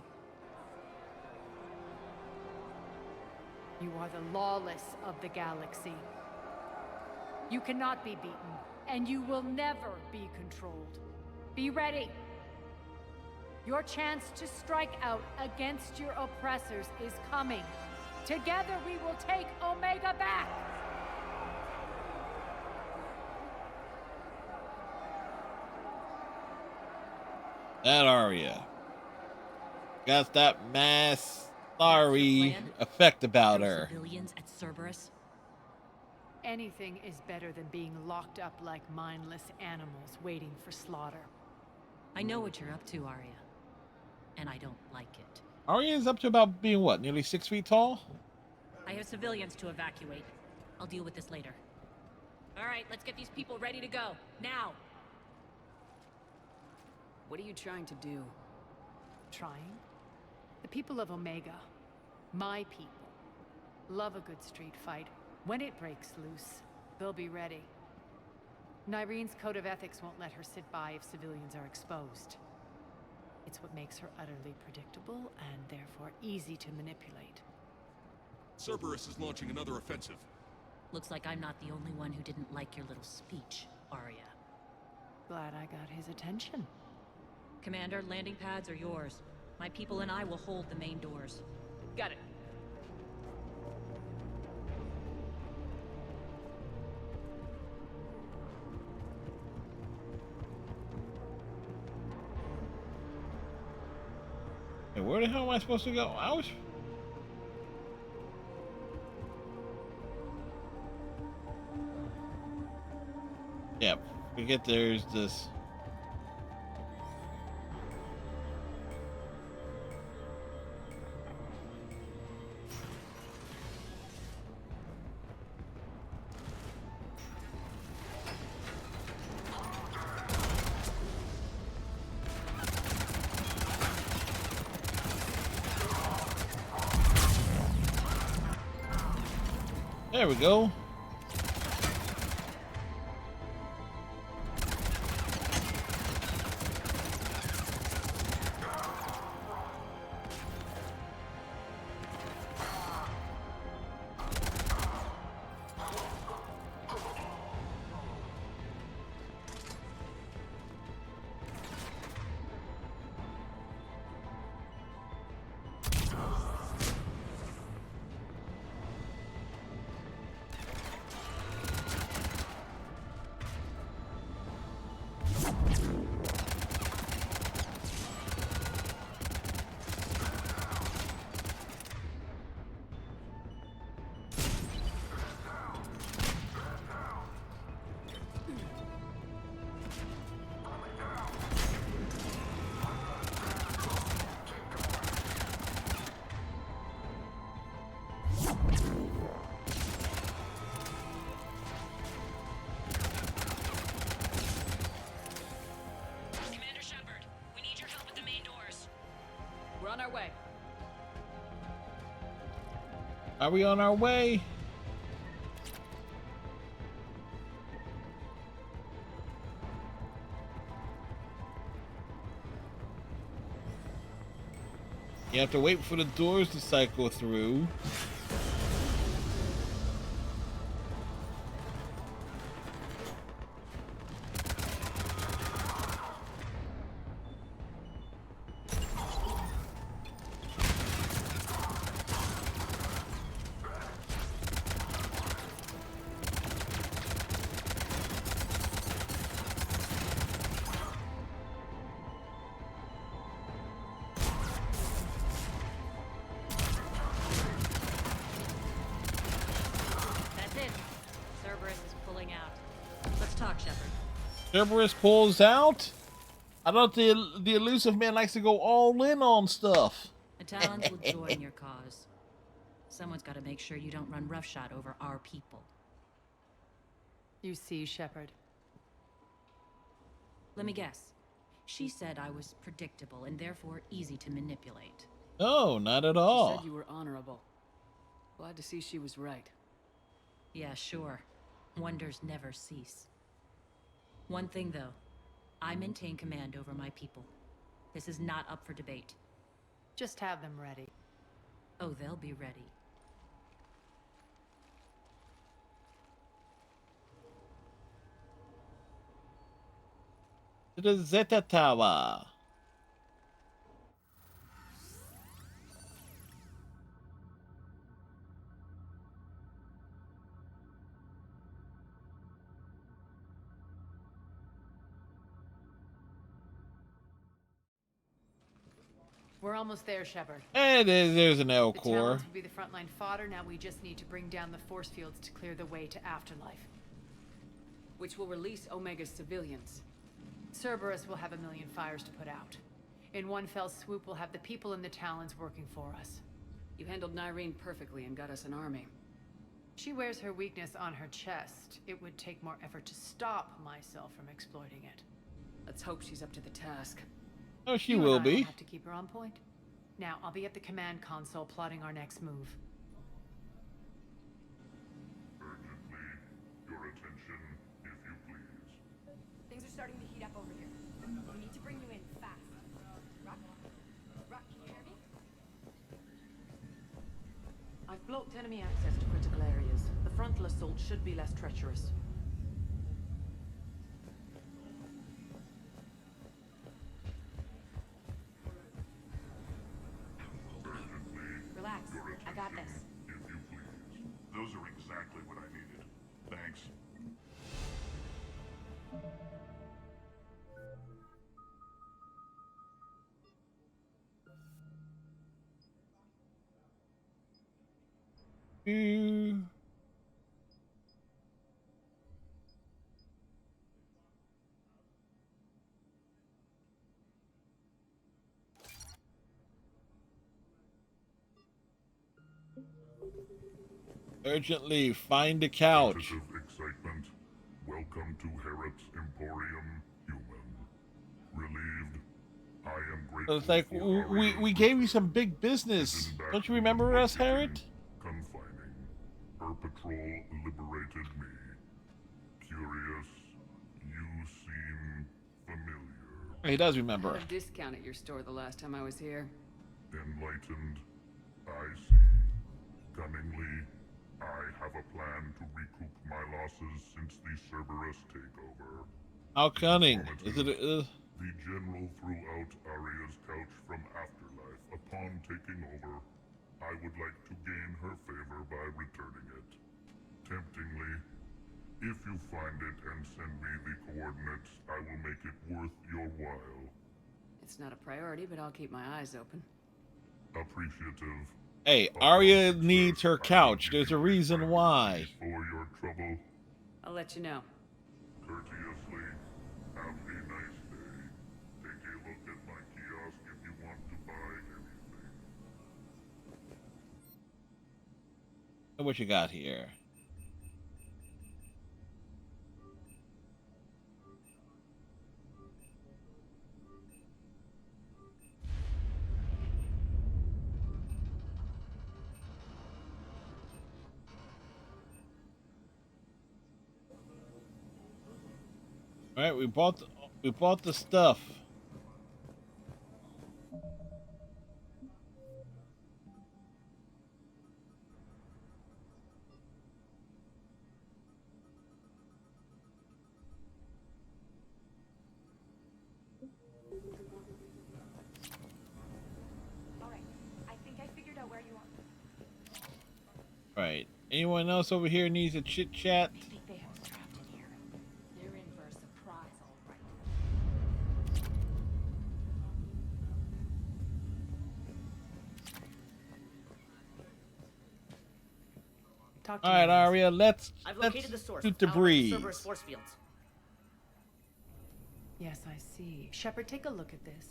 You are the lawless of the galaxy. You cannot be beaten, and you will never be controlled. Be ready. Your chance to strike out against your oppressors is coming. Together we will take Omega back! That Arya got that mass sorry effect about her. Civilians at Cerberus? Anything is better than being locked up like mindless animals waiting for slaughter. I know what you're up to, Arya. And I don't like it. Arya is up to about being what, nearly 6 feet tall? I have civilians to evacuate. I'll deal with this later. Alright, let's get these people ready to go. Now! What are you trying to do? Trying? The people of Omega, my people, love a good street fight. When it breaks loose, they'll be ready. Nyreen's code of ethics won't let her sit by if civilians are exposed. It's what makes her utterly predictable and therefore easy to manipulate. Cerberus is launching another offensive. Looks like I'm not the only one who didn't like your little speech, Arya. Glad I got his attention. Commander, landing pads are yours. My people and I will hold the main doors. Got it. Hey, where the hell am I supposed to go? I was... Yep, forget there's this. There we go. Commander Shepard, we need your help at the main doors. We're on our way. Are we on our way? You have to wait for the doors to cycle through. That's it. Cerberus is pulling out. Let's talk, Shepard. Cerberus pulls out. I thought the elusive man likes to go all in on stuff. The Talons will join your cause. Someone's got to make sure you don't run roughshod over our people. You see, Shepard. Let me guess. She said I was predictable and therefore easy to manipulate. No, not at She all. said you were honorable. Glad to see she was right. Yeah, sure. Wonders never cease. One thing, though. I maintain command over my people. This is not up for debate. Just have them ready. Oh, they'll be ready. To the Zeta Tower. We're almost there, Shepard. And there's an L The core. Talons will be the frontline fodder. Now we just need to bring down the force fields to clear the way to Afterlife. Which will release Omega's civilians. Cerberus will have 1 million fires to put out. In one fell swoop, we'll have the people in the Talons working for us. You handled Nyreen perfectly and got us an army. She wears her weakness on her chest. It would take more effort to stop myself from exploiting it. Let's hope she's up to the task. Oh, she You will and I be. have to keep her on point. Now, I'll be at the command console plotting our next move. Urgently, your attention, if you please. Things are starting to heat up over here. We need to bring you in fast. Rock? Rock, can you hear me? I've blocked enemy access to critical areas. The frontal assault should be less treacherous. Relax. I got this. If you please. Those are exactly what I needed. Thanks. Urgently, find a couch. Notice of excitement. Welcome to Harrot's Emporium, human. Relieved. I am grateful. It's like for we gave you some big business. Don't you remember us, Harrod? confining. Her Patrol liberated me. Curious, you seem familiar. He does remember. I had a discount at your store the last time I was here. Enlightened, I see. Cunningly, I have a plan to recoup my losses since the Cerberus takeover. How cunning? Is it? The General threw out Aria's couch from Afterlife. Upon taking over, I would like to gain her favor by returning it. Temptingly, if you find it and send me the coordinates, I will make it worth your while. It's not a priority, but I'll keep my eyes open. Appreciative. Hey, Arya needs her couch. There's a reason why. For your trouble. I'll let you know. Courteously, have a nice day. Take a look at my kiosk if you want to buy anything. What you got here? All right, we bought the stuff. All right, I think I figured out where you are. Right. Anyone else over here needs a chit chat? I think they have us trapped in here. They're in for a surprise, all right. All right, Arya, let's I've located the source. shoot the breeze. Cerberus force fields. Yes, I see. Shepard, take a look at this.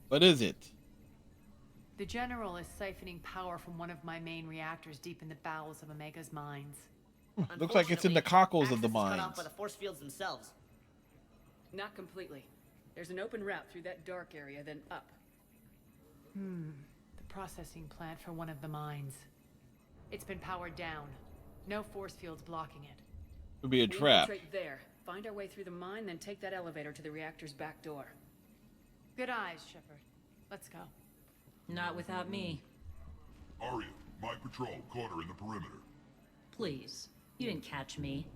What is it? The General is siphoning power from one of my main reactors deep in the bowels of Omega's mines. Looks like it's in the cockles of the Access is cut off mines. by the force fields themselves. Not completely. There's an open route through that dark area, then up. The processing plant for one of the mines. It's been powered down. No force fields blocking it. Could be a We trap. infiltrate there, find our way through the mine, then take that elevator to the reactor's back door. Good eyes, Shepard. Let's go. Not without me. Arya, my patrol caught her in the perimeter. Please. You didn't catch me.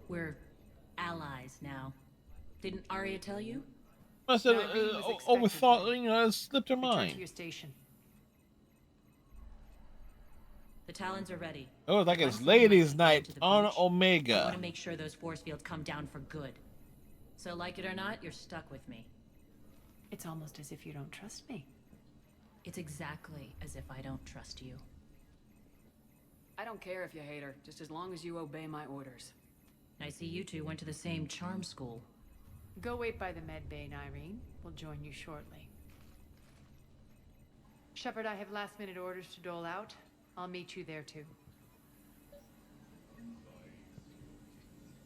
We're allies now. Didn't Arya tell you? I said, Nyreen was overthought, slipped her Return to mind. your station. The Talons are ready. Oh, it's like Once it's they're ready ladies' to night go to the on breach, I Omega. want to make sure those force fields come down for good. So like it or not, you're stuck with me. It's almost as if you don't trust me. It's exactly as if I don't trust you. I don't care if you hate her, just as long as you obey my orders. I see you two went to the same charm school. Go wait by the med bay, Nyreen. We'll join you shortly. Shepard, I have last-minute orders to dole out. I'll meet you there, too.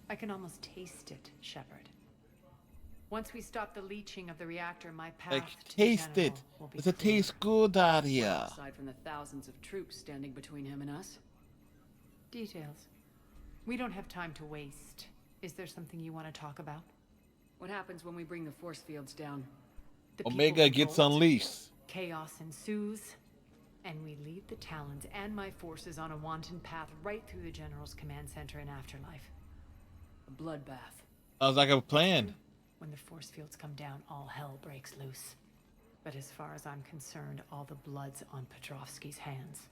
I can almost taste it, Shepard. Once we stop the leaching of the reactor, my path Like, to the taste General it. will be Does it clear. taste good, Arya? Aside from the thousands of troops standing between him and us. Details. We don't have time to waste. Is there something you want to talk about? What happens when we bring the force fields down? The people Omega gets revolt, unleashed. Chaos ensues, and we lead the Talons and my forces on a wanton path right through the General's command center in Afterlife. A bloodbath. Sounds like a plan. When the force fields come down, all hell breaks loose. But as far as I'm concerned, all the blood's on Petrovsky's hands.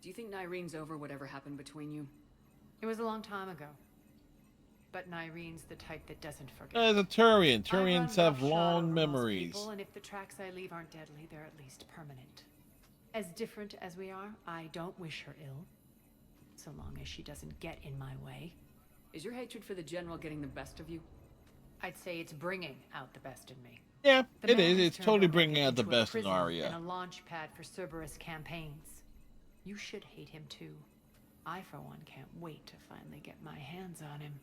Do you think Nyreen's over whatever happened between you? It was a long time ago. But Nyreen's the type that doesn't forget. As a Turian, I run Turians have roughshod long over most memories. people, and if the tracks I leave aren't deadly, they're at least permanent. As different as we are, I don't wish her ill. So long as she doesn't get in my way. Is your hatred for the General getting the best of you? I'd say it's bringing out the best in me. Yeah, The it man is. has It's turned totally Omega bringing out the into a best in prison Arya. and a launch pad for Cerberus campaigns. You should hate him too. I, for one, can't wait to finally get my hands on him.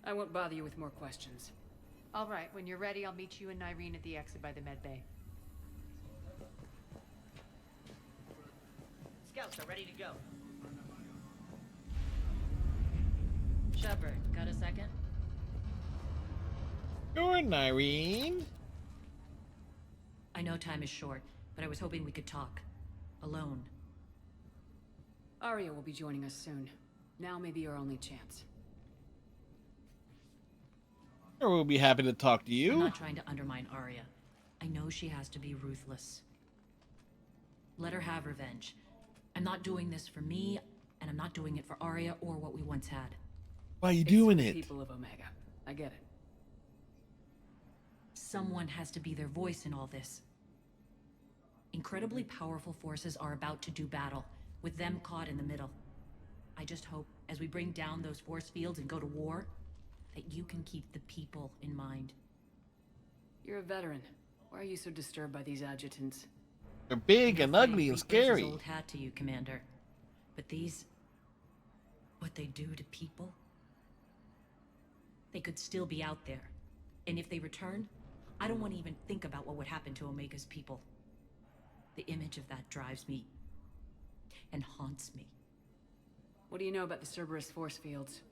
I won't bother you with more questions. All right, when you're ready, I'll meet you and Nyreen at the exit by the med bay. Scouts are ready to go. Shepard, got a second? Sure, Nyreen. I know time is short, but I was hoping we could talk. Alone. Arya will be joining us soon. Now may be our only chance. Sure, we'll be happy to talk to I'm you. not trying to undermine Arya. I know she has to be ruthless. Let her have revenge. I'm not doing this for me, and I'm not doing it for Arya or what we once had. Why are you It's doing for the it? people of Omega. I get it. Someone has to be their voice in all this. Incredibly powerful forces are about to do battle, with them caught in the middle. I just hope, as we bring down those force fields and go to war, that you can keep the people in mind. You're a veteran. Why are you so disturbed by these adjutants? They're big and ugly and Reapers scary. is old hat to you, Commander. But these... what they do to people? They could still be out there. And if they return, I don't want to even think about what would happen to Omega's people. The image of that drives me and haunts me. What do you know about the Cerberus force fields?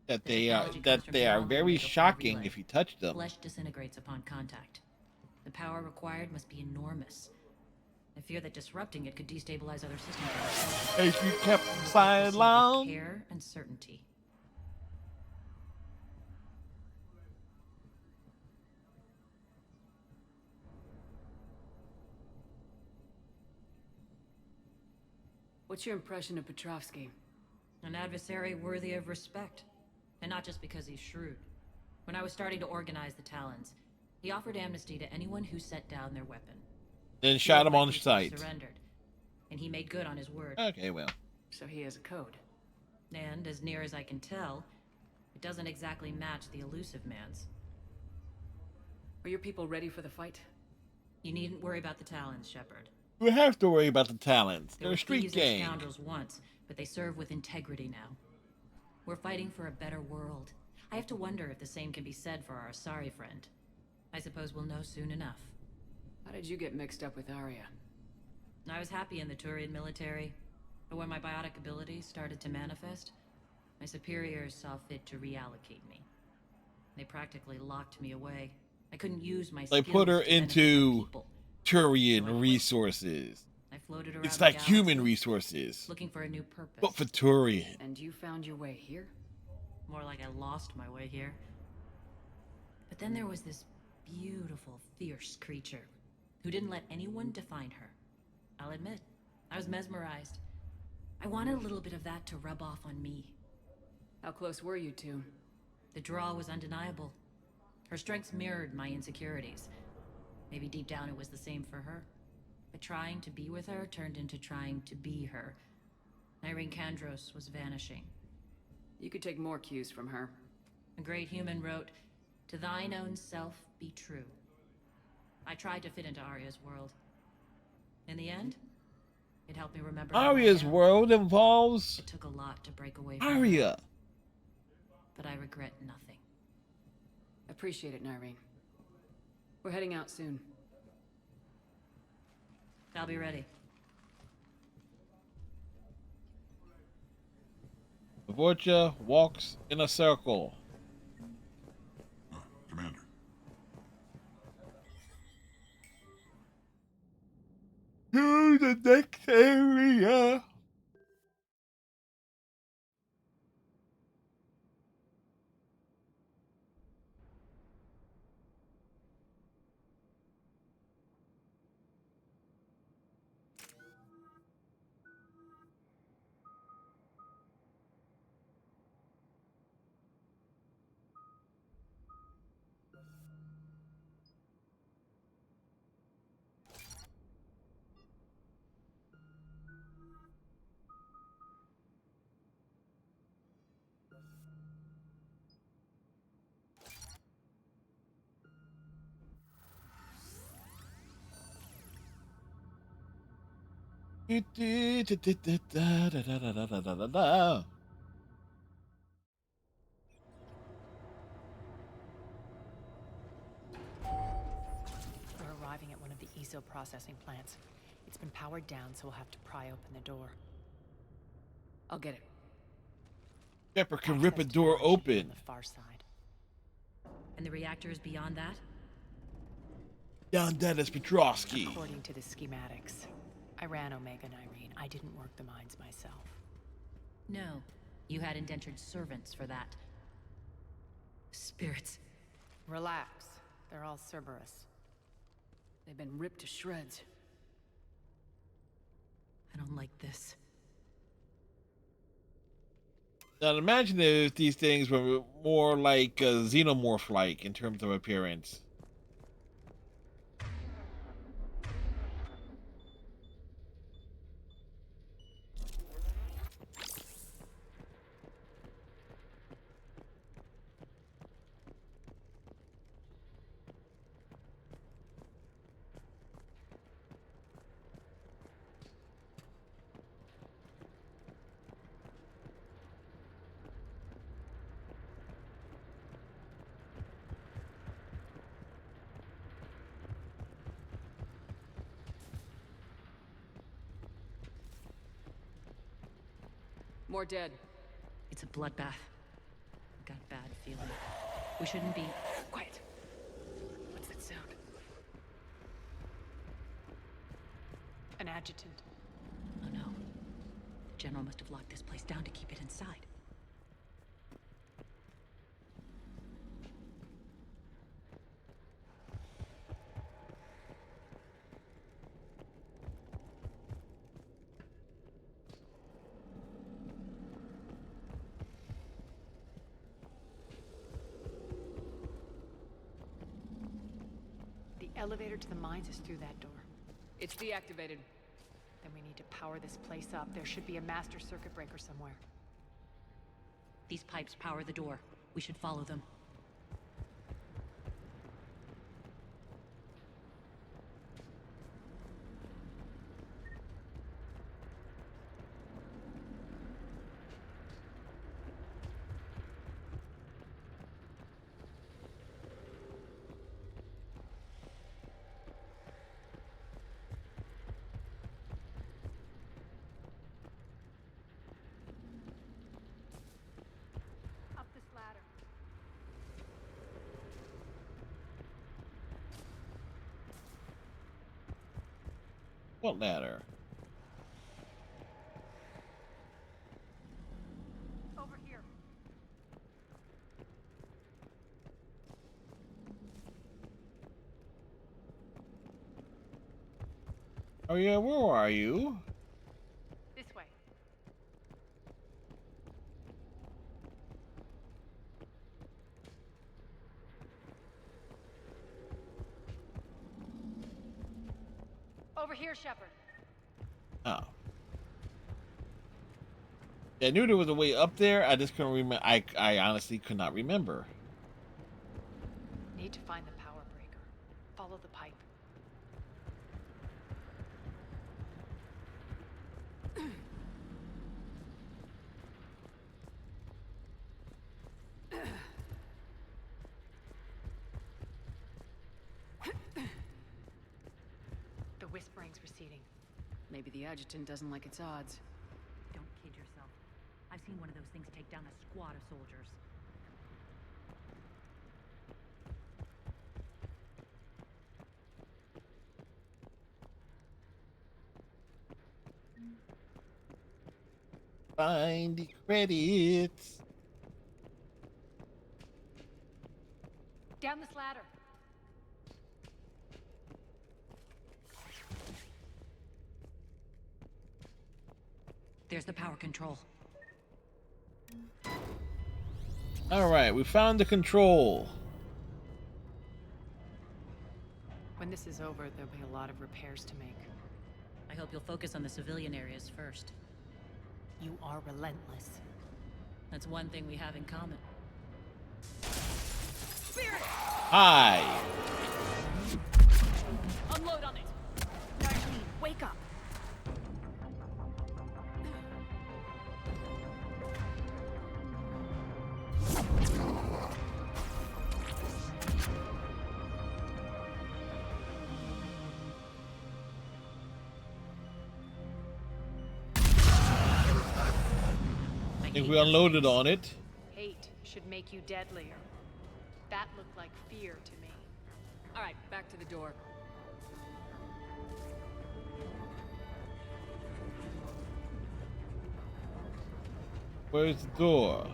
That The they are technology comes from beyond the very Omega shocking relay. if you touch them. Flesh disintegrates upon contact. The power required must be enormous. I fear that disrupting it could destabilize other systems. If you kept silent long. Care and certainty. What's your impression of Petrovsky? An adversary worthy of respect. And not just because he's shrewd. When I was starting to organize the Talons, he offered amnesty to anyone who set down their weapon. Then shot him My on people sight. Surrendered. And he made good on his word. Okay, well. So he has a code. And as near as I can tell, it doesn't exactly match the elusive man's. Are your people ready for the fight? You needn't worry about the Talons, Shepard. We have to worry about the talents. They They're were a street thieves and gang. scoundrels once, but they serve with integrity now. We're fighting for a better world. I have to wonder if the same can be said for our Asari friend. I suppose we'll know soon enough. How did you get mixed up with Arya? I was happy in the Turian military, but when my biotic abilities started to manifest, my superiors saw fit to reallocate me. They practically locked me away. I couldn't use my They skills put her to benefit into my people. Turian resources. I floated around It's the like galaxy, human resources, looking for a new purpose. but for Turian. And you found your way here? More like I lost my way here. But then there was this beautiful, fierce creature who didn't let anyone define her. I'll admit, I was mesmerized. I wanted a little bit of that to rub off on me. How close were you two? The draw was undeniable. Her strengths mirrored my insecurities. Maybe deep down it was the same for her. But trying to be with her turned into trying to be her. Irene Kandros was vanishing. You could take more cues from her. A great human wrote, "To thine own self be true." I tried to fit into Arya's world. In the end, it helped me remember. Arya's world involves It took a lot to break away from Arya. her, but I regret nothing. Appreciate it, Nyreen. We're heading out soon. I'll be ready. Vorcha walks in a circle. Commander. To the next area. We're arriving at one of the ESO processing plants. It's been powered down, so we'll have to pry open the door. I'll get it. Pepper can rip a door open. The far side. And the reactor is beyond that? Down that is Petrovsky. According to the schematics. I ran Omega, Irene. I didn't work the mines myself. No. You had indentured servants for that. Spirits. Relax. They're all Cerberus. They've been ripped to shreds. I don't like this. Now imagine if these things were more like xenomorph-like in terms of appearance. More dead. It's a bloodbath. I've got a bad feeling. We shouldn't be... Quiet. What's that sound? An adjutant. Oh no. The General must have locked this place down to keep it inside. Elevator to the mines is through that door. It's deactivated. Then we need to power this place up. There should be a master circuit breaker somewhere. These pipes power the door. We should follow them. What ladder? Over here. Oh yeah, where are you? This way. Over here, Shepard. Oh. Yeah, I knew there was a way up there. I just couldn't remember. I honestly could not remember. Need to find the power breaker. Follow the pipe. The whispering's receding. Maybe the adjutant doesn't like its odds. Don't kid yourself. I've seen one of those things take down a squad of soldiers. Find the credits. Down this ladder. There's the power control. All right, we found the control. When this is over, there'll be a lot of repairs to make. I hope you'll focus on the civilian areas first. You are relentless. That's one thing we have in common. Spirit! Hi. Unload on it! Darlene, wake up! think we unloaded on it. Hate should make you deadlier. That looked like fear to me. All right, back to the door. Where's the door?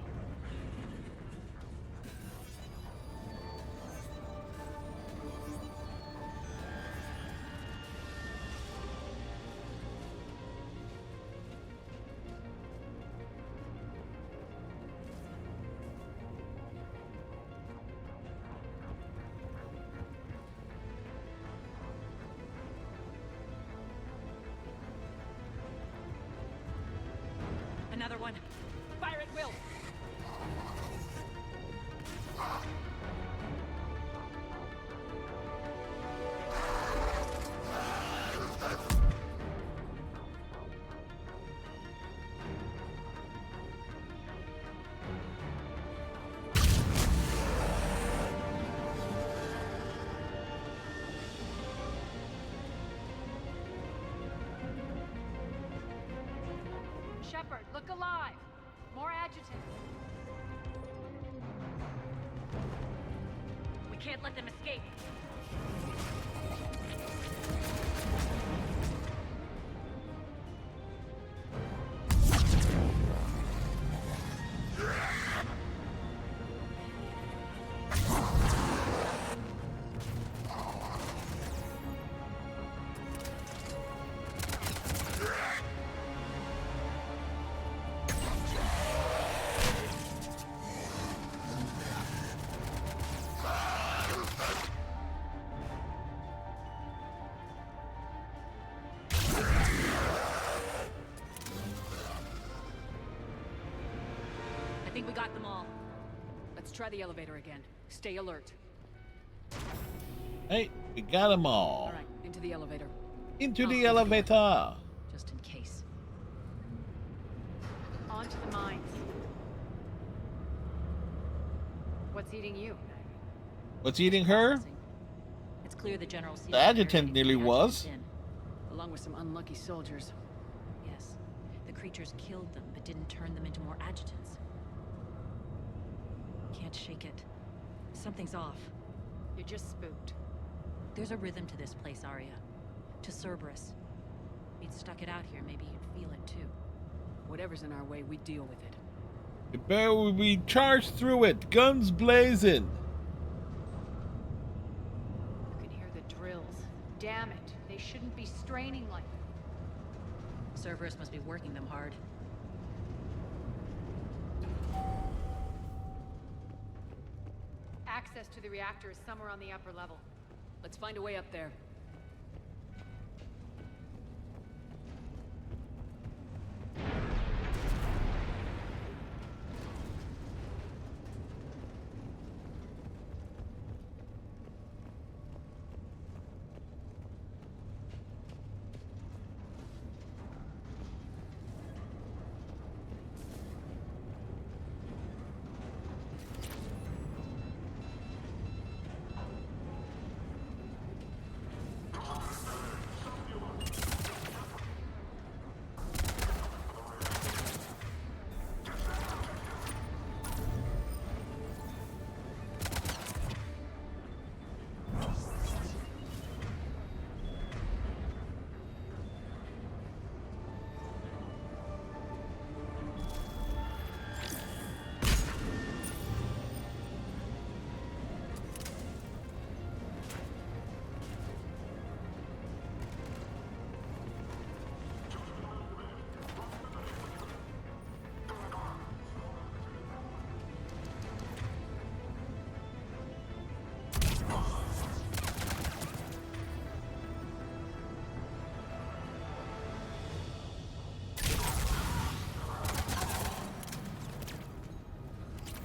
Another one. Fire at will. Shepard, look alive. More adjutants. We can't let them escape. I think we got them all. Let's try the elevator again. Stay alert. Hey, we got them all. All right, into the elevator. Into the elevator. Just in case. On to the mines. What's eating you? What's eating her? It's clear the General The adjutant nearly was. Along with some unlucky soldiers. Yes. The creatures killed them, but didn't turn them into more adjutants. Can't shake it. Something's off. You're just spooked. There's a rhythm to this place, Arya. To Cerberus. If you'd stuck it out here, maybe you'd feel it too. Whatever's in our way, we deal with it. We charge through it, guns blazing. You can hear the drills. Damn it. They shouldn't be straining like that. Cerberus must be working them hard. Access to the reactor is somewhere on the upper level. Let's find a way up there.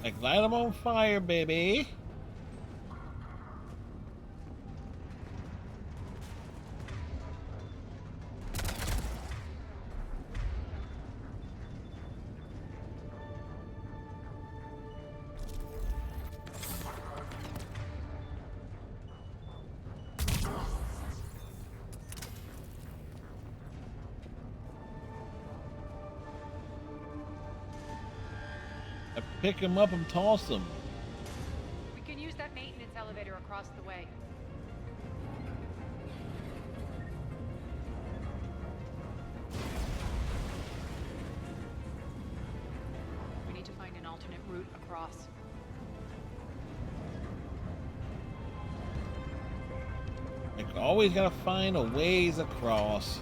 Like, light them on fire, baby. I pick him up and toss him. We can use that maintenance elevator across the way. We need to find an alternate route across. Like, always gotta find a ways across.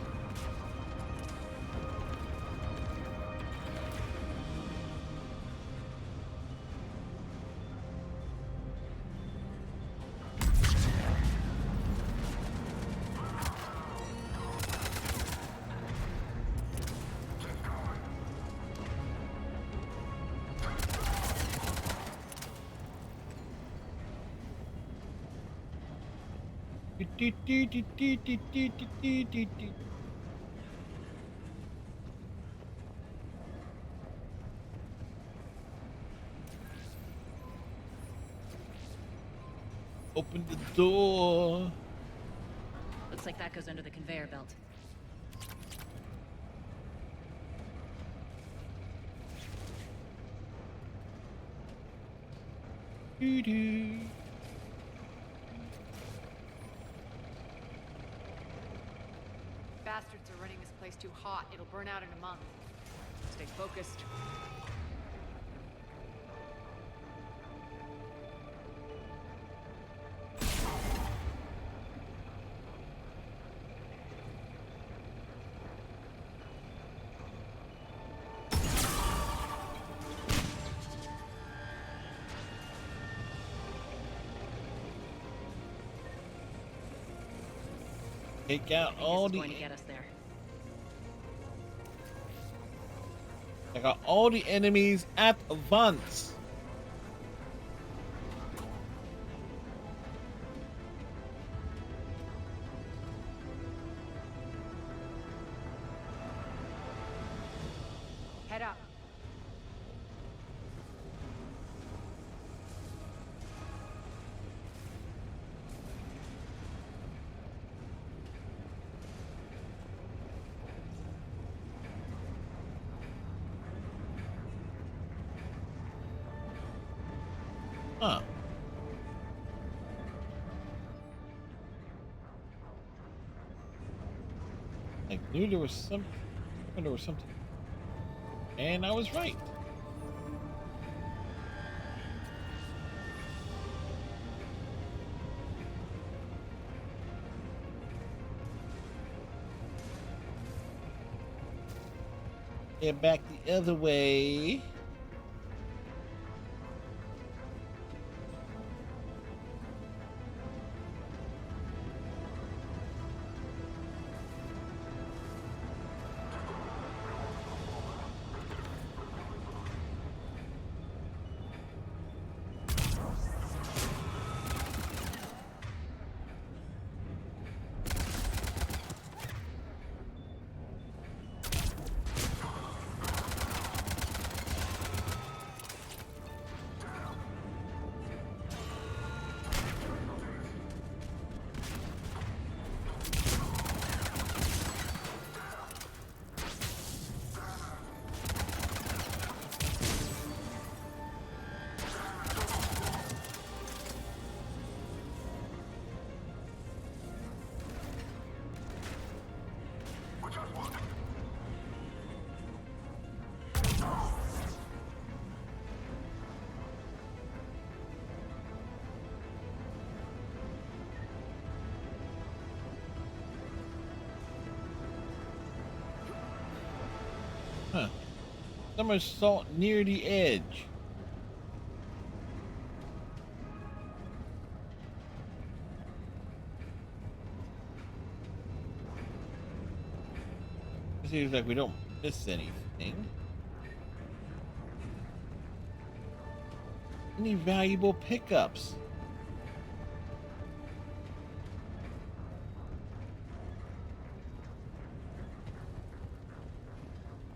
Open the door. Looks like that goes under the conveyor belt. Doo-doo. Bastards are running this place too hot. It'll burn out in a month. Stay focused. Take out all the. Going to get us there. I got all the enemies at once. Head up. Huh. I knew there was something. And I was right. Head back the other way. Huh. Somersault near the edge. It seems like we don't miss anything. Any valuable pickups?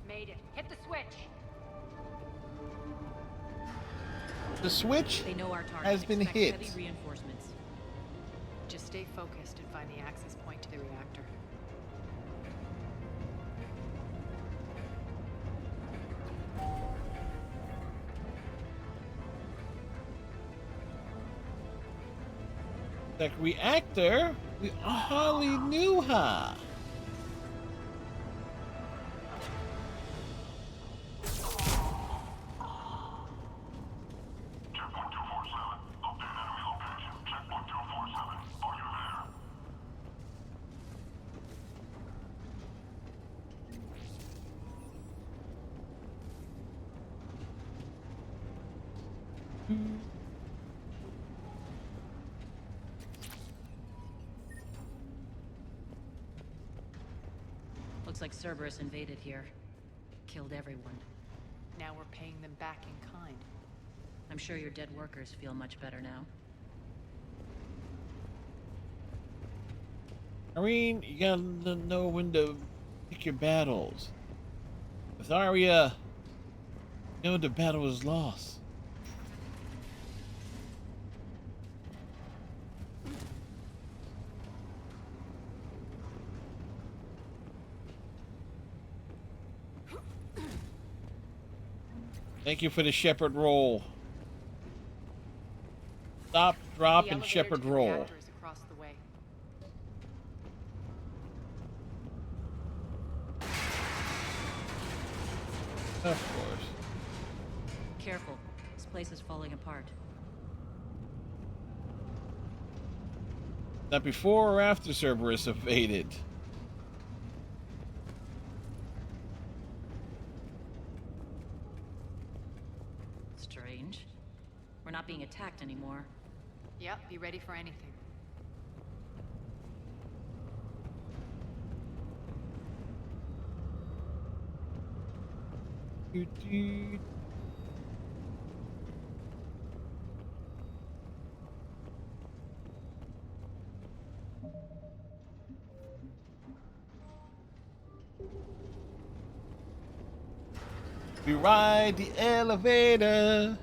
Made it. Hit the switch. The switch They know our target. has been Expect hit. heavy reinforcements. Just stay focused and find the access point to the reactor. That reactor, we hardly knew her. Looks like Cerberus invaded here. Killed everyone. Now we're paying them back in kind. I'm sure your dead workers feel much better now. Irene, you gotta know when to pick your battles. With Arya, you know the battle is lost. Thank you for the shepherd roll. Stop, drop, and shepherd roll. Across the way. Of course. Careful. This place is falling apart. That before or after Cerberus invaded? Strange. We're not being attacked anymore. Yep, be ready for anything. We ride the elevator.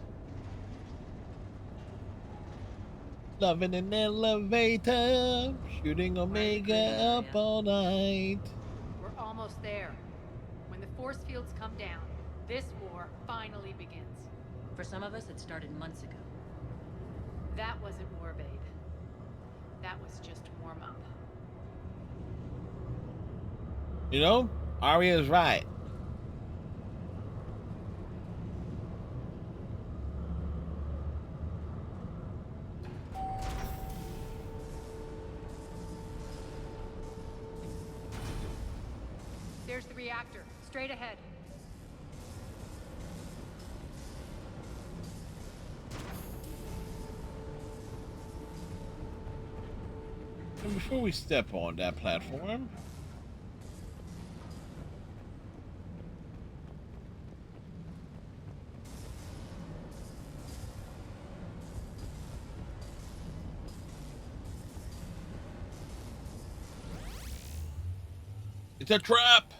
Loving an elevator. Shooting Omega up all night. We're almost there. When the force fields come down, this war finally begins. For some of us, it started months ago. That wasn't war, babe. That was just warm up. You know, Arya is right. There's the reactor, straight ahead. And before we step on that platform, it's a trap!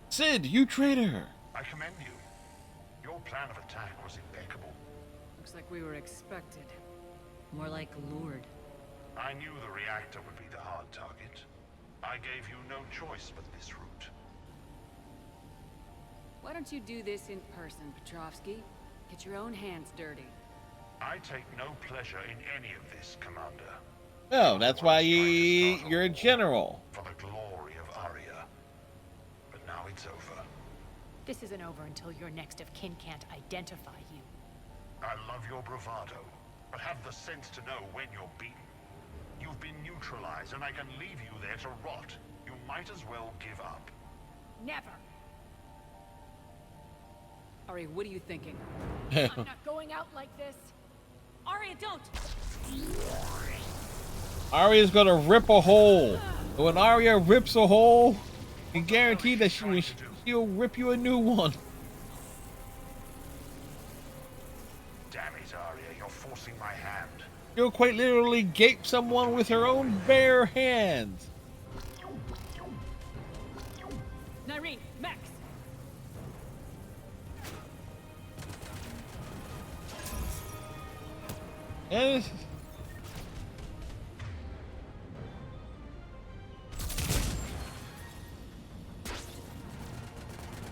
Sid, you traitor! I commend you. Your plan of attack was impeccable. Looks like we were expected. More like lured. I knew the reactor would be the hard target. I gave you no choice but this route. Why don't you do this in person, Petrovsky? Get your own hands dirty. I take no pleasure in any of this, Commander. Oh, that's why you're a general. For the glory of Arya. But now it's over. This isn't over until your next of kin can't identify you. I love your bravado, but have the sense to know when you're beaten. You've been neutralized, and I can leave you there to rot. You might as well give up. Never! Ari, what are you thinking? I'm not going out like this. Arya, don't! Arya's gonna rip a hole. And when Arya rips a hole, you guarantee that she'll rip you a new one. Damn it, Arya, you're forcing my hand. She'll quite literally gape someone with her own bare hands. Nyreen, Max! And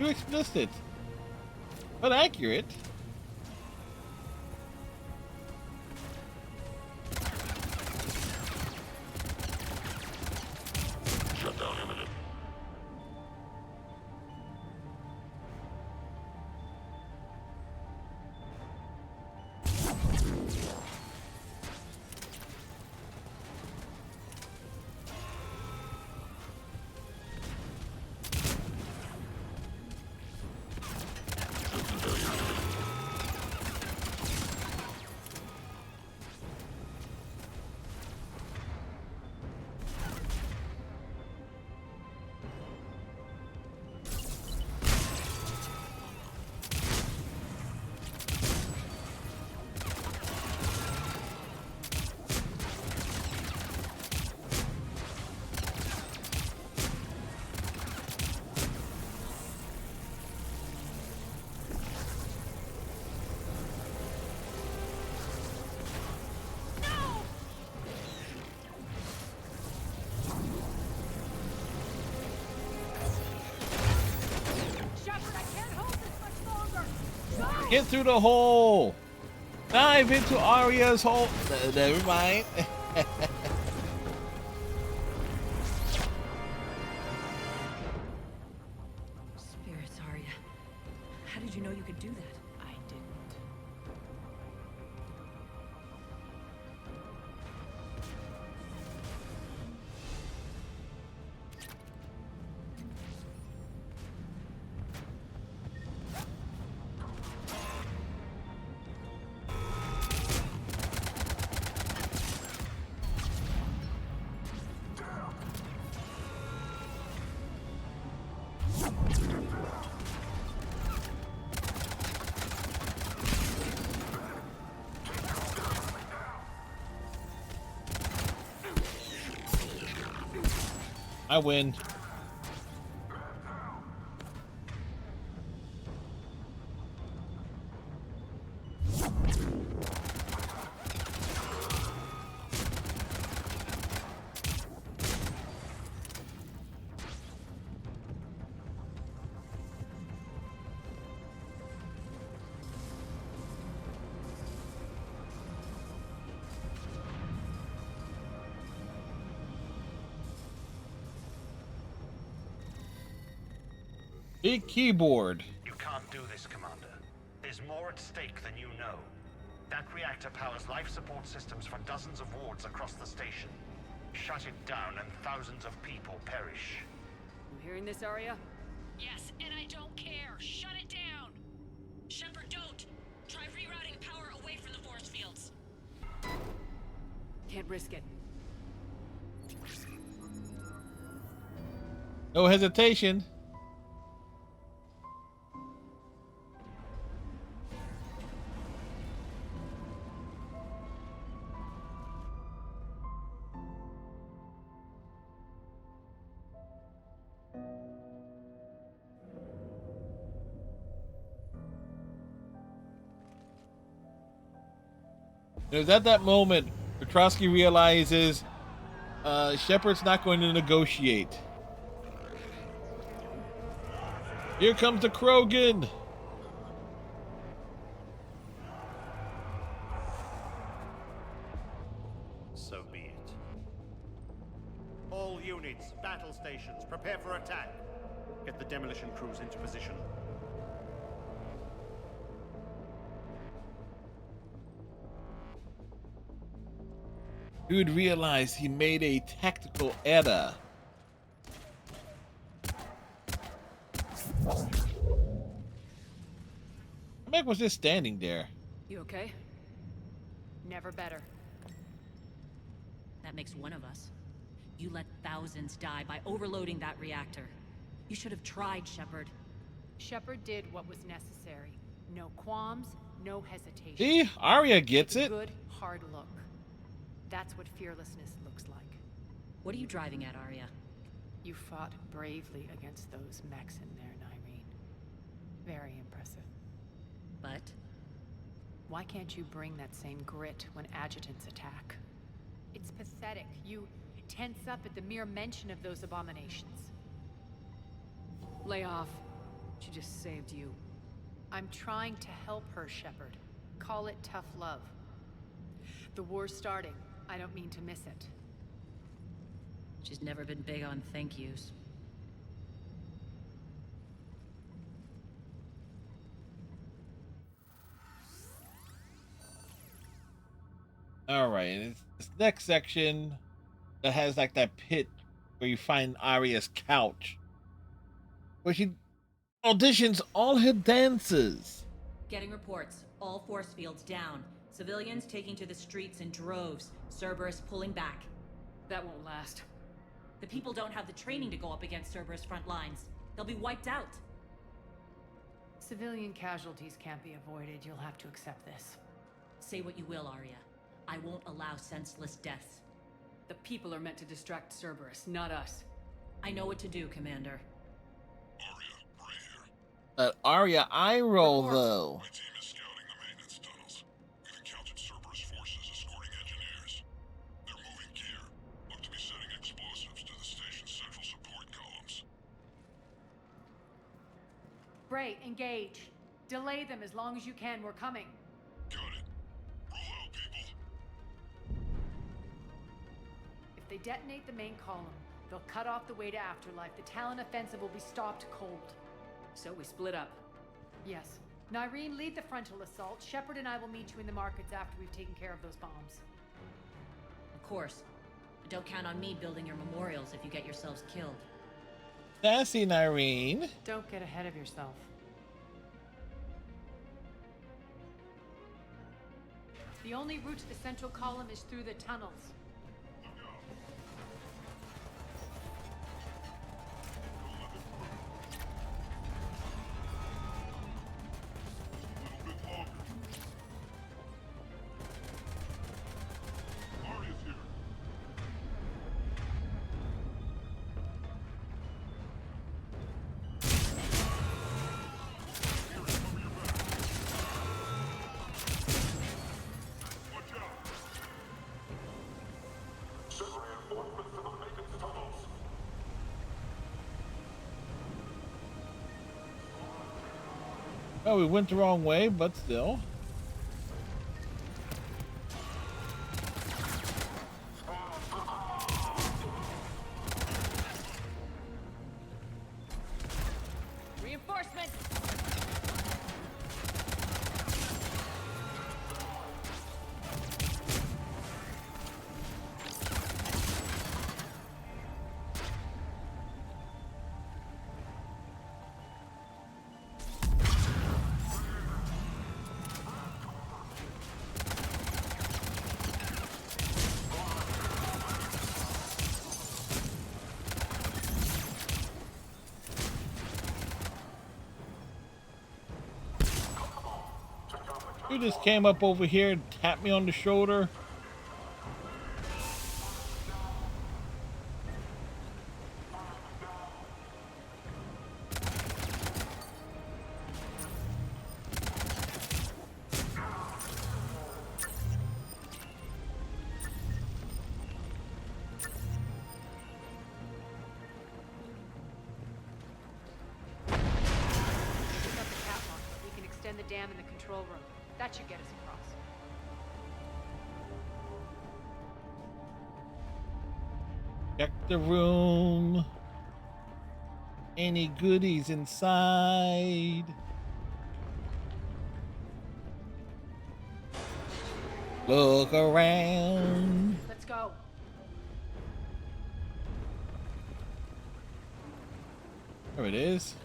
too explicit, but accurate. Get through the hole. Dive into Arya's hole. Never mind. Spirits, Arya. How did you know you could do that? I didn't. I win. Big keyboard. You can't do this, Commander. There's more at stake than you know. That reactor powers life support systems for dozens of wards across the station. Shut it down and thousands of people perish. You hearing this, Arya? Yes, and I don't care. Shut it down. Shepard, don't. Try rerouting power away from the force fields. Can't risk it. No hesitation. It was at that moment Petrovsky realizes Shepard's not going to negotiate. Here comes the Krogan. So be it. All units, battle stations, prepare for attack. Get the demolition crews into position. Dude realized he made a tactical error. Meg was just standing there. You okay? Never better. That makes one of us. You let thousands die by overloading that reactor. You should have tried, Shepard. Shepard did what was necessary. No qualms, no hesitation. See? Arya gets it. Good, hard look. That's what fearlessness looks like. What are you driving at, Arya? You fought bravely against those mechs in there, Nyreen. Very impressive. But? Why can't you bring that same grit when adjutants attack? It's pathetic. You tense up at the mere mention of those abominations. Lay off. She just saved you. I'm trying to help her, Shepard. Call it tough love. The war's starting. I don't mean to miss it. She's never been big on thank yous. All right, and this next section that has like that pit where you find Arya's couch, where she auditions all her dances. Getting reports. All force fields down. Civilians taking to the streets in droves. Cerberus pulling back. That won't last. The people don't have the training to go up against Cerberus front lines. They'll be wiped out. Civilian casualties can't be avoided. You'll have to accept this. Say what you will, Arya. I won't allow senseless deaths. The people are meant to distract Cerberus, not us. I know what to do, Commander. Arya eye roll though. My team is scouting the maintenance tunnels. We've encountered Cerberus forces escorting engineers. They're moving gear. Look to be setting explosives to the station's central support columns. Bray, engage. Delay them as long as you can. We're coming. Got it. Roll out, people. If they detonate the main column, they'll cut off the way to Afterlife. The Talon offensive will be stopped cold. So we split up. Yes. Nyreen, lead the frontal assault. Shepard and I will meet you in the markets after we've taken care of those bombs. Of course. But don't count on me building your memorials if you get yourselves killed. Sassy, Nyreen. Don't get ahead of yourself. The only route to the central column is through the tunnels. Oh, we went the wrong way, but still. Reinforcements! You just came up over here and tapped me on the shoulder. The dam in the control room. That should get us across. Check the room. Any goodies inside? Look around. Let's go. There it is.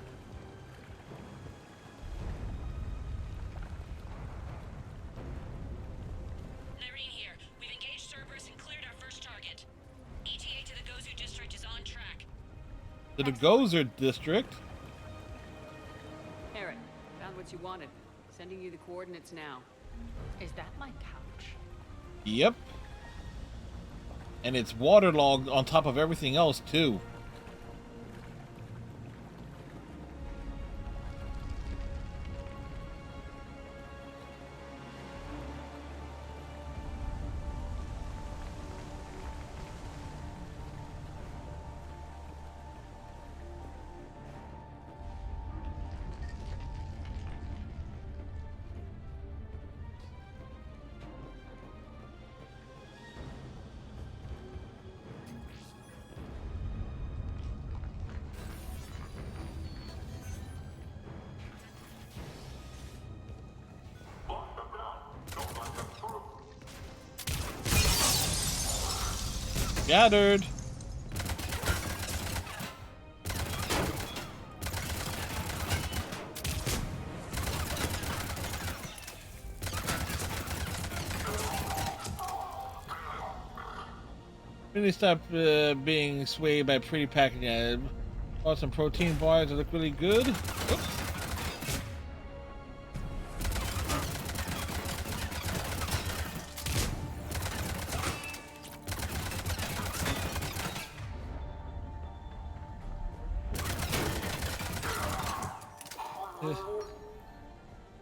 To the Gozer district. Aaron, found what you wanted. Sending you the coordinates now. Is that my couch? Yep. And it's waterlogged on top of everything else, too. Gathered. Really stop being swayed by pretty packaging. I bought some protein bars that look really good. Oops.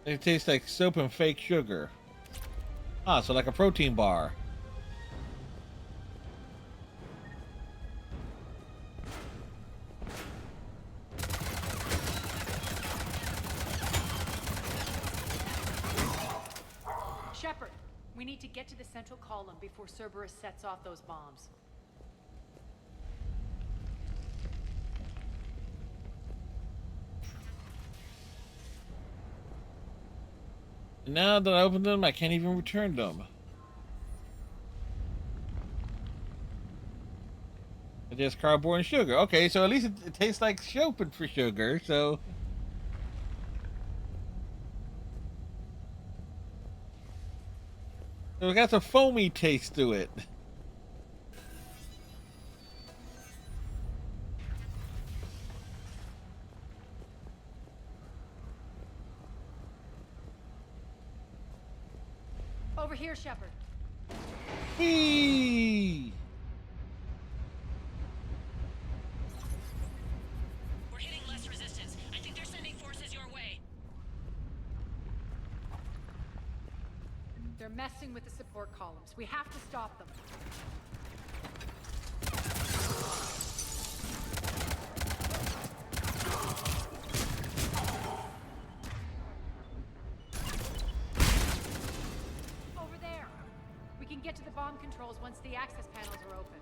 They taste like soap and fake sugar. Ah, so like a protein bar. We need to get to the central column before Cerberus sets off those bombs. Now that I opened them, I can't even return them. It's just cardboard and sugar. Okay, so at least it tastes like soap for sugar, so... So it got some foamy taste to it. Over here, Shepard. Whee! We're hitting less resistance. I think they're sending forces your way. They're messing with the support columns. We have to stop them. Over there. We can get to the bomb controls once the access panels are open.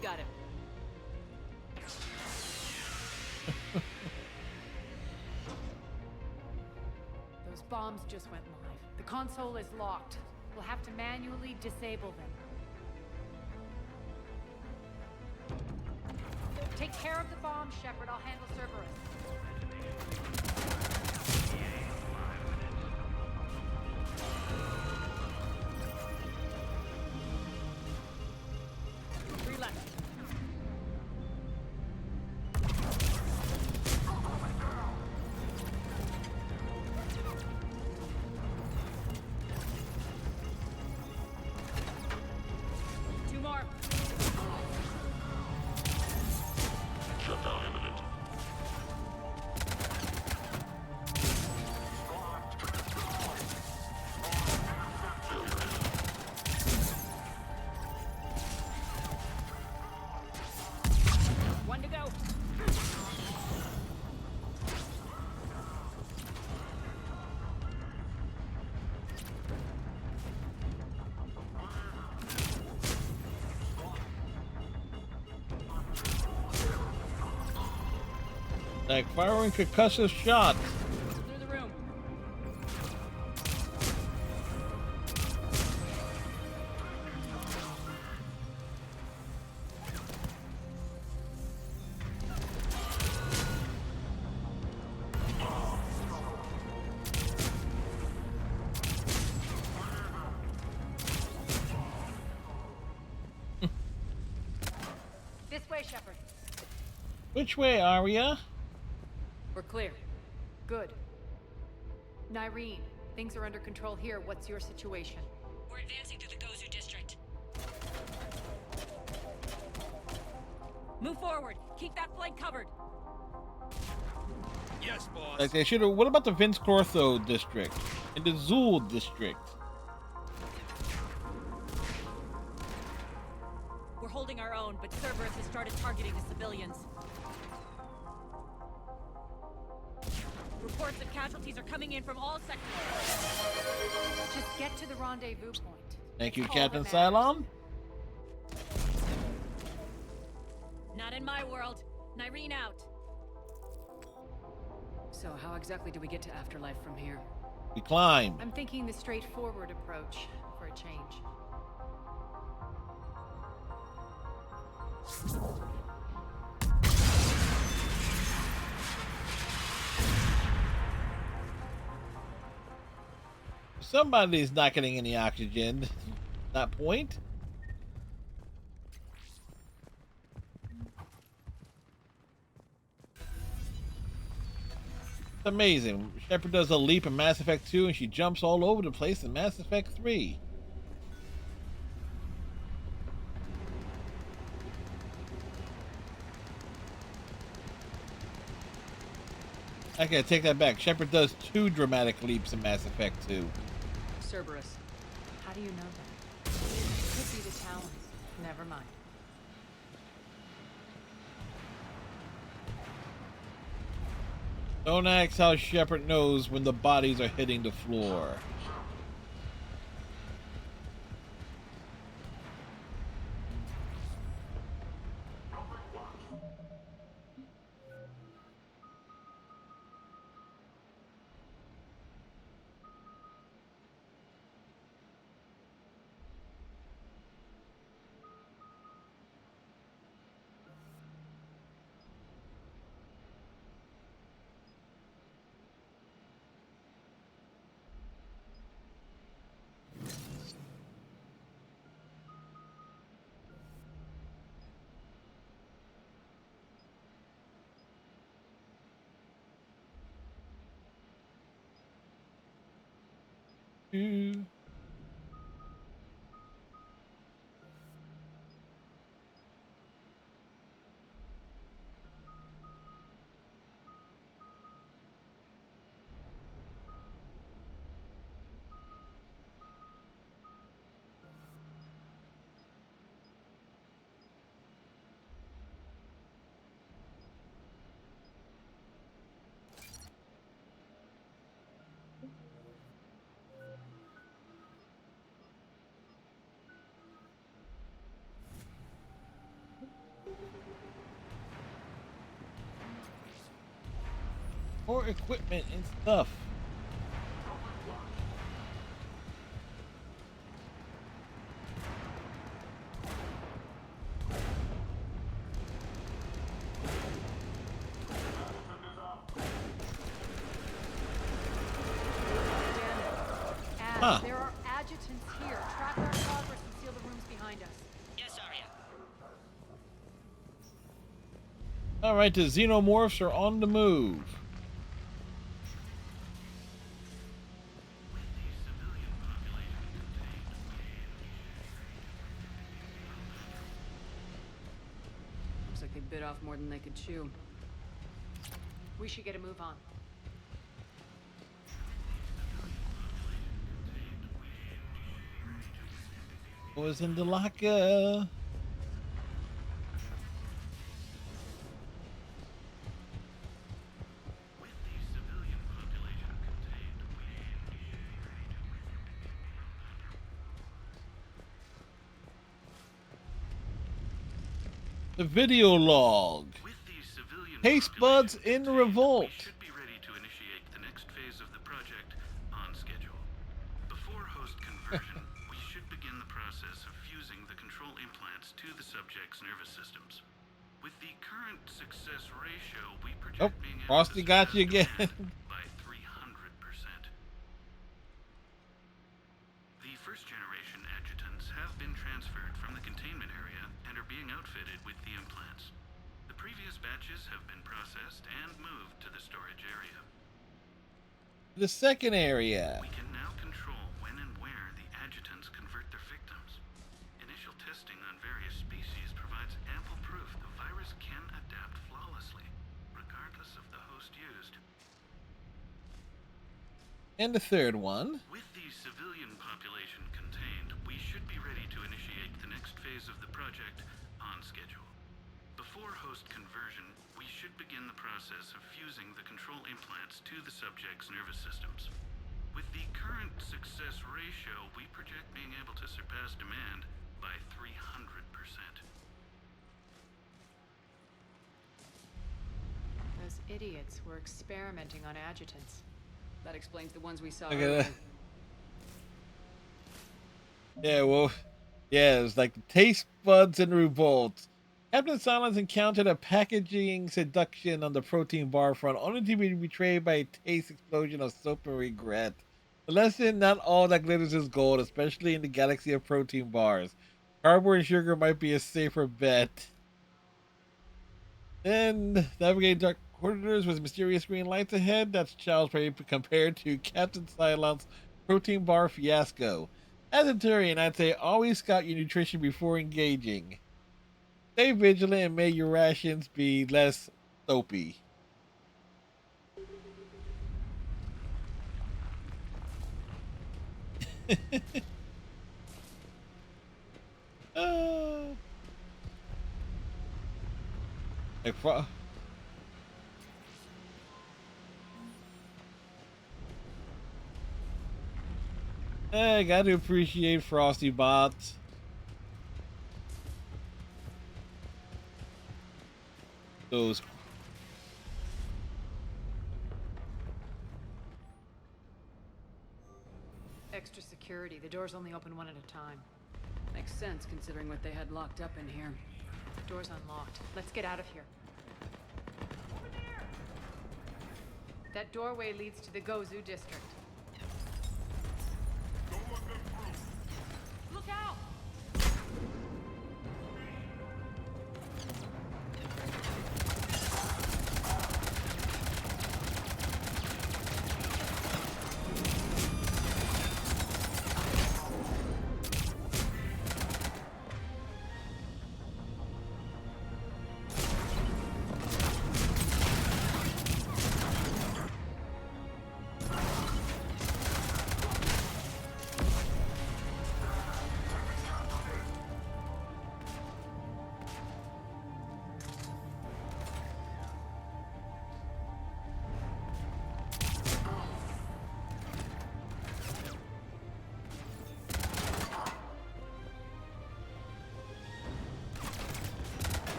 Got it. Those bombs just went live. The console is locked. We'll have to manually disable them. Take care of the bombs, Shepard. I'll handle Cerberus. Three left. Two more. Shutdown imminent. One to go. Like firing concussive shots. Through the room. This way, Shepard. Which way, Arya? We're clear. Good. Nyreen, things are under control here. What's your situation? We're advancing through the Gozu district. Move forward. Keep that flank covered. Yes, boss. Like they should have. What about the Vince Cortho district and the Zool district? We're holding our own, but Cerberus has started targeting the civilians. Reports of casualties are coming in from all sectors. Just get to the rendezvous point. Thank you, That's all Captain that matters. Cylon. Not in my world. Nyreen out. So how exactly do we get to Afterlife from here? We climb. I'm thinking the straightforward approach for a change. Somebody's not getting any oxygen. That point. It's amazing. Shepard does a leap in Mass Effect 2 and she jumps all over the place in Mass Effect 3. Okay, take that back. Shepard does 2 dramatic leaps in Mass Effect 2. Cerberus. How do you know that? Could be the Talons. Never mind. Don't ask how Shepard knows when the bodies are hitting the floor. More equipment and stuff. Huh. There are adjutants here. Track our progress and seal the rooms behind us. Yes, Arya. All right, the xenomorphs are on the move. Looks like they bit off more than they could chew. We should get a move on. Was in the locker. The video log. Taste buds in revolt. Should be ready to initiate the next phase of the project on schedule. Before host conversion, we should begin the process of fusing the control implants to the subject's nervous systems. With the current success ratio, we project being able Frosty got you again. by 300%. The first generation adjutants have been transferred from the containment area and are being outfitted with the implants. The previous batches have been processed and moved to the storage area. The second area. We can now control when and where the adjutants convert their victims. Initial testing on various species provides ample proof the virus can adapt flawlessly, regardless of the host used. And the third one. With the civilian population contained, we should be ready to initiate the next phase of the project on schedule. Before host conversion, we should begin the process of fusing the control implants to the subject's nervous systems. With the current success ratio, we project being able to surpass demand by 300%. Those idiots were experimenting on adjutants. That explains the ones we saw Look at earlier. that. Yeah, well, yeah, it was like the taste buds in revolt. Captain Silence encountered a packaging seduction on the protein bar front, only to be betrayed by a taste explosion of soap and regret. The lesson: not all that glitters is gold, especially in the galaxy of protein bars. Cardboard and sugar might be a safer bet. Then, navigating dark corridors with mysterious green lights ahead. That's child's play compared to Captain Silence protein bar fiasco. As a Turian, I'd say always scout your nutrition before engaging. Stay vigilant and may your rations be less soapy. Like, I got to appreciate Frosty Bot. Those. Extra security. The doors only open one at a time. Makes sense considering what they had locked up in here. Door's unlocked. Let's get out of here. That doorway leads to the Gozu district. Look out!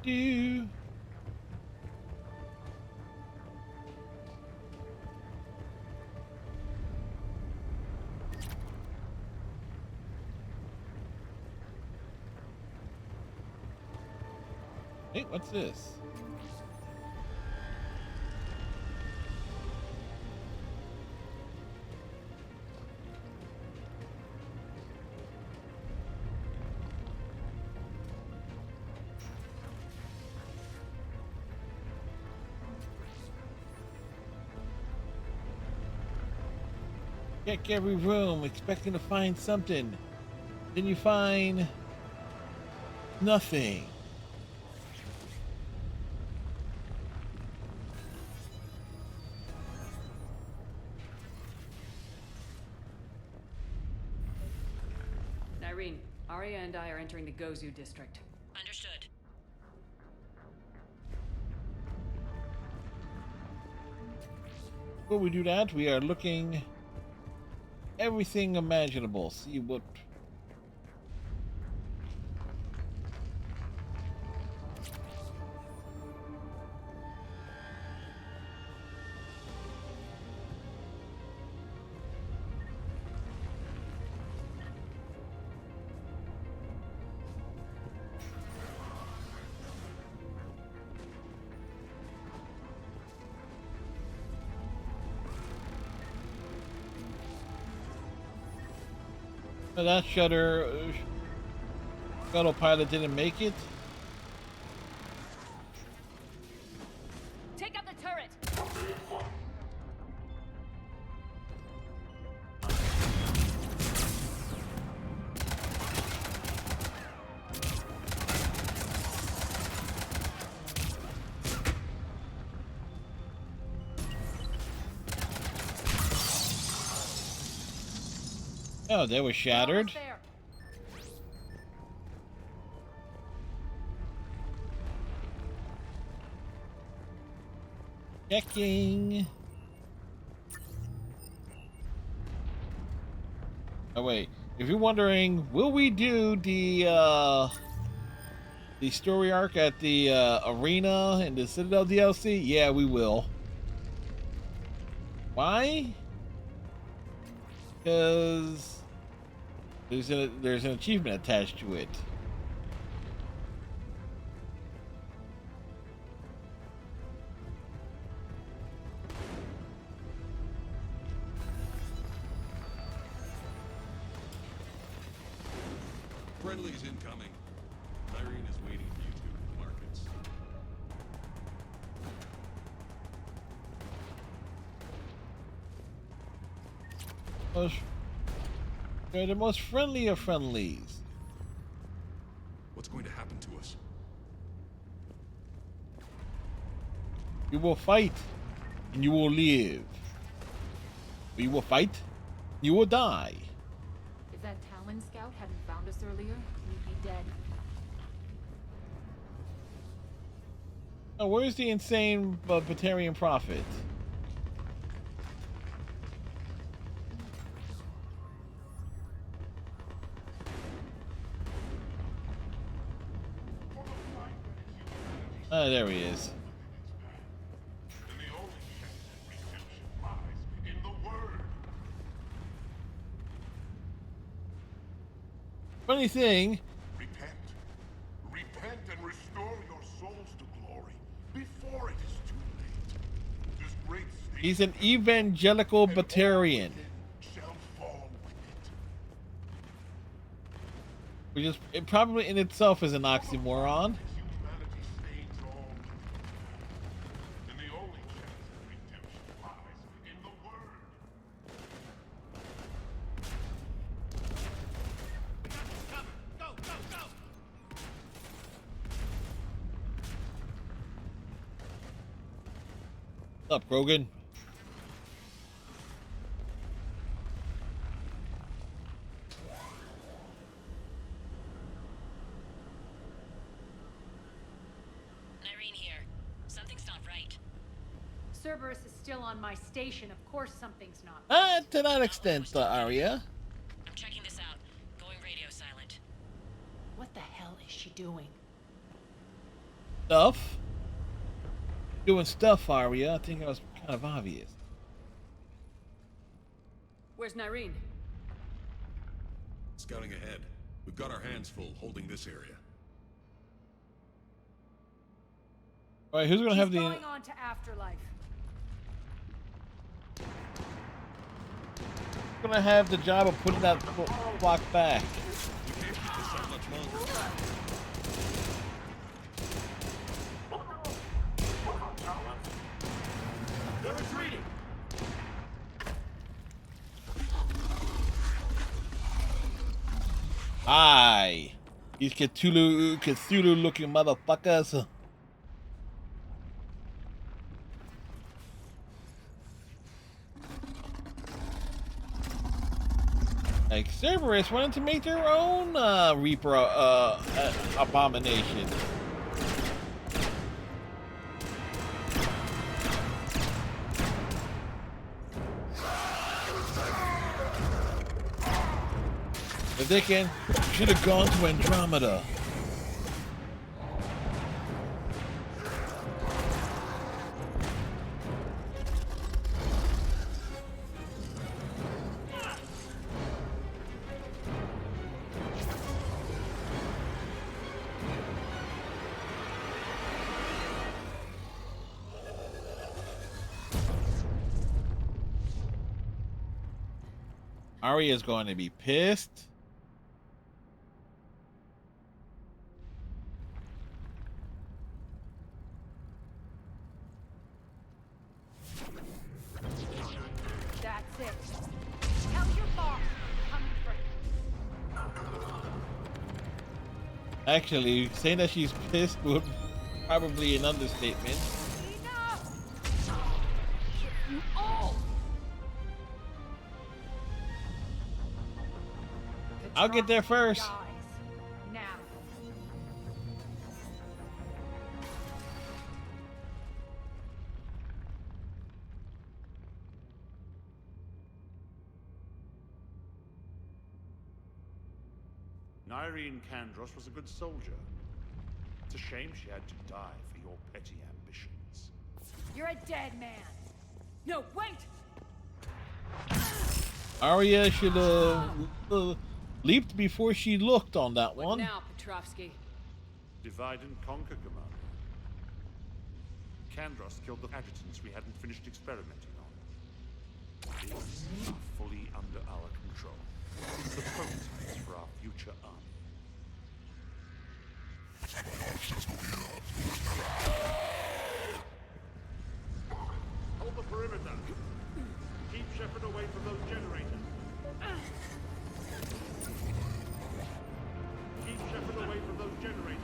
Do. Hey, what's this? Check every room, expecting to find something. Then you find nothing. Irene, Arya and I are entering the Gozu district. Understood. Before we do that, we are looking everything imaginable. See what. That shuttle pilot didn't make it. Take out the turret! Oh, they were shattered. Checking. Oh wait, if you're wondering, will we do the story arc at the arena in the Citadel DLC? Yeah, we will. Why? Because there's an achievement attached to it. Friendly's incoming. Irene is waiting for you two at the markets. They're the most friendly of friendlies. What's going to happen to us? You will fight, and you will live. You will fight, you will die. If that Talon scout hadn't found us earlier, we'd be dead. Oh, where's the insane Batarian prophet? There he is. And the only chance at redemption lies in the word. Funny thing, Repent. Repent and restore your souls to glory before it is too late. This great state he's an evangelical Batarian. shall fall with it. Which is, it probably in itself is an oxymoron. Humanity stains all. And the only chance at redemption lies in the word. Go, go, go! What's up, Grogan? Irene here. Something's not right. Cerberus is still on my station. Of course something's not. To that extent, Arya. I'm checking this out. Going radio silent. What the hell is she doing? Stuff. Doing stuff, Arya. I think that was kind of obvious. Where's Nyreen? Scouting ahead. We've got our hands full holding this area. All right, who's gonna have the? Going on to Afterlife. Gonna have the job of putting that block back. We can't keep this up much longer. They're retreating! Aye, these Cthulhu looking motherfuckers. Like Cerberus wanted to make their own Reaper abomination. But they should have gone to Andromeda. Arya's going to be pissed. That's it. Tell your boss I'm coming for him. Actually, saying that she's pissed would probably an understatement. You all. I'll get there first. Now. Nyreen Kandros was a good soldier. It's a shame she had to die for your petty ambitions. You're a dead man. No, wait. Arya should have leaped before she looked on that What one. now, Petrovsky? Divide and conquer, Commander. Kandros killed the adjutants we hadn't finished experimenting on. These are fully under our control. The prototypes for our future army. Hold the perimeter. Keep Shepard away from those generators. Keep Shepard away from those generators.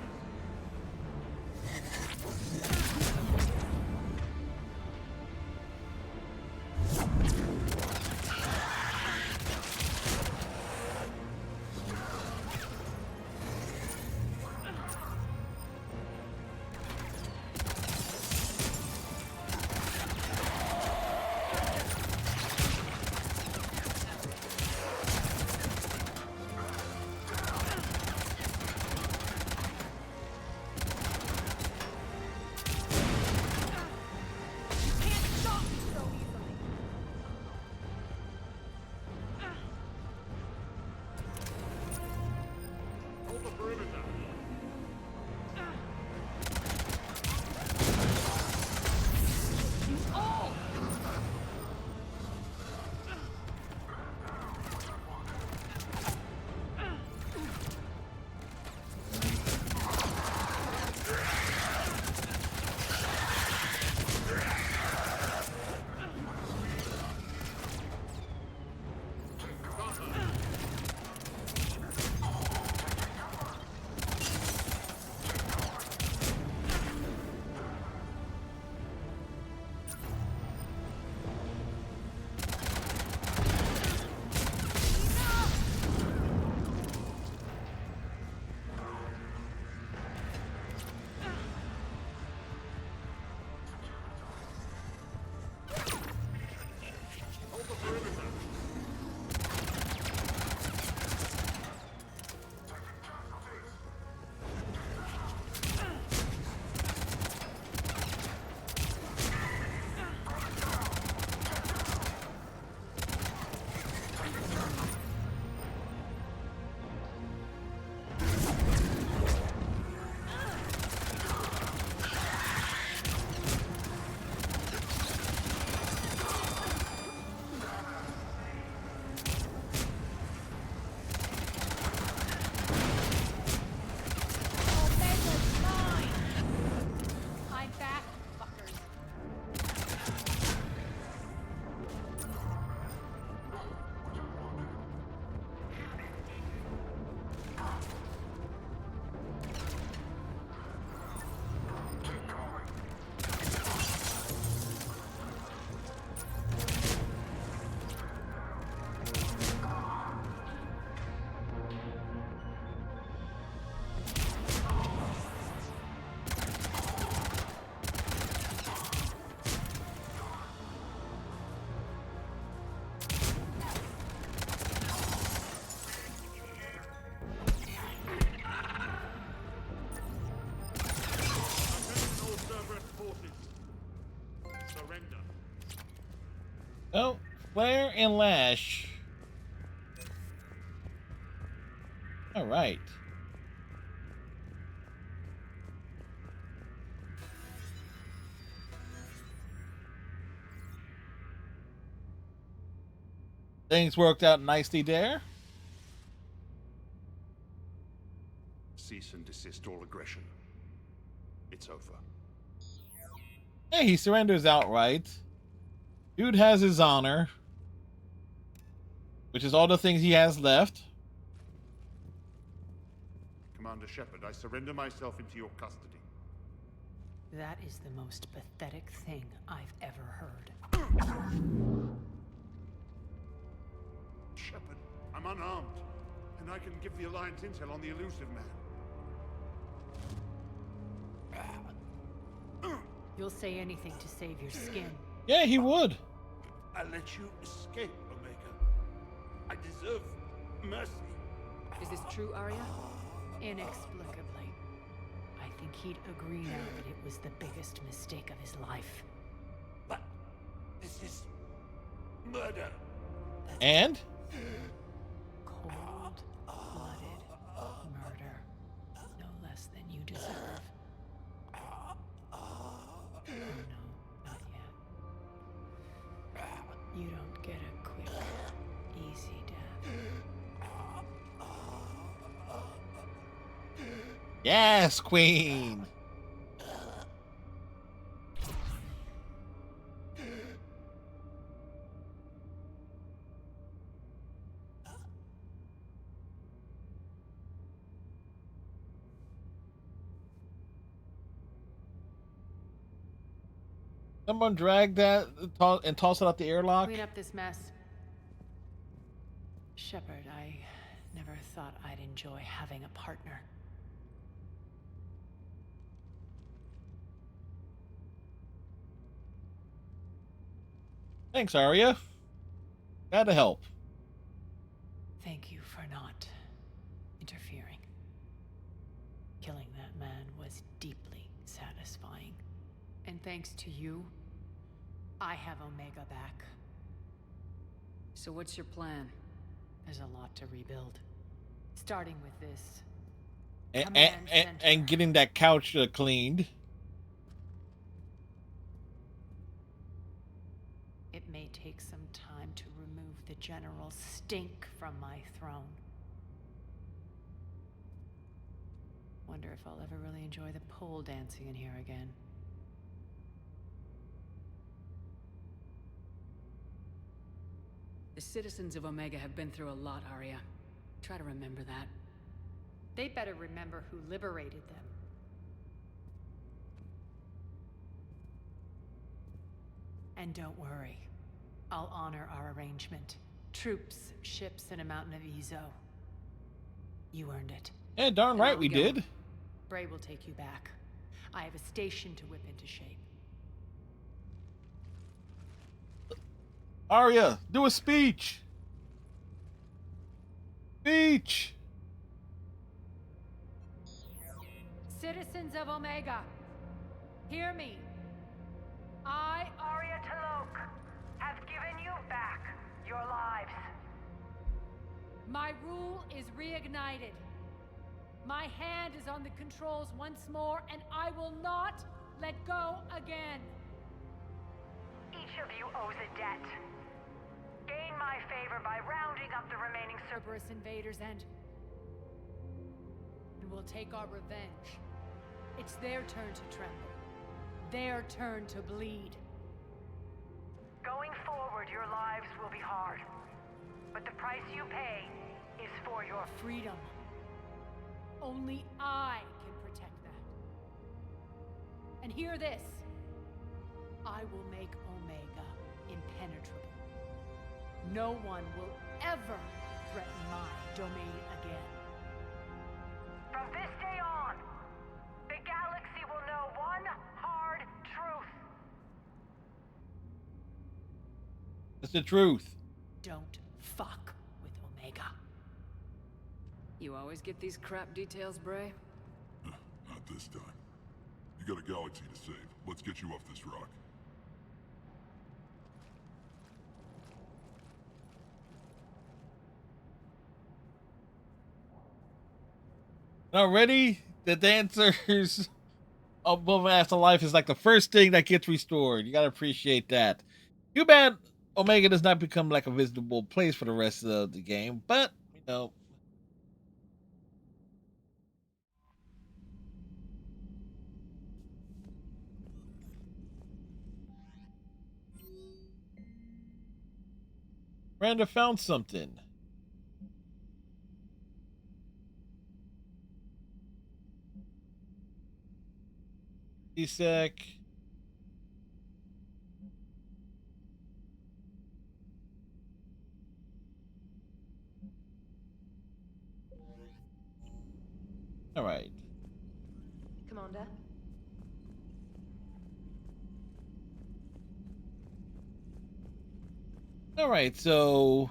Well, Flare and Lash. All right. Things worked out nicely there. Cease and desist all aggression. It's over. Yeah, he surrenders outright. Dude has his honor, which is all the things he has left. Commander Shepard, I surrender myself into your custody. That is the most pathetic thing I've ever heard. Shepard, I'm unarmed, and I can give the Alliance intel on the elusive man. You'll say anything to save your skin. Yeah, he would. I let you escape, Omega. I deserve mercy. Is this true, Arya? Inexplicably. I think he'd agree now that it was the biggest mistake of his life. But this is murder. And? Cold-blooded murder. No less than you deserve. Oh no, not yet. You don't get a quick, easy death. Yes, Queen. Someone drag that and toss it out the airlock. Clean up this mess. Shepard, I never thought I'd enjoy having a partner. Thanks, Arya. Gotta help. Thank you for not interfering. Killing that man was deeply satisfying. And thanks to you, I have Omega back. So what's your plan? There's a lot to rebuild. Starting with this. And getting that couch cleaned. It may take some time to remove the general stink from my throne. Wonder if I'll ever really enjoy the pole dancing in here again. The citizens of Omega have been through a lot, Arya. Try to remember that. They better remember who liberated them. And don't worry. I'll honor our arrangement. Troops, ships, and a mountain of Ezo. You earned it. Yeah, darn right we did. Bray will take you back. I have a station to whip into shape. Arya, do a speech. Speech. Citizens of Omega, hear me. I, Arya T'Loak, have given you back your lives. My rule is reignited. My hand is on the controls once more, and I will not let go again. Each of you owes a debt. Gain my favor by rounding up the remaining Cerberus invaders and we'll take our revenge. It's their turn to tremble. Their turn to bleed. Going forward, your lives will be hard. But the price you pay is for your freedom. Only I can protect that. And hear this. I will make Omega impenetrable. No one will ever threaten my domain again. From this day on, the galaxy will know one hard truth. It's the truth. Don't fuck with Omega. You always get these crap details, Bray? Not this time. You got a galaxy to save. Let's get you off this rock. Already, the dancers above Afterlife is like the first thing that gets restored. You gotta appreciate that. Too bad Omega does not become like a visitable place for the rest of the game, but you know. Miranda found something. C-Sec. All right. Commander? All right, so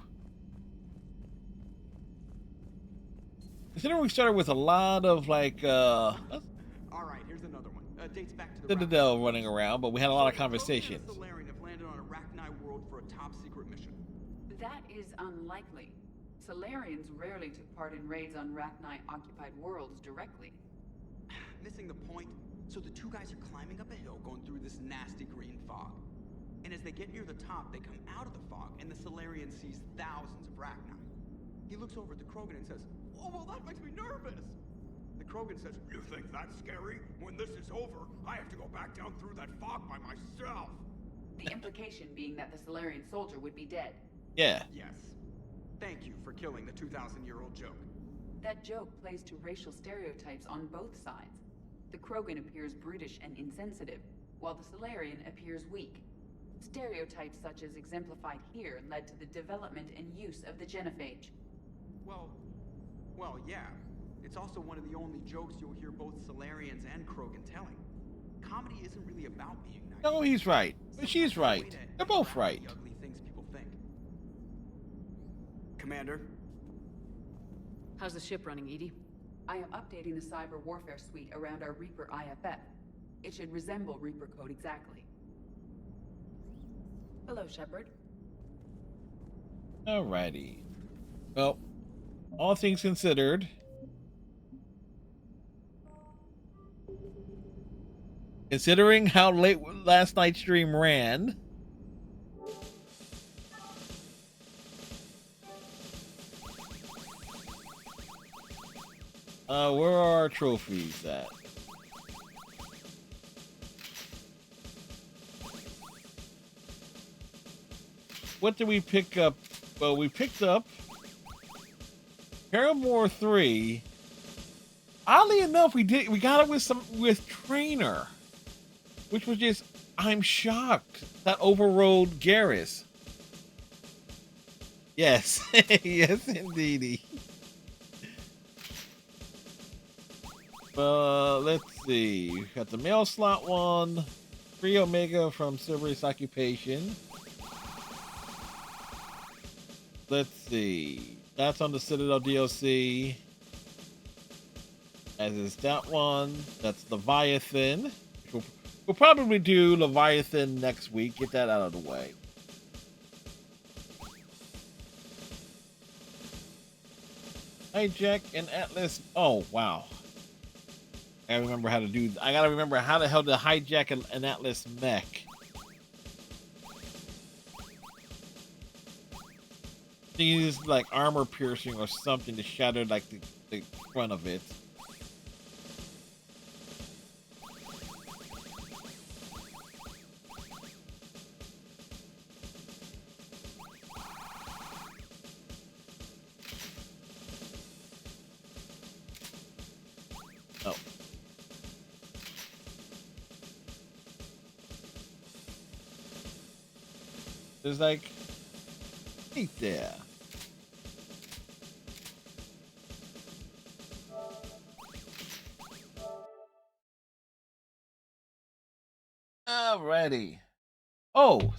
considering we started with a lot of like all right, here's another one. Dates back to the Citadel running around, but we had a lot of conversations. Solarian have landed on Arachni world for a top secret mission. That is unlikely. Solarians rarely took part in raids on Rachni occupied worlds directly. Missing the point. So the two guys are climbing up a hill going through this nasty green fog. And as they get near the top, they come out of the fog, and the Solarian sees thousands of Rachni. He looks over at the Krogan and says, "Oh, well, that makes me nervous." The Krogan says, "You think that's scary? When this is over, I have to go back down through that fog by myself." The implication being that the Solarian soldier would be dead. Yeah. Yes. Thank you for killing the 2,000-year-old joke. That joke plays to racial stereotypes on both sides. The Krogan appears brutish and insensitive, while the Solarian appears weak. Stereotypes such as exemplified here led to the development and use of the genophage. Well, yeah. It's also one of the only jokes you'll hear both Solarians and Krogan telling. Comedy isn't really about being nice. No, he's right. But she's right. They're both right. The ugly things people think. Commander? How's the ship running, Edie? I am updating the cyber warfare suite around our Reaper IFF. It should resemble Reaper code exactly. Hello, Shepard. Alrighty. Well, all things considered, considering how late last night's stream ran, where are our trophies at? What did we pick up? Well, we picked up Paramore 3. Oddly enough, we got it with Trainer, which was just, I'm shocked that overrode Garrus. Yes, yes, indeedy. Let's see. We got the mail slot one, 3 Omega from Cerberus Occupation. Let's see. That's on the Citadel DLC. As is that one. That's Leviathan. We'll probably do Leviathan next week. Get that out of the way. Hijack and Atlas. Oh, wow. I gotta remember how to do. I gotta remember how the hell to hijack an Atlas mech. Use like armor piercing or something to shatter like the front of it. Oh. There's like right there. Alrighty. Oh,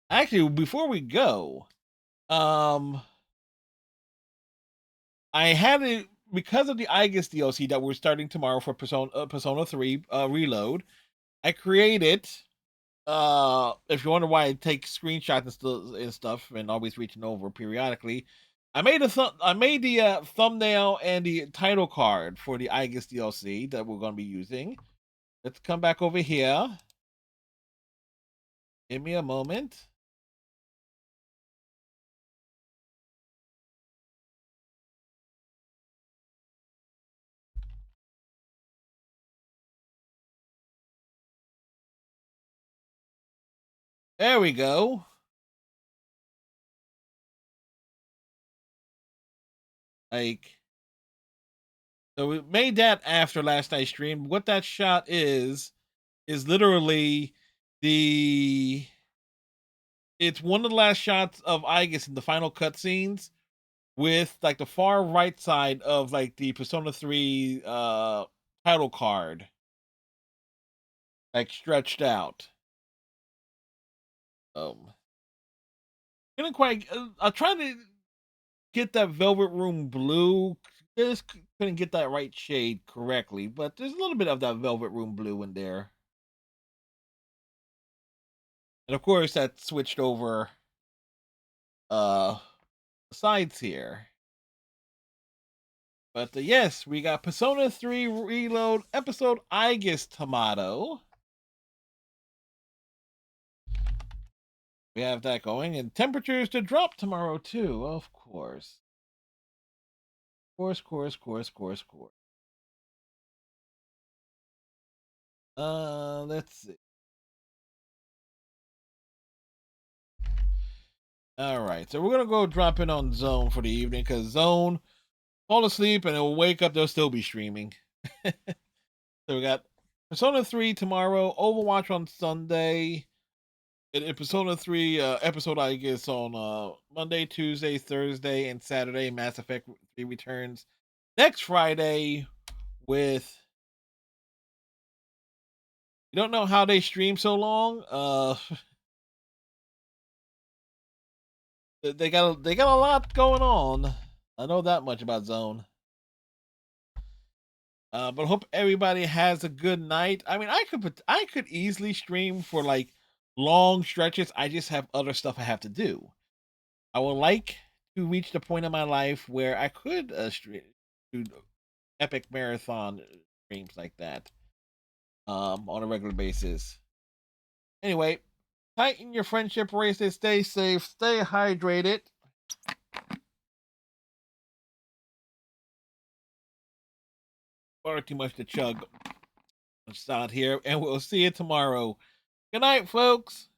actually, before we go, I had it because of the Aegis DLC that we're starting tomorrow for Persona 3 Reload. I created. If you wonder why I take screenshots and stuff and always reaching over periodically, I made the thumbnail and the title card for the Aegis DLC that we're going to be using. Let's come back over here. Give me a moment. There we go. Like, so we made that after last night's stream. What that shot is literally it's one of the last shots of Aegis in the final cutscenes, with like the far right side of like the Persona 3 title card, like stretched out. Couldn't quite. I tried to get that Velvet Room blue. Just couldn't get that right shade correctly, but there's a little bit of that Velvet Room blue in there. And of course, that switched over the sides here. But yes, we got Persona 3 Reload episode Aegis Tomato. We have that going, and temperatures to drop tomorrow too, of course. Course. Let's see. All right, so we're gonna go drop in on Zone for the evening, because Zone fall asleep and it'll wake up, they'll still be streaming. So we got Persona 3 tomorrow, Overwatch on Sunday, and Persona 3 episode I guess on Monday, Tuesday, Thursday, and Saturday. Mass Effect 3 returns next Friday with, you don't know how they stream so long. They got a lot going on. I know that much about Zone. But hope everybody has a good night. I mean, I could easily stream for like long stretches. I just have other stuff I have to do. I would like to reach the point in my life where I could do epic marathon streams like that on a regular basis. Anyway, tighten your friendship bracelets, stay safe, stay hydrated. Water too much to chug. Let's start here, and we'll see you tomorrow. Good night, folks.